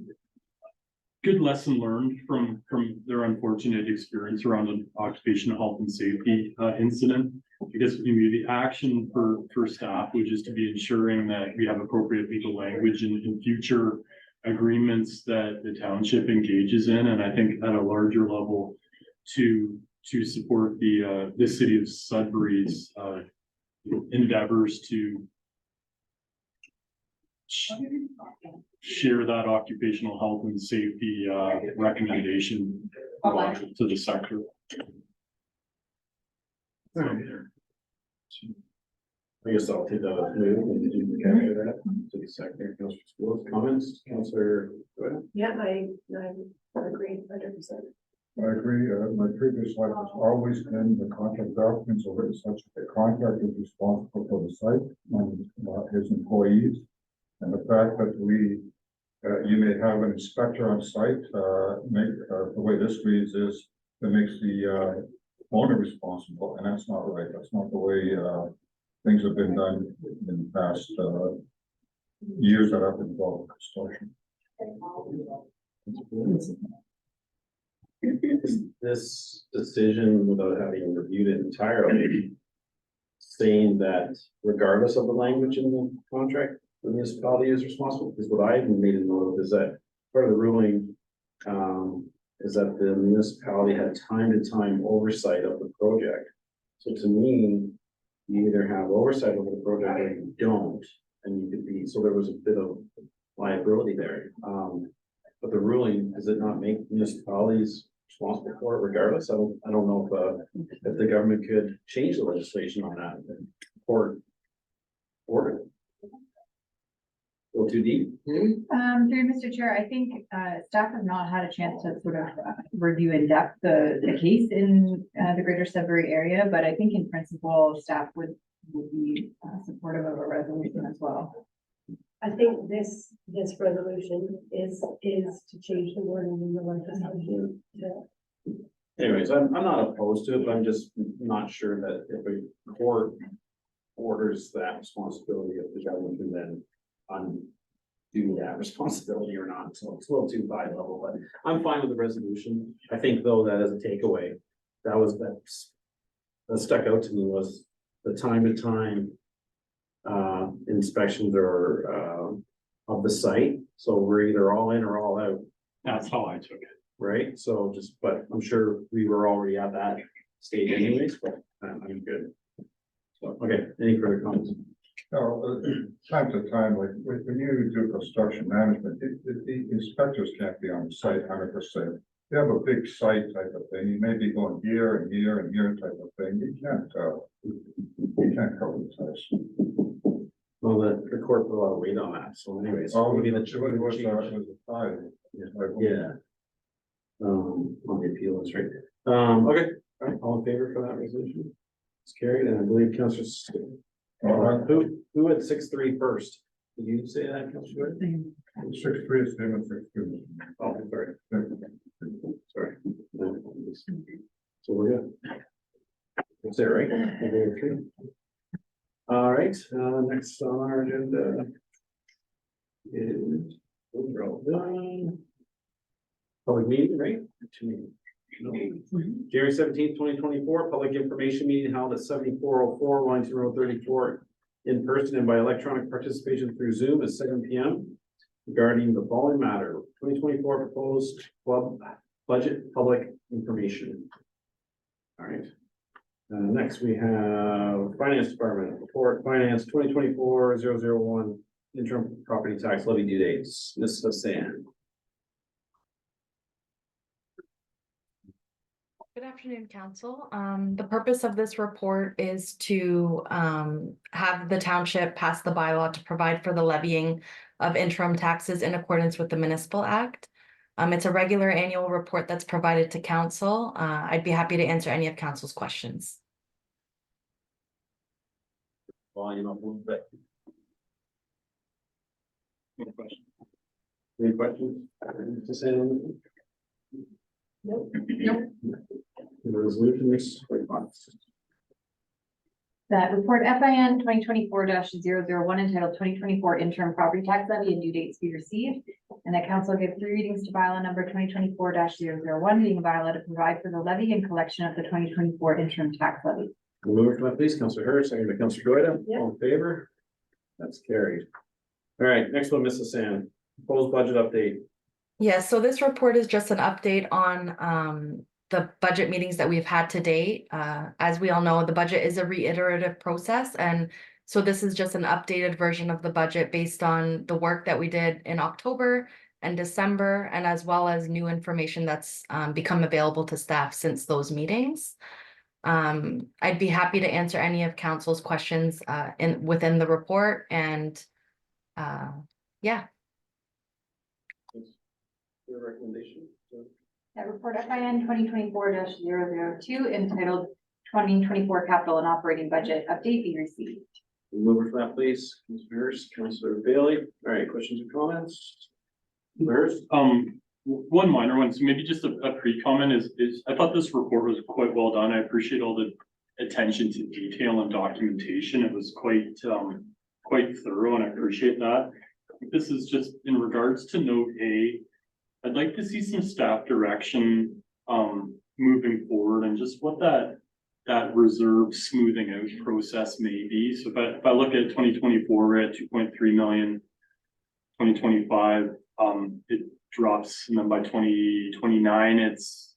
good lesson learned from their unfortunate experience around an occupational health and safety incident. I guess maybe the action for staff would just to be ensuring that we have appropriate legal language in future agreements that the township engages in, and I think at a larger level to support the city of Sudbury's endeavors to share that occupational health and safety recommendation to the sector. I guess I'll take that as move and you can capture that to the second. Councilor Spillis, comments? Councilor, go ahead. Yeah, I agree 100%. I agree. My previous life has always been the contract documents are written such that the contractor is responsible for the site and his employees. And the fact that you may have an inspector on site, the way this reads is it makes the owner responsible, and that's not right. That's not the way things have been done in the past years that I've been involved in construction. This decision, without having reviewed it entirely, saying that regardless of the language in the contract, the municipality is responsible, because what I made a note of is that part of the ruling is that the municipality had time to time oversight of the project. So to me, you either have oversight over the project or you don't, and you could be, so there was a bit of liability there. But the ruling, does it not make municipalities responsible for it regardless? I don't know if the government could change the legislation on that or order. Go too deep. Through Mr. Chair, I think, staff have not had a chance to sort of review in depth the case in, the greater Sudbury area, but I think in principle, staff would be supportive of a resolution as well. I think this resolution is to change the wording in the legislation to. Anyways, I'm not opposed to it, but I'm just not sure that if a court orders that responsibility of the government can then undo that responsibility or not. So it's a little too high level, but I'm fine with the resolution. I think though that as a takeaway, that stuck out to me was the time to time inspections or of the site. So we're either all in or all out, That's how I took it. right? So just, but I'm sure we were already at that stage anyways, but I'm good. So, okay, any further comments? No, time to time, like when you do construction management, the inspectors can't be on site 100%. You have a big site type of thing, you may be going year and year and year type of thing, you can't cover the sites. Well, the court put a lot of weight on that, so anyways. Oh, maybe it the was change. a tie. Yeah. On the appeal, that's right. Okay, all right, all in favor for that resolution? It's carried, and I believe Councilor, who had 6-3 first? Did you say that, Councilor? 6-3 is same as 6-2. Oh, sorry. Sorry. So we're good. That's it, right? Okay. All right, next on our agenda is public meeting, right? January 17th, 2024, public information meeting held at 7404 Wellington Road 34 in person and by electronic participation through Zoom at 7 p.m. regarding the following matter, 2024 proposed club budget public information. All right. Next, we have Finance Department report, Finance 2024-001 interim property tax levy due dates. Ms. Hassan. Good afternoon, Council. The purpose of this report is to have the township pass the bylaw to provide for the levying of interim taxes in accordance with the Municipal Act. It's a regular annual report that's provided to Council. I'd be happy to answer any of Council's questions. Volume up a little bit. Any questions? To say anything? Nope. The resolution is That report FIN 2024-001 entitled 2024 interim property tax levy and due dates be received. And that council give 3 readings to bylaw number 2024-001, being a bylaw to provide for the levy and collection of the 2024 interim tax levy. Mover for that, please, Councilor Hurst, second by Councilor Goida, all in favor? That's carried. All right, next one, Mrs. Sand, proposed budget update. Yes, so this report is just an update on the budget meetings that we've had to date. As we all know, the budget is a reiterative process, and so this is just an updated version of the budget based on the work that we did in October and December, and as well as new information that's become available to staff since those meetings. I'd be happy to answer any of council's questions within the report, and yeah. Your recommendation. That report FIN 2024-002 entitled 2024 capital and operating budget update be received. Mover for that, please, Councilor Hurst, Councilor Bailey. All right, questions or comments? Hurst? One minor one, so maybe just a pre-comment is I thought this report was quite well done. I appreciate all the attention to detail and documentation. It was quite thorough, and I appreciate that. This is just in regards to note A. I'd like to see some staff direction moving forward and just what that reserve smoothing out process may be. So if I look at 2024, we're at 2.3 million. 2025, it drops, and then by 2029, it's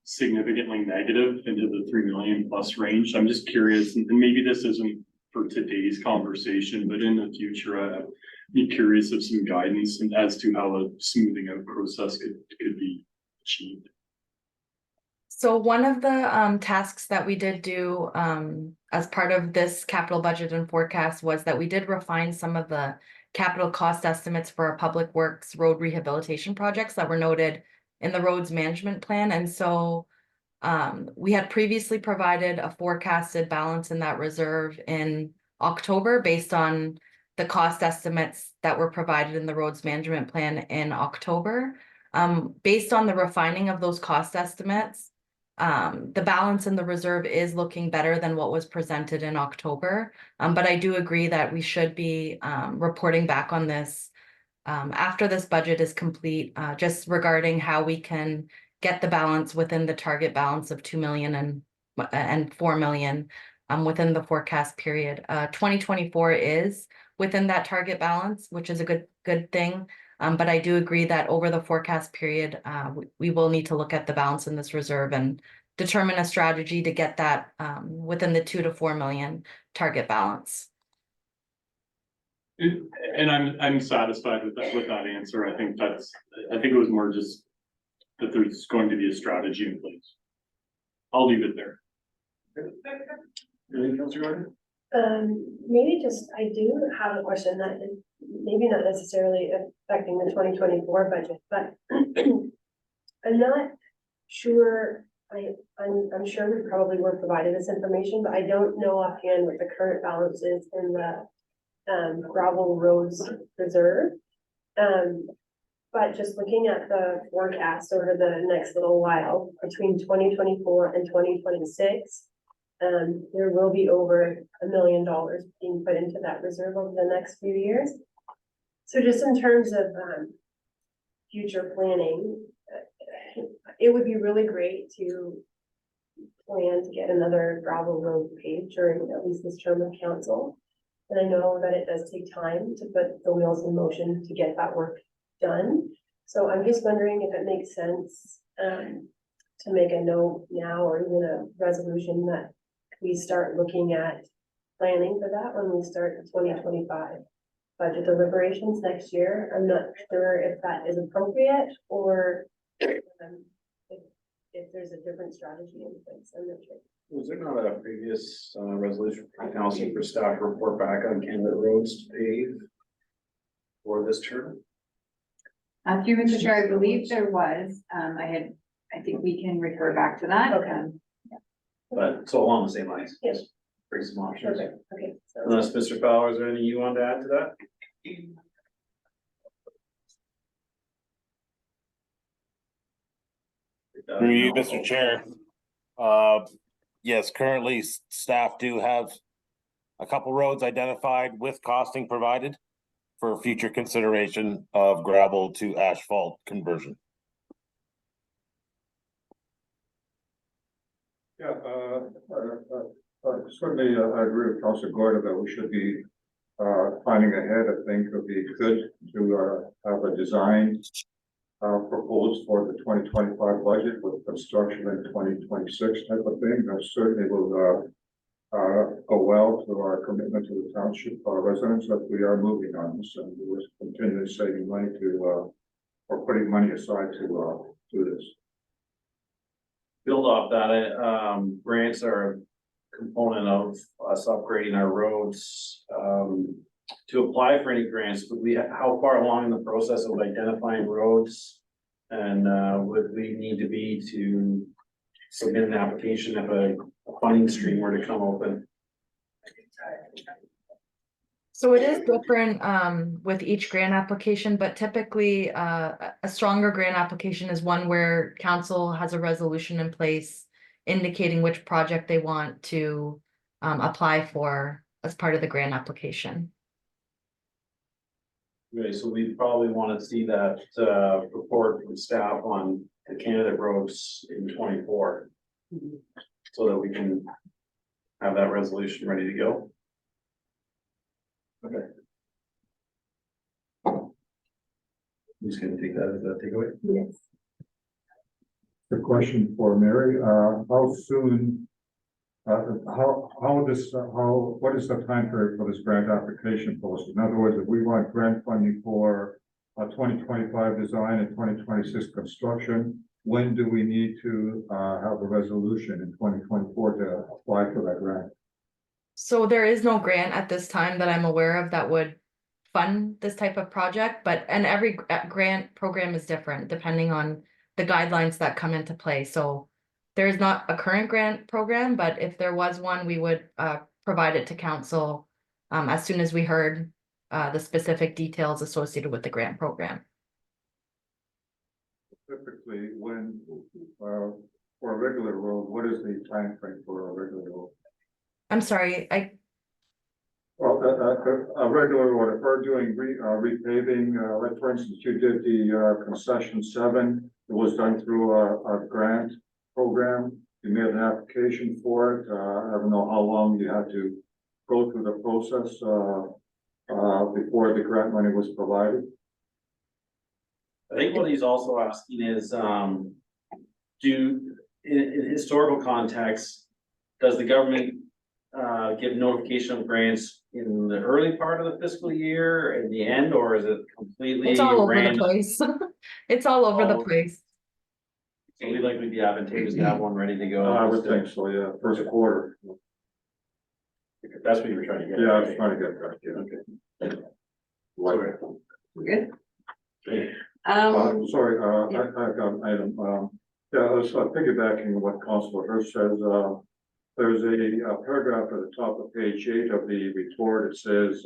significantly negative into the 3 million plus range. I'm just curious, and maybe this isn't for today's conversation, but in the future, I'd be curious of some guidance as to how a smoothing out process could be achieved. So one of the tasks that we did do as part of this capital budget and forecast was that we did refine some of the capital cost estimates for our public works road rehabilitation projects that were noted in the roads management plan. And so we had previously provided a forecasted balance in that reserve in October based on the cost estimates that were provided in the roads management plan in October. Based on the refining of those cost estimates, the balance in the reserve is looking better than what was presented in October. But I do agree that we should be reporting back on this after this budget is complete, just regarding how we can get the balance within the target balance of 2 million and 4 million within the forecast period. 2024 is within that target balance, which is a good thing. But I do agree that over the forecast period, we will need to look at the balance in this reserve and determine a strategy to get that within the 2 to 4 million target balance. And I'm satisfied with that answer. I think it was more just that there's going to be a strategy in place. I'll leave it there. Anything else, Gordon? Maybe just, I do have a question that is maybe not necessarily affecting the 2024 budget, but I'm not sure, I'm sure we probably were provided this information, but I don't know offhand what the current balance is in the gravel roads reserve. But just looking at the forecast over the next little while between 2024 and 2026, there will be over $1 million being put into that reserve over the next few years. So just in terms of future planning, it would be really great to plan to get another gravel road paved during at least this term of council. And I know that it does take time to put the wheels in motion to get that work done. So I'm just wondering if it makes sense to make a note now or even a resolution that we start looking at planning for that when we start the 2025 budget deliberations next year. I'm not sure if that is appropriate or if there's a different strategy in place. I'm not sure. Was there not a previous resolution from council for staff to report back on candidate roads to pave for this term? Through Mr. Chair, I believe there was, I think we can refer back to that. Okay. But so along the same lines. Yes. Bring some options. Perfect. Okay. So Unless Mr. Fowler, is there anything you want to add to that? Through you, Mr. Chair. Yes, currently staff do have a couple roads identified with costing provided for future consideration of gravel to asphalt conversion. Yeah, certainly I agree with Councilor Gordon that we should be planning ahead. I think it would be good to have a design proposed for the 2025 budget with construction in 2026 type of thing. That certainly will go well to our commitment to the township residents that we are moving on this, and we're continually saving money to or putting money aside to do this. Build off that, grants are a component of us upgrading our roads. To apply for any grants, would we, how far along in the process of identifying roads? And would we need to be to submit an application if a funding stream were to come open? So it is different with each grant application, but typically a stronger grant application is one where council has a resolution in place indicating which project they want to apply for as part of the grant application. Okay, so we probably want to see that report from staff on the candidate roads in 24. So that we can have that resolution ready to go. Okay. Who's gonna take that as a takeaway? yes. a question for Mary. How soon? What is the time period for this grant application posted? In other words, if we want grant funding for 2025 design and 2026 construction, when do we need to have a resolution in 2024 to apply for that grant? So there is no grant at this time that I'm aware of that would fund this type of project, and every grant program is different depending on the guidelines that come into play. So there is not a current grant program, but if there was one, we would provide it to council as soon as we heard the specific details associated with the grant program. Typically, when for a regular road, what is the time frame for a regular road? I'm sorry, Well, a regular road, if we're doing repaving, like for instance, you did the concession 7, it was done through a grant program. You made an application for it. I don't know how long you had to go through the process before the grant money was provided. I think what he's also asking is, in historical context, does the government give notification of grants in the early part of the fiscal year, in the end, or is it completely it's all over the random? place. It's all over the Oh. place. So we'd like to be advantageous to have one ready to go. I would think so, yeah, first quarter. That's what you were trying to get. Yeah, I was trying to get that, yeah. Okay. Right. We're good? Great. Sorry, yeah. I've got an item, yeah, I was piggybacking on what Councilor Hirsch says, there's a paragraph at the top of page 8 of the report. It says,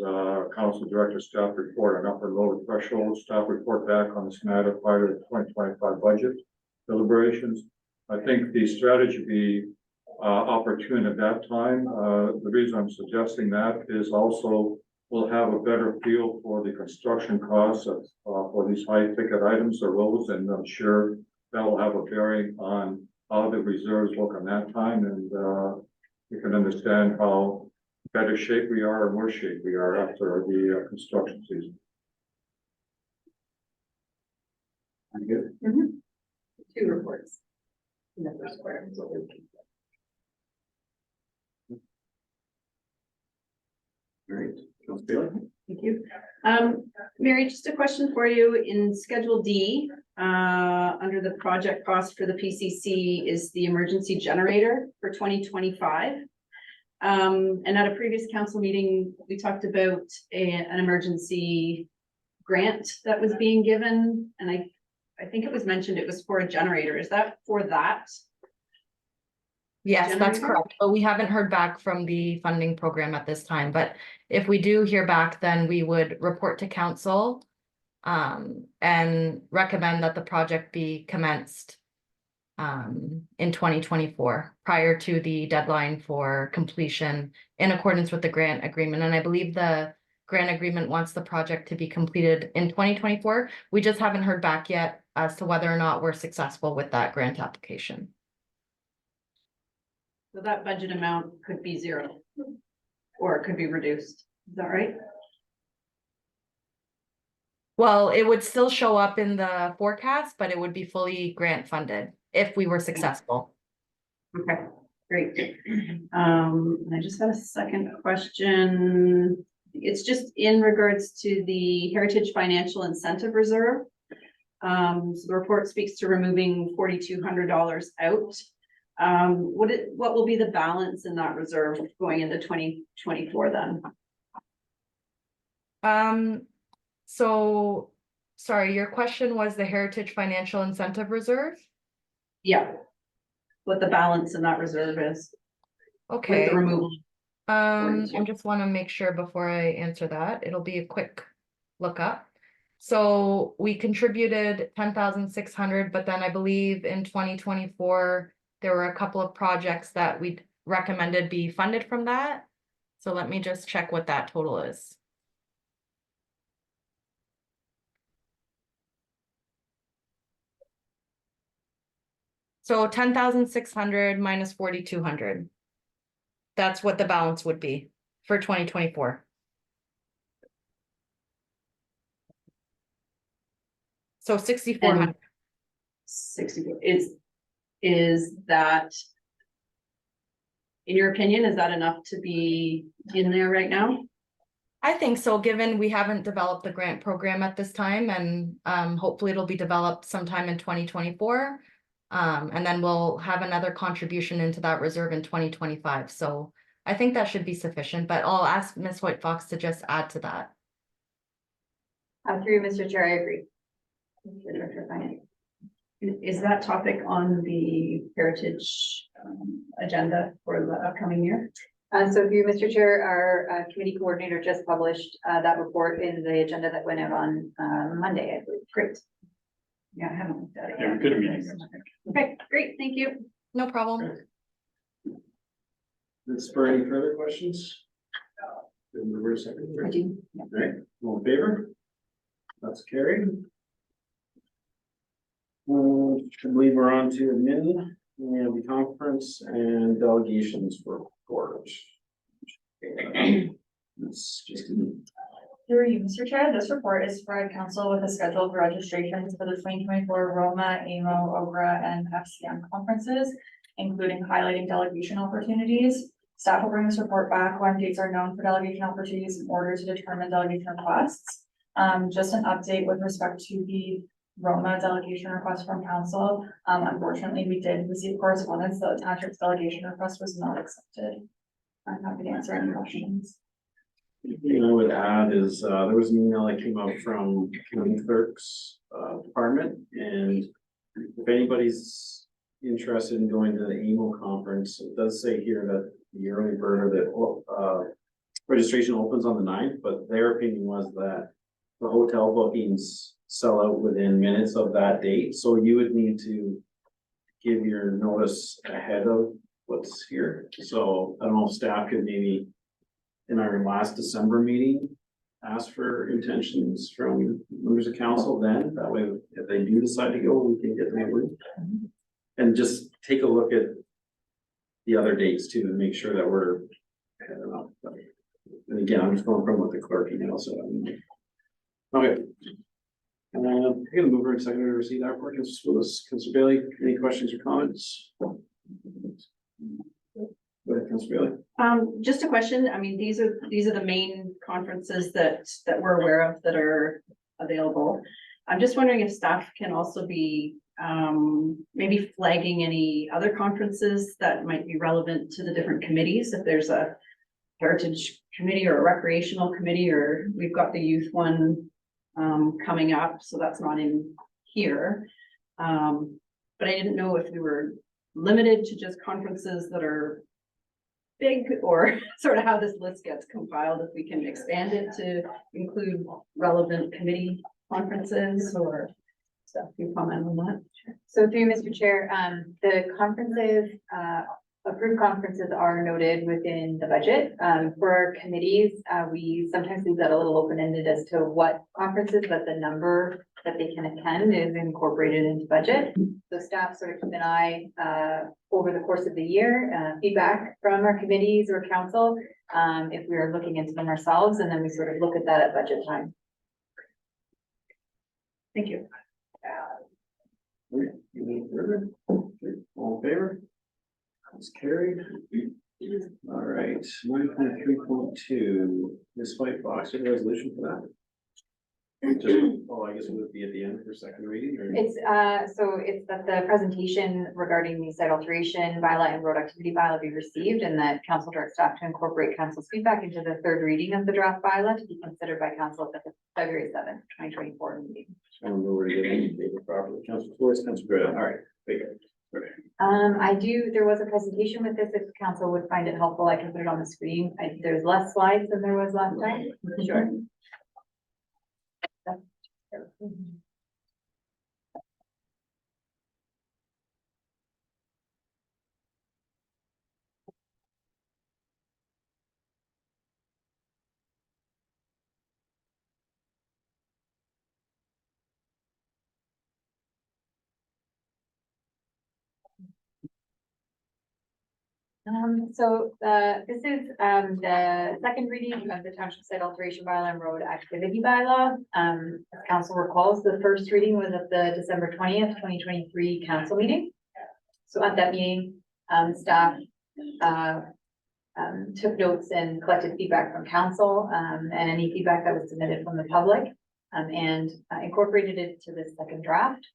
Council Director Staff Report on upper and lower threshold, staff report back on this matter prior to the 2025 budget deliberations. I think the strategy be opportune at that time. The reason I'm suggesting that is also we'll have a better feel for the construction costs of, for these high ticket items or roads, and I'm sure that will have a bearing on how the reserves look on that time, and you can understand how better shape we are and worse shape we are after the construction season. I'm good. 2 reports. In the first quarter. is what we're looking for. All right. Councilor Bailey? Thank you. Mary, just a question for you. In Schedule D, under the project cost for the PCC is the emergency generator for 2025. And at a previous council meeting, we talked about an emergency grant that was being given, and I think it was mentioned it was for a generator. Is that for that? Yes, that's Generator? correct, but we haven't heard back from the funding program at this time, but if we do hear back, then we would report to council and recommend that the project be commenced in 2024 prior to the deadline for completion in accordance with the grant agreement. And I believe the grant agreement wants the project to be completed in 2024. We just haven't heard back yet as to whether or not we're successful with that grant application. So that budget amount could be 0, or it could be reduced. Is that right? Well, it would still show up in the forecast, but it would be fully grant funded if we were successful. Okay, great. And I just had a second question. It's just in regards to the Heritage Financial Incentive Reserve. So the report speaks to removing $4,200 out. What will be the balance in that reserve going into 2024 then? So, sorry, your question was the Heritage Financial Incentive Reserve? Yeah. What the balance in that reserve is with Okay, the removal. I just want to make sure before I answer that, it'll be a quick look up. So we contributed 10,600, but then I believe in 2024, there were a couple of projects that we recommended be funded from that. So let me just check what that total is. So 10,600 minus 4,200. That's what the balance would be for 2024. So 6,400. 60 is is that, in your opinion, is that enough to be in there right now? I think so, given we haven't developed the grant program at this time, and hopefully it'll be developed sometime in 2024. And then we'll have another contribution into that reserve in 2025. So I think that should be sufficient, but I'll ask Ms. White Fox to just add to that. Through you, Mr. Chair, I agree. The Director of Finance. Is that topic on the heritage agenda for the upcoming year? So through you, Mr. Chair, our committee coordinator just published that report in the agenda that went out on Monday, I believe. Great. Yeah, I haven't looked at it Yeah, yet. good meeting. Okay, great, thank you. No problem. Is for any further questions? Reverse second. I do. All right, all in favor? That's carried. I believe we're on to admin and the conference and delegations for court. It's just. Through you, Mr. Chair, this report is to provide council with a schedule of registrations for the 2024 Roma, AMO, OGRA, and FCM conferences, including highlighting delegation opportunities. Staff will bring this report back when dates are known for delegation opportunities in order to determine delegation requests. Just an update with respect to the Roma delegation request from council. Unfortunately, we did receive correspondence that the township's delegation request was not accepted. I'm happy to answer any questions. The thing I would add is, there was an email that came out from county clerk's department, and if anybody's interested in going to the AMO conference, it does say here that the early bird or that registration opens on the 9th, but their opinion was that the hotel bookings sell out within minutes of that date, so you would need to give your notice ahead of what's here. So I don't know if staff could maybe in our last December meeting, ask for intentions from members of council then, that way if they do decide to go, we can get them in. And just take a look at the other dates too, and make sure that we're, I don't know. And again, I'm just going from what the clerk email said. Okay. I'm gonna move over and second to receive that report. Councilor Bailey, any questions or comments? Go ahead, Councilor Bailey. Just a question. I mean, these are the main conferences that we're aware of that are available. I'm just wondering if staff can also be maybe flagging any other conferences that might be relevant to the different committees. If there's a heritage committee or a recreational committee, or we've got the youth one coming up, so that's not in here. But I didn't know if we were limited to just conferences that are big, or sort of how this list gets compiled, if we can expand it to include relevant committee conferences or stuff. Can you comment on that? So through you, Mr. Chair, the conferences, approved conferences are noted within the budget. For our committees, we sometimes leave that a little open-ended as to what conferences, but the number that they can attend is incorporated into budget. So staff sort of keep an eye over the course of the year, feedback from our committees or council, if we are looking into them ourselves, and then we sort of look at that at budget time. Thank you. Any further? All in favor? That's carried. All right, 9.3.2, Ms. White Fox, a resolution for that? Just, oh, I guess it would be at the end for second reading, or? It's, so it's that the presentation regarding the site alteration bylaw and road activity bylaw be received, and that council directs staff to incorporate council's feedback into the third reading of the draft bylaw to be considered by council at the February 7th, 2024 meeting. I don't know where to get any paper properly. Council Flores, Council Breda, all right. Very good. There was a presentation with this, if council would find it helpful, I can put it on the screen. There's less slides than there was last time. Sure. This is the second reading of the township site alteration bylaw and road activity bylaw. As council recalls, the first reading was at the December 20th, 2023 council meeting. So at that meeting, staff, took notes and collected feedback from council, and any feedback that was submitted from the public, and incorporated it to this second draft.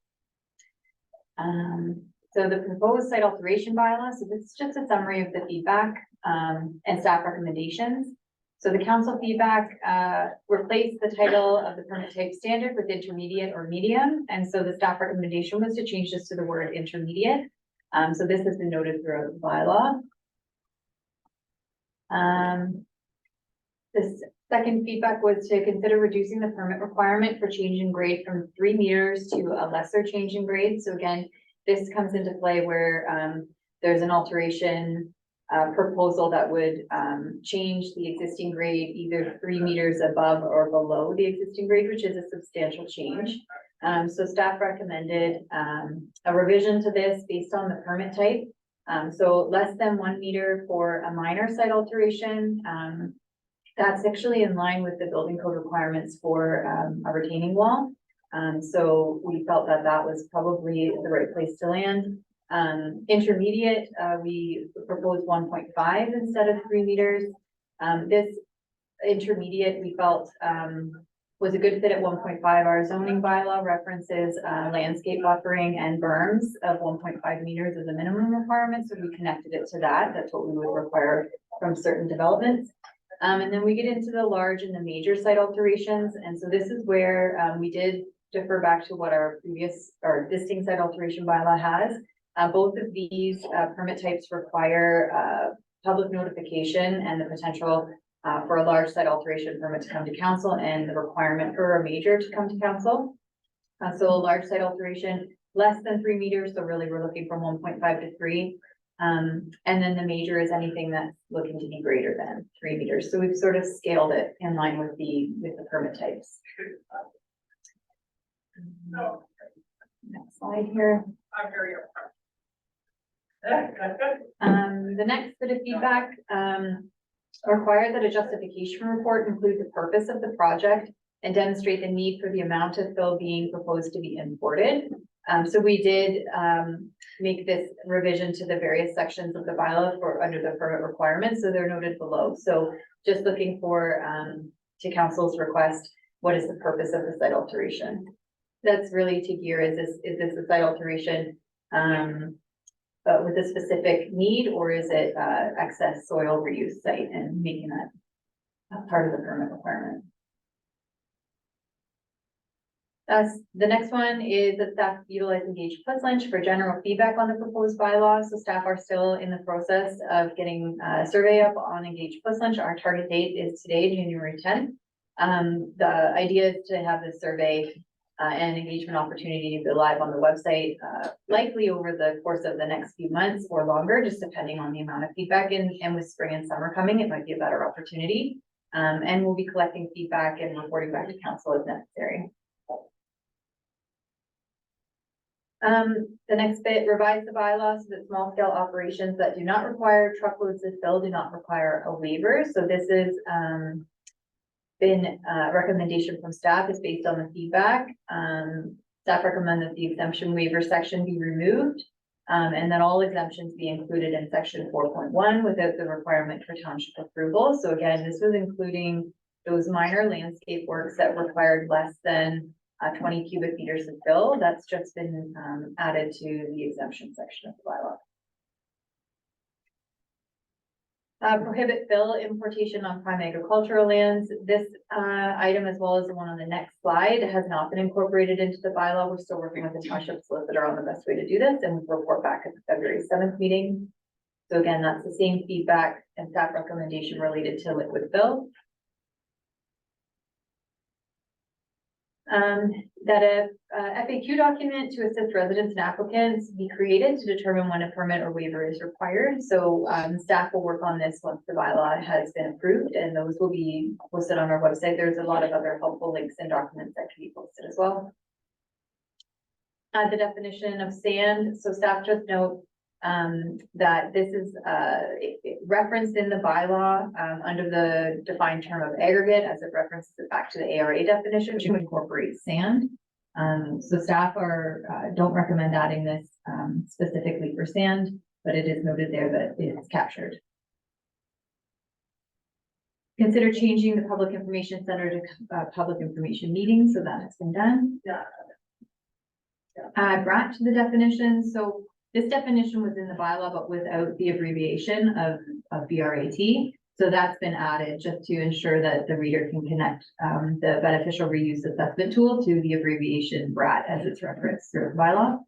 So the proposed site alteration bylaw, so this is just a summary of the feedback, and staff recommendations. So the council feedback, replaced the title of the permit type standard with intermediate or medium, and so the staff recommendation was to change this to the word intermediate. So this has been noted throughout the bylaw. This second feedback was to consider reducing the permit requirement for change in grade from 3 meters to a lesser change in grade. So again, this comes into play where there's an alteration proposal that would change the existing grade either 3 meters above or below the existing grade, which is a substantial change. So staff recommended a revision to this based on the permit type. So less than 1 meter for a minor site alteration. That's actually in line with the building code requirements for a retaining wall. So we felt that that was probably the right place to land. Intermediate, we proposed 1.5 instead of 3 meters. This intermediate we felt was a good fit at 1.5. Our zoning bylaw references landscape buffering and berms of 1.5 meters as a minimum requirement. So we connected it to that. That's what we would require from certain developments. And then we get into the large and the major site alterations. And so this is where we did defer back to what our existing site alteration bylaw has. Both of these permit types require public notification and the potential for a large site alteration permit to come to council and the requirement for a major to come to council. So a large site alteration, less than 3 meters. So really we're looking from 1.5 to 3. And then the major is anything that's looking to be greater than 3 meters. So we've sort of scaled it in line with the permit types. Next slide here. The next bit of feedback required that a justification report include the purpose of the project and demonstrate the need for the amount of fill being proposed to be imported. So we did make this revision to the various sections of the bylaw for under the permit requirements. So they're noted below. So just looking for to council's request, what is the purpose of the site alteration? That's really to gear, is this a site alteration with a specific need, or is it excess soil reuse site and making that a part of the permit requirement? The next one is that staff utilize Engage Plus Lunch for general feedback on the proposed bylaws. So staff are still in the process of getting a survey up on Engage Plus Lunch. Our target date is today, January 10th. The idea is to have this survey and engagement opportunity to go live on the website, likely over the course of the next few months or longer, just depending on the amount of feedback. And with spring and summer coming, it might be a better opportunity. And we'll be collecting feedback and reporting back to council as necessary. The next bit, revise the bylaws so that small scale operations that do not require truckloads of fill do not require a waiver. So this is been a recommendation from staff is based on the feedback. Staff recommend that the exemption waiver section be removed and that all exemptions be included in section 4.1 without the requirement for township approval. So again, this was including those minor landscape works that required less than 20 cubic meters of fill. That's just been added to the exemption section of the bylaw. Prohibit fill importation on prime agricultural lands. This item, as well as the one on the next slide, has not been incorporated into the bylaw. We're still working with the township solicitor on the best way to do this, and we'll report back at the February 7th meeting. So again, that's the same feedback and staff recommendation related to liquid fill. That a FAQ document to assist residents and applicants be created to determine when a permit or waiver is required. So staff will work on this once the bylaw has been approved, and those will be posted on our website. There's a lot of other helpful links and documents that can be posted as well. The definition of sand. So staff just note that this is referenced in the bylaw under the defined term of aggregate, as it references it back to the ARA definition to incorporate sand. So staff don't recommend adding this, specifically for sand, but it is noted there that it's captured. Consider changing the public information center to, public information meetings, so that has been done. Add BRAT to the definition, so this definition was in the bylaw, but without the abbreviation of BRAT. So that's been added just to ensure that the reader can connect, the beneficial reuse assessment tool to the abbreviation BRAT as it's referenced through the bylaw.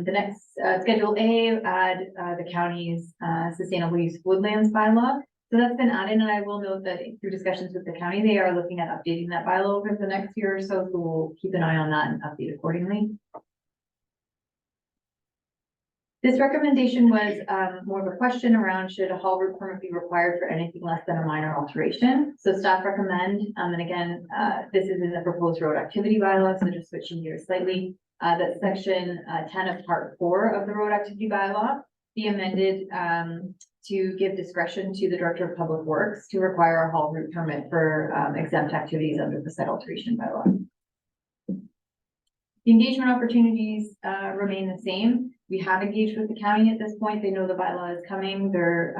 The next, Schedule A, add the county's sustainable use of woodlands bylaw. So that's been added, and I will note that through discussions with the county, they are looking at updating that bylaw over the next year or so, so we'll keep an eye on that and update accordingly. This recommendation was more of a question around should a haul route permit be required for anything less than a minor alteration. So staff recommend, and again, this is in the proposed road activity bylaw, so just switching gears slightly, that section 10 of part 4 of the road activity bylaw be amended to give discretion to the Director of Public Works to require a haul route permit for exempt activities under the site alteration bylaw. The engagement opportunities remain the same. We have engaged with the county at this point. They know the bylaw is coming. We're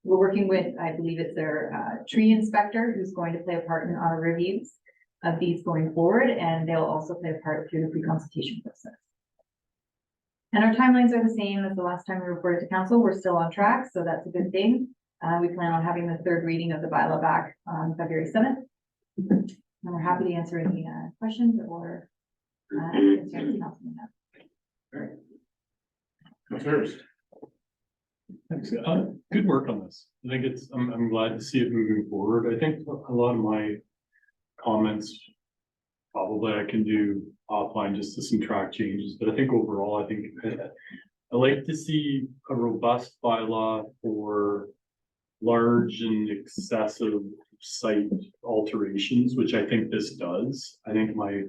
working with, I believe it's their tree inspector who's going to play a part in our reviews of these going forward, and they'll also play a part through the pre-consultation process. And our timelines are the same as the last time we reported to council. We're still on track, so that's a good thing. We plan on having the third reading of the bylaw back on February 7th. And we're happy to answer any questions or concerns council may have. First. Thanks. Good work on this. I think I'm glad to see it moving forward. I think a lot of my comments, probably I can do offline just to some track changes, but I think overall, I like to see a robust bylaw for large and excessive site alterations, which I think this does. I think my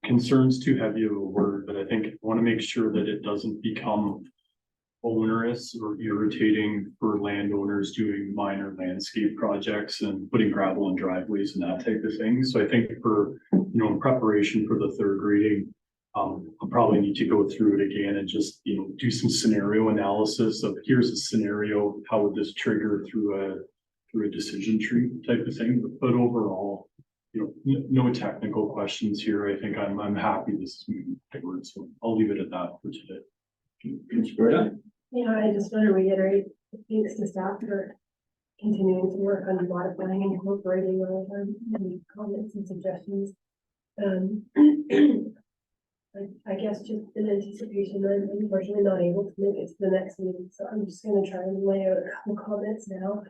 concern's too heavy of a word, but I think I want to make sure that it doesn't become onerous or irritating for landowners doing minor landscape projects and putting gravel in driveways and that type of thing. So I think for, in preparation for the third reading, I'll probably need to go through it again and just, do some scenario analysis of here's a scenario, how would this trigger through a decision tree type of thing. But overall, no technical questions here. I think I'm happy this is moving forward. So I'll leave it at that for today. Yeah, I just want to reiterate thanks to staff for continuing to work on modifying and incorporating all of our many comments and suggestions. I guess just in anticipation, I'm unfortunately not able to make it to the next meeting, so I'm just going to try and lay out a couple comments now.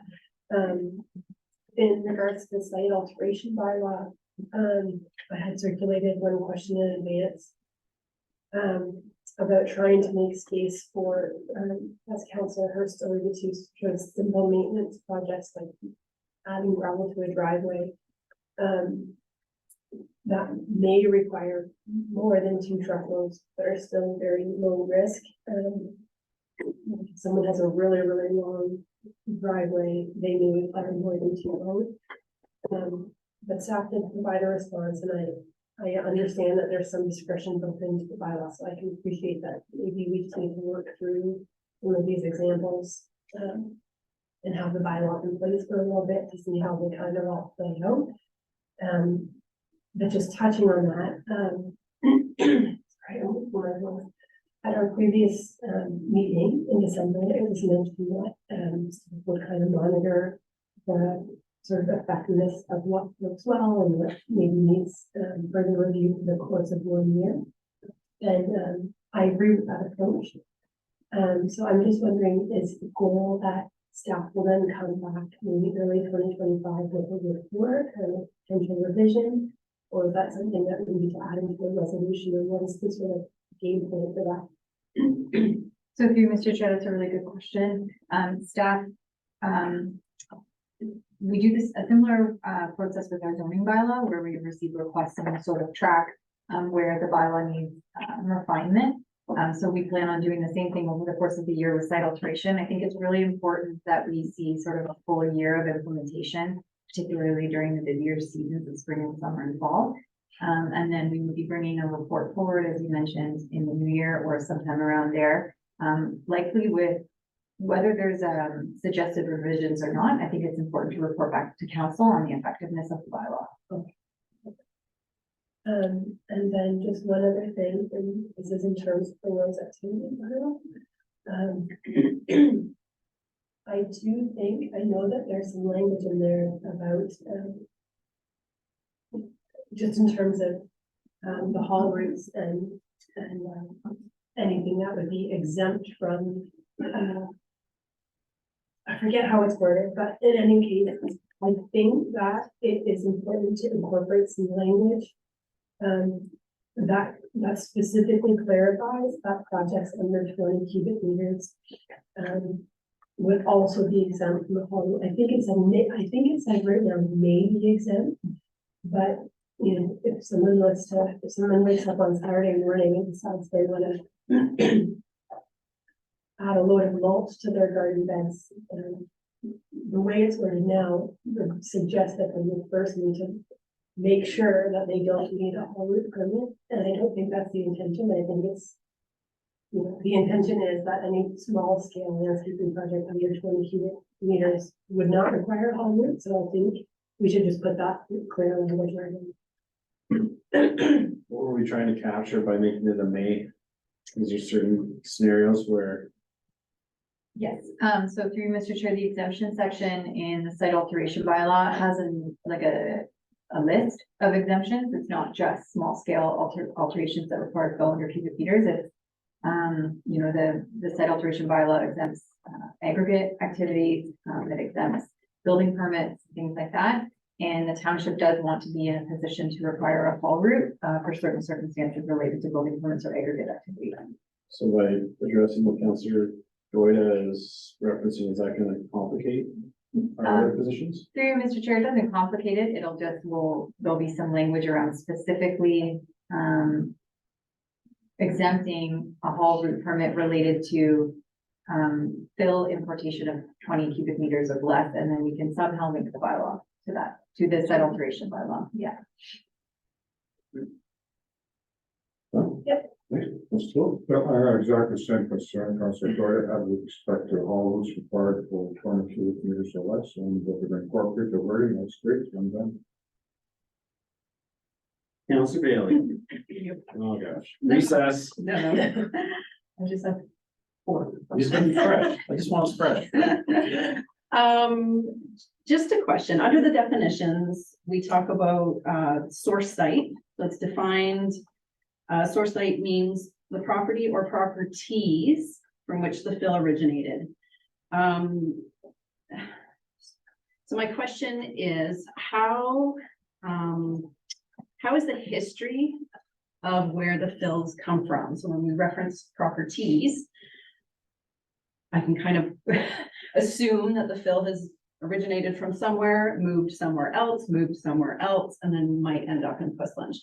In regards to the site alteration bylaw, I had circulated one question in advance about trying to make space for, as Councillor Hurst alluded to, sort of simple maintenance projects like adding gravel to a driveway. That may require more than 2 truckloads, but are still very low risk. If someone has a really, really long driveway, they may require more than 2 loads. But staff did provide a response, and I understand that there's some discretion built into the bylaw, so I can appreciate that. Maybe we just need to work through some of these examples and have the bylaw in place for a little bit to see how they kind of all play out. But just touching on that, sorry, at our previous meeting in December, it was mentioned that we'll kind of monitor the sort of effectiveness of what works well and what maybe needs further review in the course of 1 year. And I agree with that approach. So I'm just wondering, is the goal that staff will then come back maybe early 2025 with a report and a potential revision? Or is that something that we need to add into the resolution, or what is the sort of game plan for that? So through Mr. Chair, that's a really good question. Staff, we do a similar process with our zoning bylaw, where we receive requests on a sort of track where the bylaw needs refinement. So we plan on doing the same thing over the course of the year with site alteration. I think it's really important that we see sort of a full year of implementation, particularly during the busier seasons of spring and summer and fall. And then we will be bringing a report forward, as you mentioned, in the new year or sometime around there. Likely with whether there's suggested revisions or not, I think it's important to report back to council on the effectiveness of the bylaw. And then just one other thing, and this is in terms of the roads activity. I do think, I know that there's some language in there about, just in terms of, the haul routes and anything that would be exempt from, I forget how it's worded, but in any case, I think that it is important to incorporate some language that specifically clarifies that projects under 20 cubic meters would also be exempt from the haul. I think it's like right now may be exempt, but you know, if someone wakes up on Saturday morning and decides they want to add a load of mulch to their garden beds, the way it's worded now would suggest that they would first need to make sure that they don't need a haul route permit, and I don't think that's the intention. I think it's, you know, the intention is that any small scale landscaping project under 20 cubic meters would not require a haul route, so I think we should just put that clearly in the wording. What were we trying to capture by making it a May? Is there certain scenarios where? Yes, so through Mr. Chair, the exemption section in the site alteration bylaw has a list of exemptions. It's not just small scale alterations that require 1200 cubic meters. It's, you know, the site alteration bylaw exempts aggregate activities, it exempts building permits, things like that. And the township does want to be in a position to require a haul route for certain circumstances related to building permits or aggregate activity. So by addressing what Councillor Goida is referencing, is that going to complicate our other positions? Through Mr. Chair, it doesn't complicate it. There'll be some language around specifically exempting a haul route permit related to fill importation of 20 cubic meters or less, and then we can somehow link the bylaw to that, to the site alteration bylaw. Yeah. Yep. That's cool. Well, I have exactly the same concern, Councillor Goya had with respect to all those required for 20 cubic meters or less, and if we incorporate the wording, that's great, and then. Councillor Bailey. Oh, gosh. Recess. No. I just have four. Just gonna be fresh. I just want us fresh. Just a question, under the definitions, we talk about, source site, that's defined. Source site means the property or properties from which the fill originated. So my question is, how is the history of where the fills come from? So when we reference properties, I can kind of assume that the fill has originated from somewhere, moved somewhere else, and then might end up in Puslinch.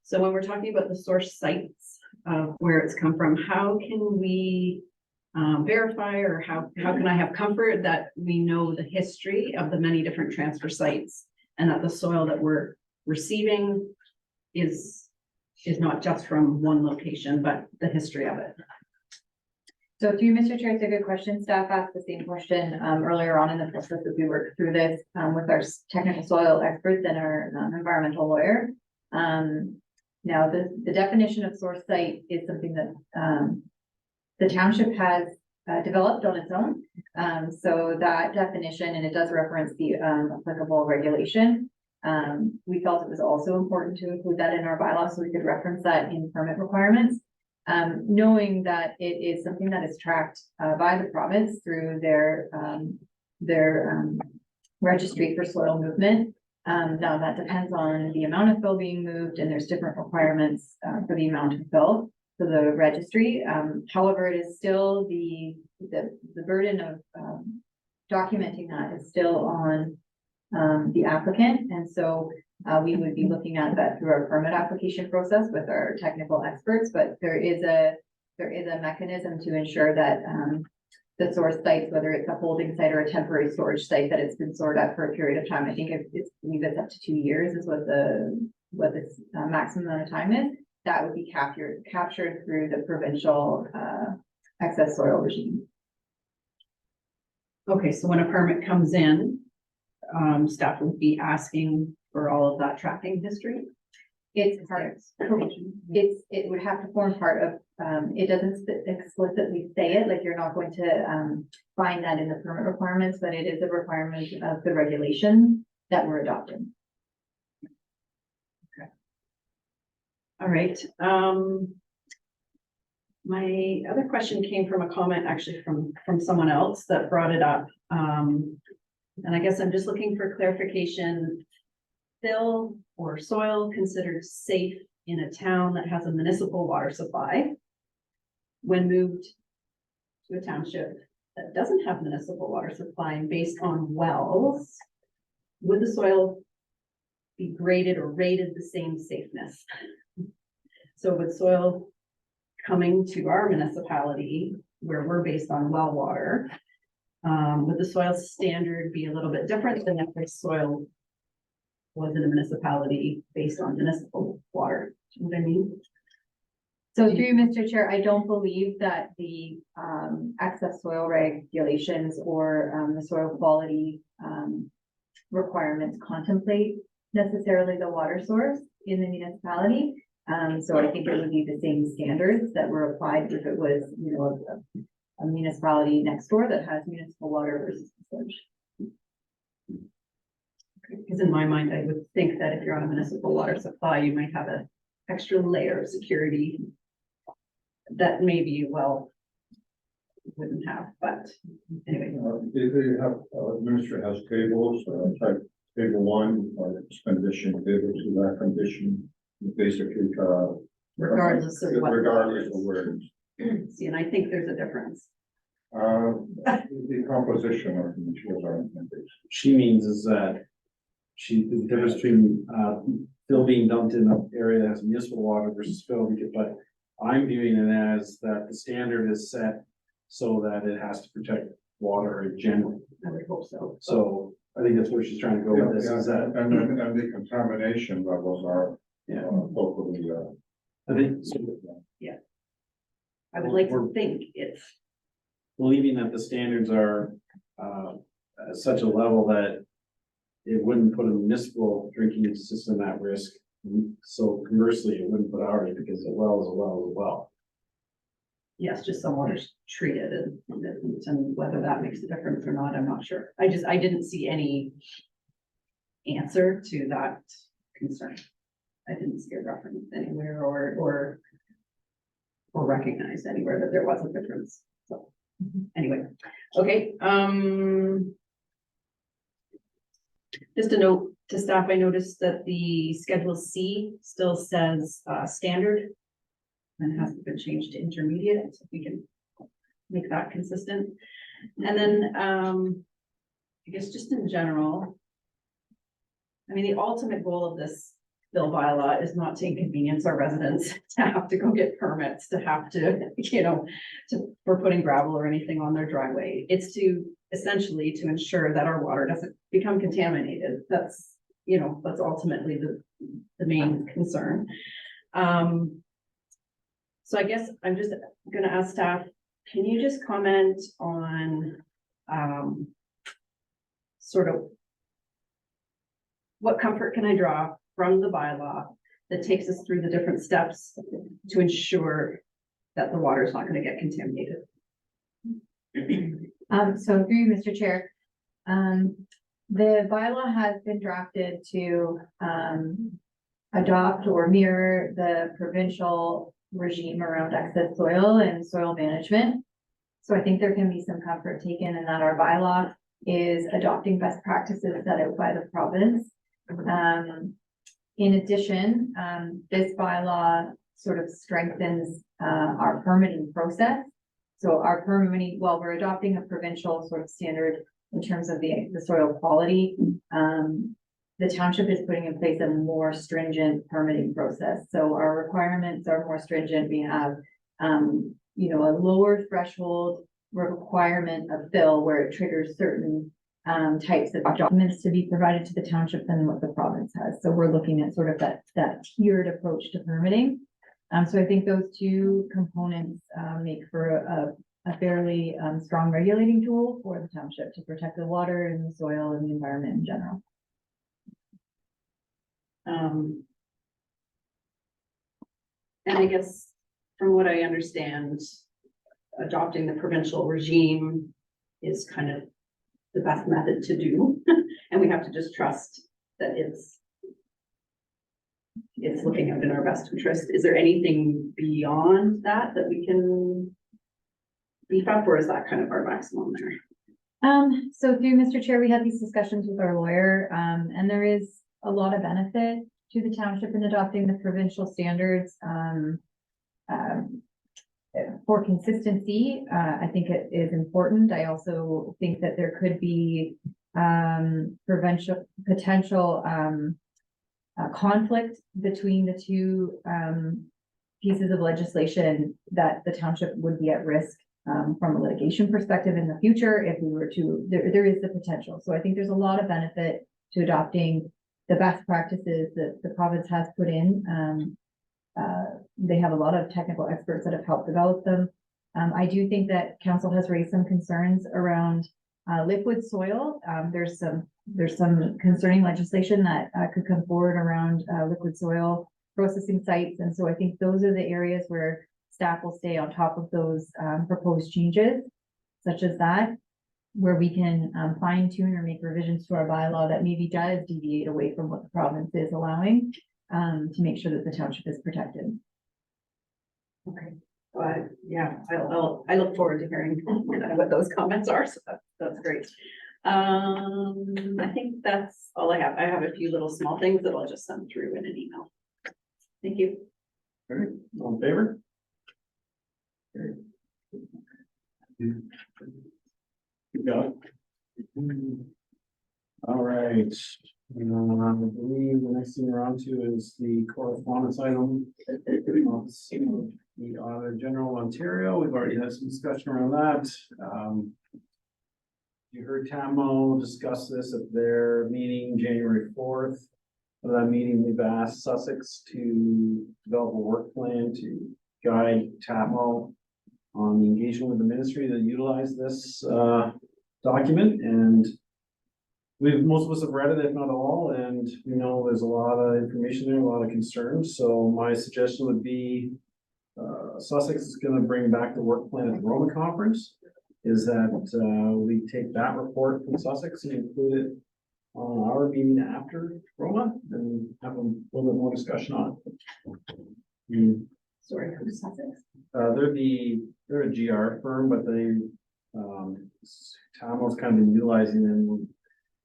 So when we're talking about the source sites of where it's come from, how can we verify, or how can I have comfort that we know the history of the many different transfer sites, and that the soil that we're receiving is not just from one location, but the history of it? So through Mr. Chair, it's a good question. Staff asked the same question earlier on in the process as we worked through this with our technical soil experts and our environmental lawyer. Now, the definition of source site is something that the township has developed on its own. So that definition, and it does reference the applicable regulation. We felt it was also important to include that in our bylaws so we could reference that in permit requirements. Knowing that it is something that is tracked by the province through their registry for soil movement. Now that depends on the amount of fill being moved, and there's different requirements for the amount of fill for the registry. However, it is still the burden of documenting that is still on the applicant, and so we would be looking at that through our permit application process with our technical experts. But there is there is a mechanism to ensure that, the source sites, whether it's a holding site or a temporary storage site, that it's been stored up for a period of time. I think it's, I believe it's up to 2 years is what the maximum amount of time is. That would be captured through the provincial, excess soil regime. Okay, so when a permit comes in, staff would be asking for all of that tracking history? It's part, it would have to form part of, it doesn't explicitly say it, like you're not going to, find that in the permit requirements, but it is a requirement of the regulation that we're adopting. All right, my other question came from a comment actually from someone else that brought it up. And I guess I'm just looking for clarification. Fill or soil considered safe in a town that has a municipal water supply. When moved to a township that doesn't have municipal water supply and based on wells, would the soil be graded or rated the same safeness? So with soil coming to our municipality, where we're based on well water, would the soil standard be a little bit different than if the soil was in a municipality based on municipal water? Do you know what I mean? So through you, Mr. Chair, I don't believe that the, excess soil regulations or, the soil quality, requirements contemplate necessarily the water source in the municipality. So I think it would be the same standards that were applied if it was, you know, a municipality next door that has municipal water versus sewage. Because in my mind, I would think that if you're on a municipal water supply, you might have an extra layer of security that maybe, well, wouldn't have, but anyway. They have, administrator has tables, type table 1, or condition, table 2, that condition, basically, Regardless of what. regardless of where it's. See, and I think there's a difference. The composition of the materials are intended. She means is that the difference between, fill being dumped in an area that has municipal water versus fill, but I'm viewing it as that the standard is set so that it has to protect water in general. I would hope so. So I think that's where she's trying to go with this, is that, And the contamination levels are, yeah, locally, I think, so I would like to think it's, believing that the standards are, at such a level that it wouldn't put a municipal drinking system at risk. So conversely, it wouldn't put ours, because a well is a well is a well. yes, just some water's treated and whether that makes a difference or not, I'm not sure. I didn't see any answer to that concern. I didn't see a reference anywhere or recognize anywhere that there was a difference. So anyway, okay, just a note to staff, I noticed that the Schedule C still says standard and hasn't been changed to intermediate, so if we can make that consistent. And then I guess just in general, I mean, the ultimate goal of this bill bylaw is not to inconvenience our residents to have to go get permits, to have to, you know, for putting gravel or anything on their driveway. It's to essentially to ensure that our water doesn't become contaminated. That's, you know, that's ultimately the main concern. So I guess I'm just gonna ask staff, can you just comment on sort of what comfort can I draw from the bylaw that takes us through the different steps to ensure that the water is not going to get contaminated? So through you, Mr. Chair, the bylaw has been drafted to, adopt or mirror the provincial regime around excess soil and soil management. So I think there can be some comfort taken in that our bylaw is adopting best practices set out by the province. In addition, this bylaw sort of strengthens our permitting process. So our permitting, while we're adopting a provincial sort of standard in terms of the soil quality, the township is putting in place a more stringent permitting process. So our requirements are more stringent. We have you know, a lower threshold requirement of fill where it triggers certain types of documents to be provided to the township than what the province has. So we're looking at sort of that tiered approach to permitting. So I think those two components make for a fairly strong regulating tool for the township to protect the water and the soil and the environment in general. And I guess from what I understand, adopting the provincial regime is kind of the best method to do. And we have to just trust that it's looking out in our best interest. Is there anything beyond that that we can beef up, or is that kind of our maximum there? So through Mr. Chair, we had these discussions with our lawyer, and there is a lot of benefit to the township in adopting the provincial standards. For consistency, I think it is important. I also think that there could be potential conflict between the two pieces of legislation that the township would be at risk from a litigation perspective in the future if we were to, there is the potential. So I think there's a lot of benefit to adopting the best practices that the province has put in. They have a lot of technical experts that have helped develop them. I do think that council has raised some concerns around liquid soil. There's some concerning legislation that could come forward around liquid soil processing sites. And so I think those are the areas where staff will stay on top of those proposed changes, such as that, where we can fine tune or make revisions to our bylaw that maybe does deviate away from what the province is allowing to make sure that the township is protected. Okay, but yeah, I look forward to hearing what those comments are, so that's great. I think that's all I have. I have a few little small things that I'll just send through in an email. Thank you. All right, all in favor? You got it. All right. I believe the next thing we're on to is the correspondence item. The Auditor General of Ontario, we've already had some discussion around that. You heard TAMO discuss this at their meeting January 4th. At that meeting, we've asked Sussex to develop a work plan to guide TAMO on the engagement with the ministry to utilize this document, and most of us have read it, if not all, and we know there's a lot of information there, a lot of concerns. So my suggestion would be Sussex is going to bring back the work plan at the Roma conference. Is that we take that report from Sussex and include it on our meeting after Roma and have a little bit more discussion on it. Sorry, who's Sussex? They're a GR firm, but they TAMO's kind of been utilizing them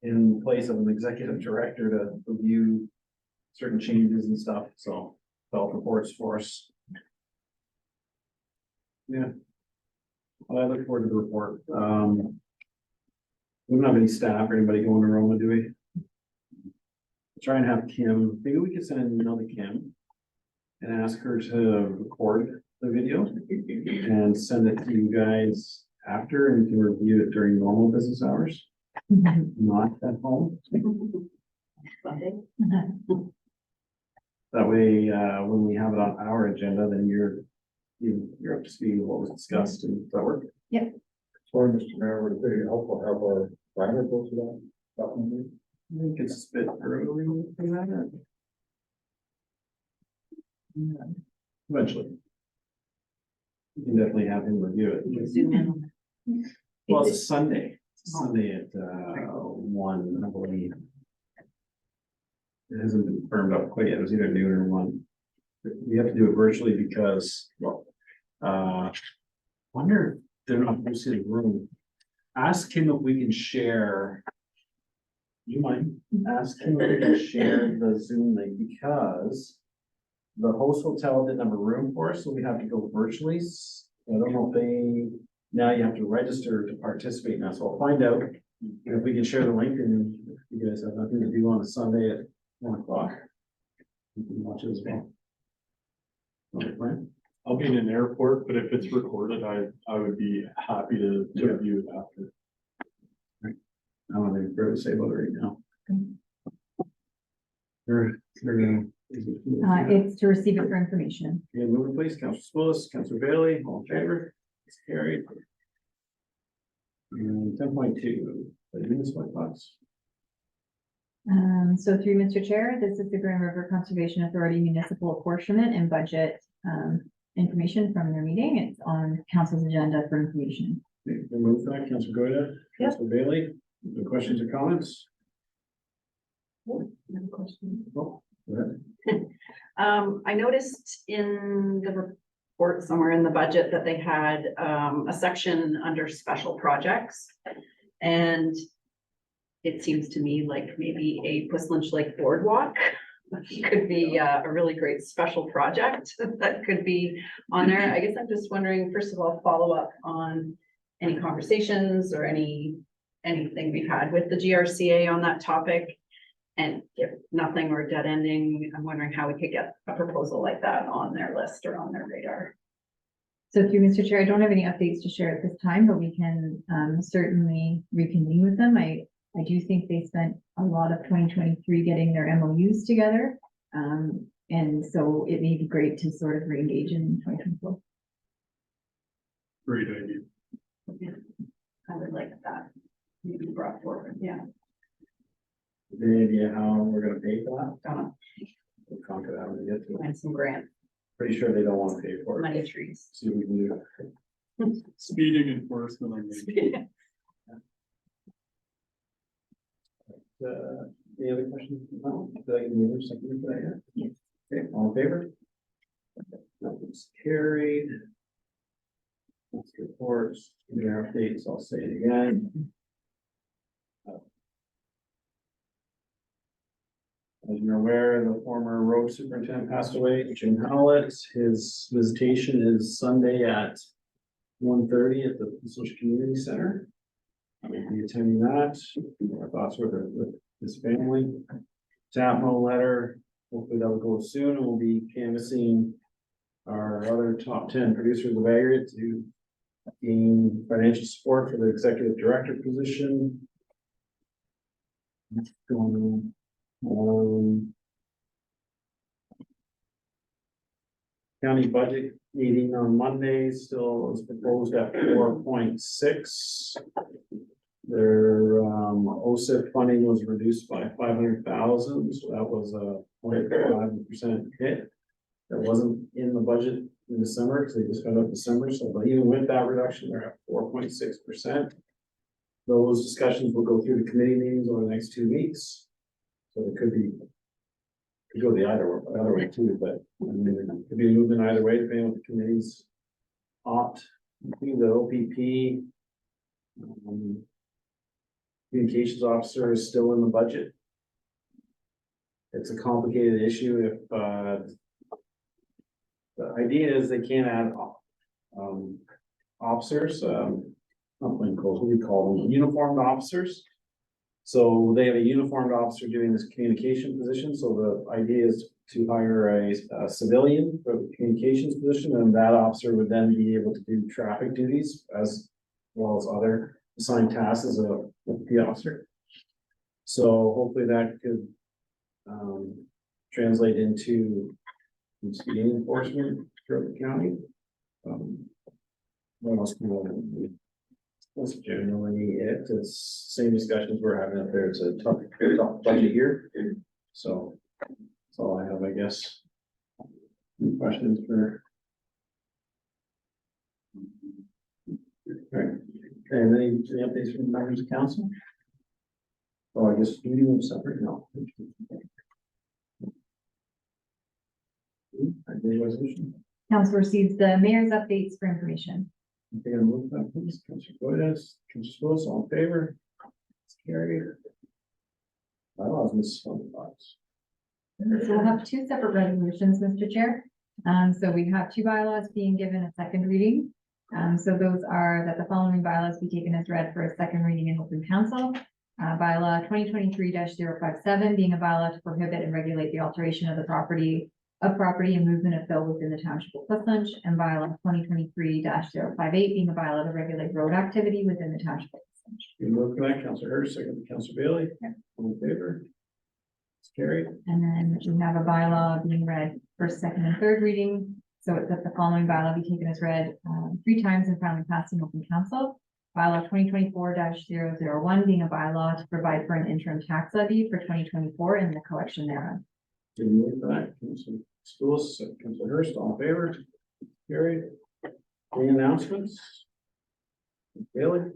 in place of an executive director to review certain changes and stuff. So develop reports for us. Yeah. I look forward to the report. We don't have any staff or anybody going to Roma, do we? Try and have Kim, maybe we could send an email to Kim and ask her to record the video and send it to you guys after, and you can review it during normal business hours, not at home. That way, when we have it on our agenda, then you're up to speed with what was discussed, and does that work? Yep. Sorry, Mr. Mayor, would it be helpful to have our planner go to that document? I think it's a bit early for that. Eventually. You can definitely have him review it. Zoom in. Well, it's a Sunday. It's a Sunday at 1, I believe. It hasn't been firmed up quite yet. It was either noon or 1. We have to do it virtually because, well, wonder if they're not posted in the room. Ask him if we can share. You mind? Ask him if we can share the Zoom link, because the host hotel didn't have a room for us, so we have to go virtually. I don't know if now you have to register to participate now, so I'll find out if we can share the link, and if you guys have nothing to do on a Sunday at 1 o'clock. You can watch it as well. Okay, Brian? I'll be in an airport, but if it's recorded, I would be happy to view it after. I don't have anything further to say about it right now. They're It's to receive it for information. Okay, moving please, Councilor Spillis, Councilor Bailey, all in favor, it's carried. And 10.2, the municipal funds. So through Mr. Chair, this is the Grand River Conservation Authority municipal apportionment and budget information from their meeting. It's on council's agenda for information. Okay, we'll move that, Councilor Goida, Yep. Councilor Bailey, any questions or comments? Question. Oh, go ahead. I noticed in the report somewhere in the budget that they had a section under special projects. And it seems to me like maybe a Puss Lynch Lake boardwalk could be a really great special project that could be on there. I guess I'm just wondering, first of all, follow up on any conversations or anything we've had with the GRCA on that topic. And if nothing or dead ending, I'm wondering how we could get a proposal like that on their list or on their radar. So through Mr. Chair, I don't have any updates to share at this time, but we can certainly reconvene with them. I do think they spent a lot of 2023 getting their MOUs together. And so it may be great to sort of re-engage in 2024. Great idea. Yeah, I would like that maybe brought forward, yeah. Any idea how we're gonna pay for that? Don't know, We'll conquer that when we get to it. find some grant Pretty sure they don't wanna pay for it. money trees. See what we can do. Speeding enforcement, I mean. Any other questions? No, did I give you a second for that yet? Okay, all in favor? That was carried. That's reports, their updates, I'll say it again. As you're aware, the former road superintendent passed away, Jim Howlett. His visitation is Sunday at 1:30 at the Social Community Center. I will be attending that. Our thoughts with his family. TAPMO letter, hopefully that will go soon, and we'll be canvassing our other top 10 producers of aggregate to gain financial support for the executive director position. What's going on? County budget meeting on Monday still was proposed at 4.6. Their OSIP funding was reduced by 500,000, so that was a 0.5% hit. That wasn't in the budget in December, because they just got up December, so but even with that reduction, they're at 4.6%. Those discussions will go through the committee meetings over the next 2 weeks. So it could go the other way too, but I mean, it could be moving either way, depending on what the committees opt. The OPP. Communications officer is still in the budget. It's a complicated issue if, the idea is they can't add, officers, not plain clothes, what do you call them, uniformed officers. So they have a uniformed officer doing this communication position, so the idea is to hire a civilian for the communications position, and that officer would then be able to do traffic duties as well as other assigned tasks as the officer. So hopefully that could translate into speeding enforcement throughout the county. What else can we? That's generally it. It's same discussions we're having up there. It's a tough budget year. So that's all I have, I guess. Any questions for? Right. And any updates from members of council? Oh, I guess we do them separate now. Resolution. Council receives the mayor's updates for information. Okay, I'll move that, please. Councilor Boyes, Councilor Spillis, all in favor? It's carried. Bylaws, Mrs. Fox. So we'll have two separate resolutions, Mr. Chair. So we have two bylaws being given a second reading. So those are that the following bylaws be taken as read for a second reading in open council. Bylaw 2023-057 being a bylaw to prohibit and regulate the alteration of the property of property and movement of fill within the township of Clifton, and bylaw 2023-058 being a bylaw to regulate road activity within the township of Clifton. You move for that, Counselor Hurst, second by Counselor Bailey. All in favor? It's carried. And then we have a bylaw being read first, second, and third reading. So it's that the following bylaw be taken as read 3 times and finally passed in open council. Bylaw 2024-001 being a bylaw to provide for an interim tax levy for 2024 and the collection thereof. You move for that, Counselor Schools, second Counselor Hurst, all in favor? Carried. Any announcements? Bailey?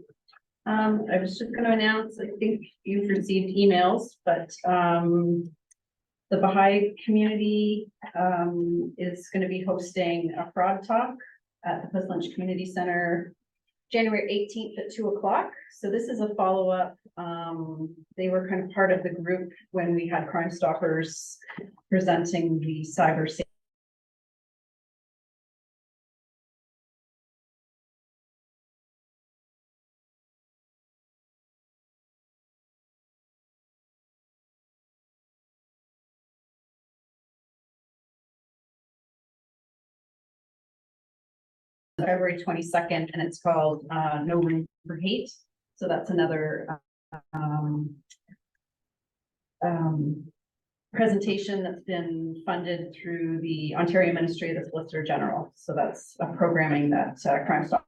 I was just gonna announce, I think you've received emails, but, the Baha'i community, is gonna be hosting a fraud talk at the Pleasant Community Center, January 18th at 2:00. So this is a follow-up. They were kind of part of the group when we had Crime Stoppers presenting the cyber safety. February 22nd, and it's called No Room for Hate. So that's another presentation that's been funded through the Ontario Ministry of the Solicitor General. So that's a programming that Crime Stop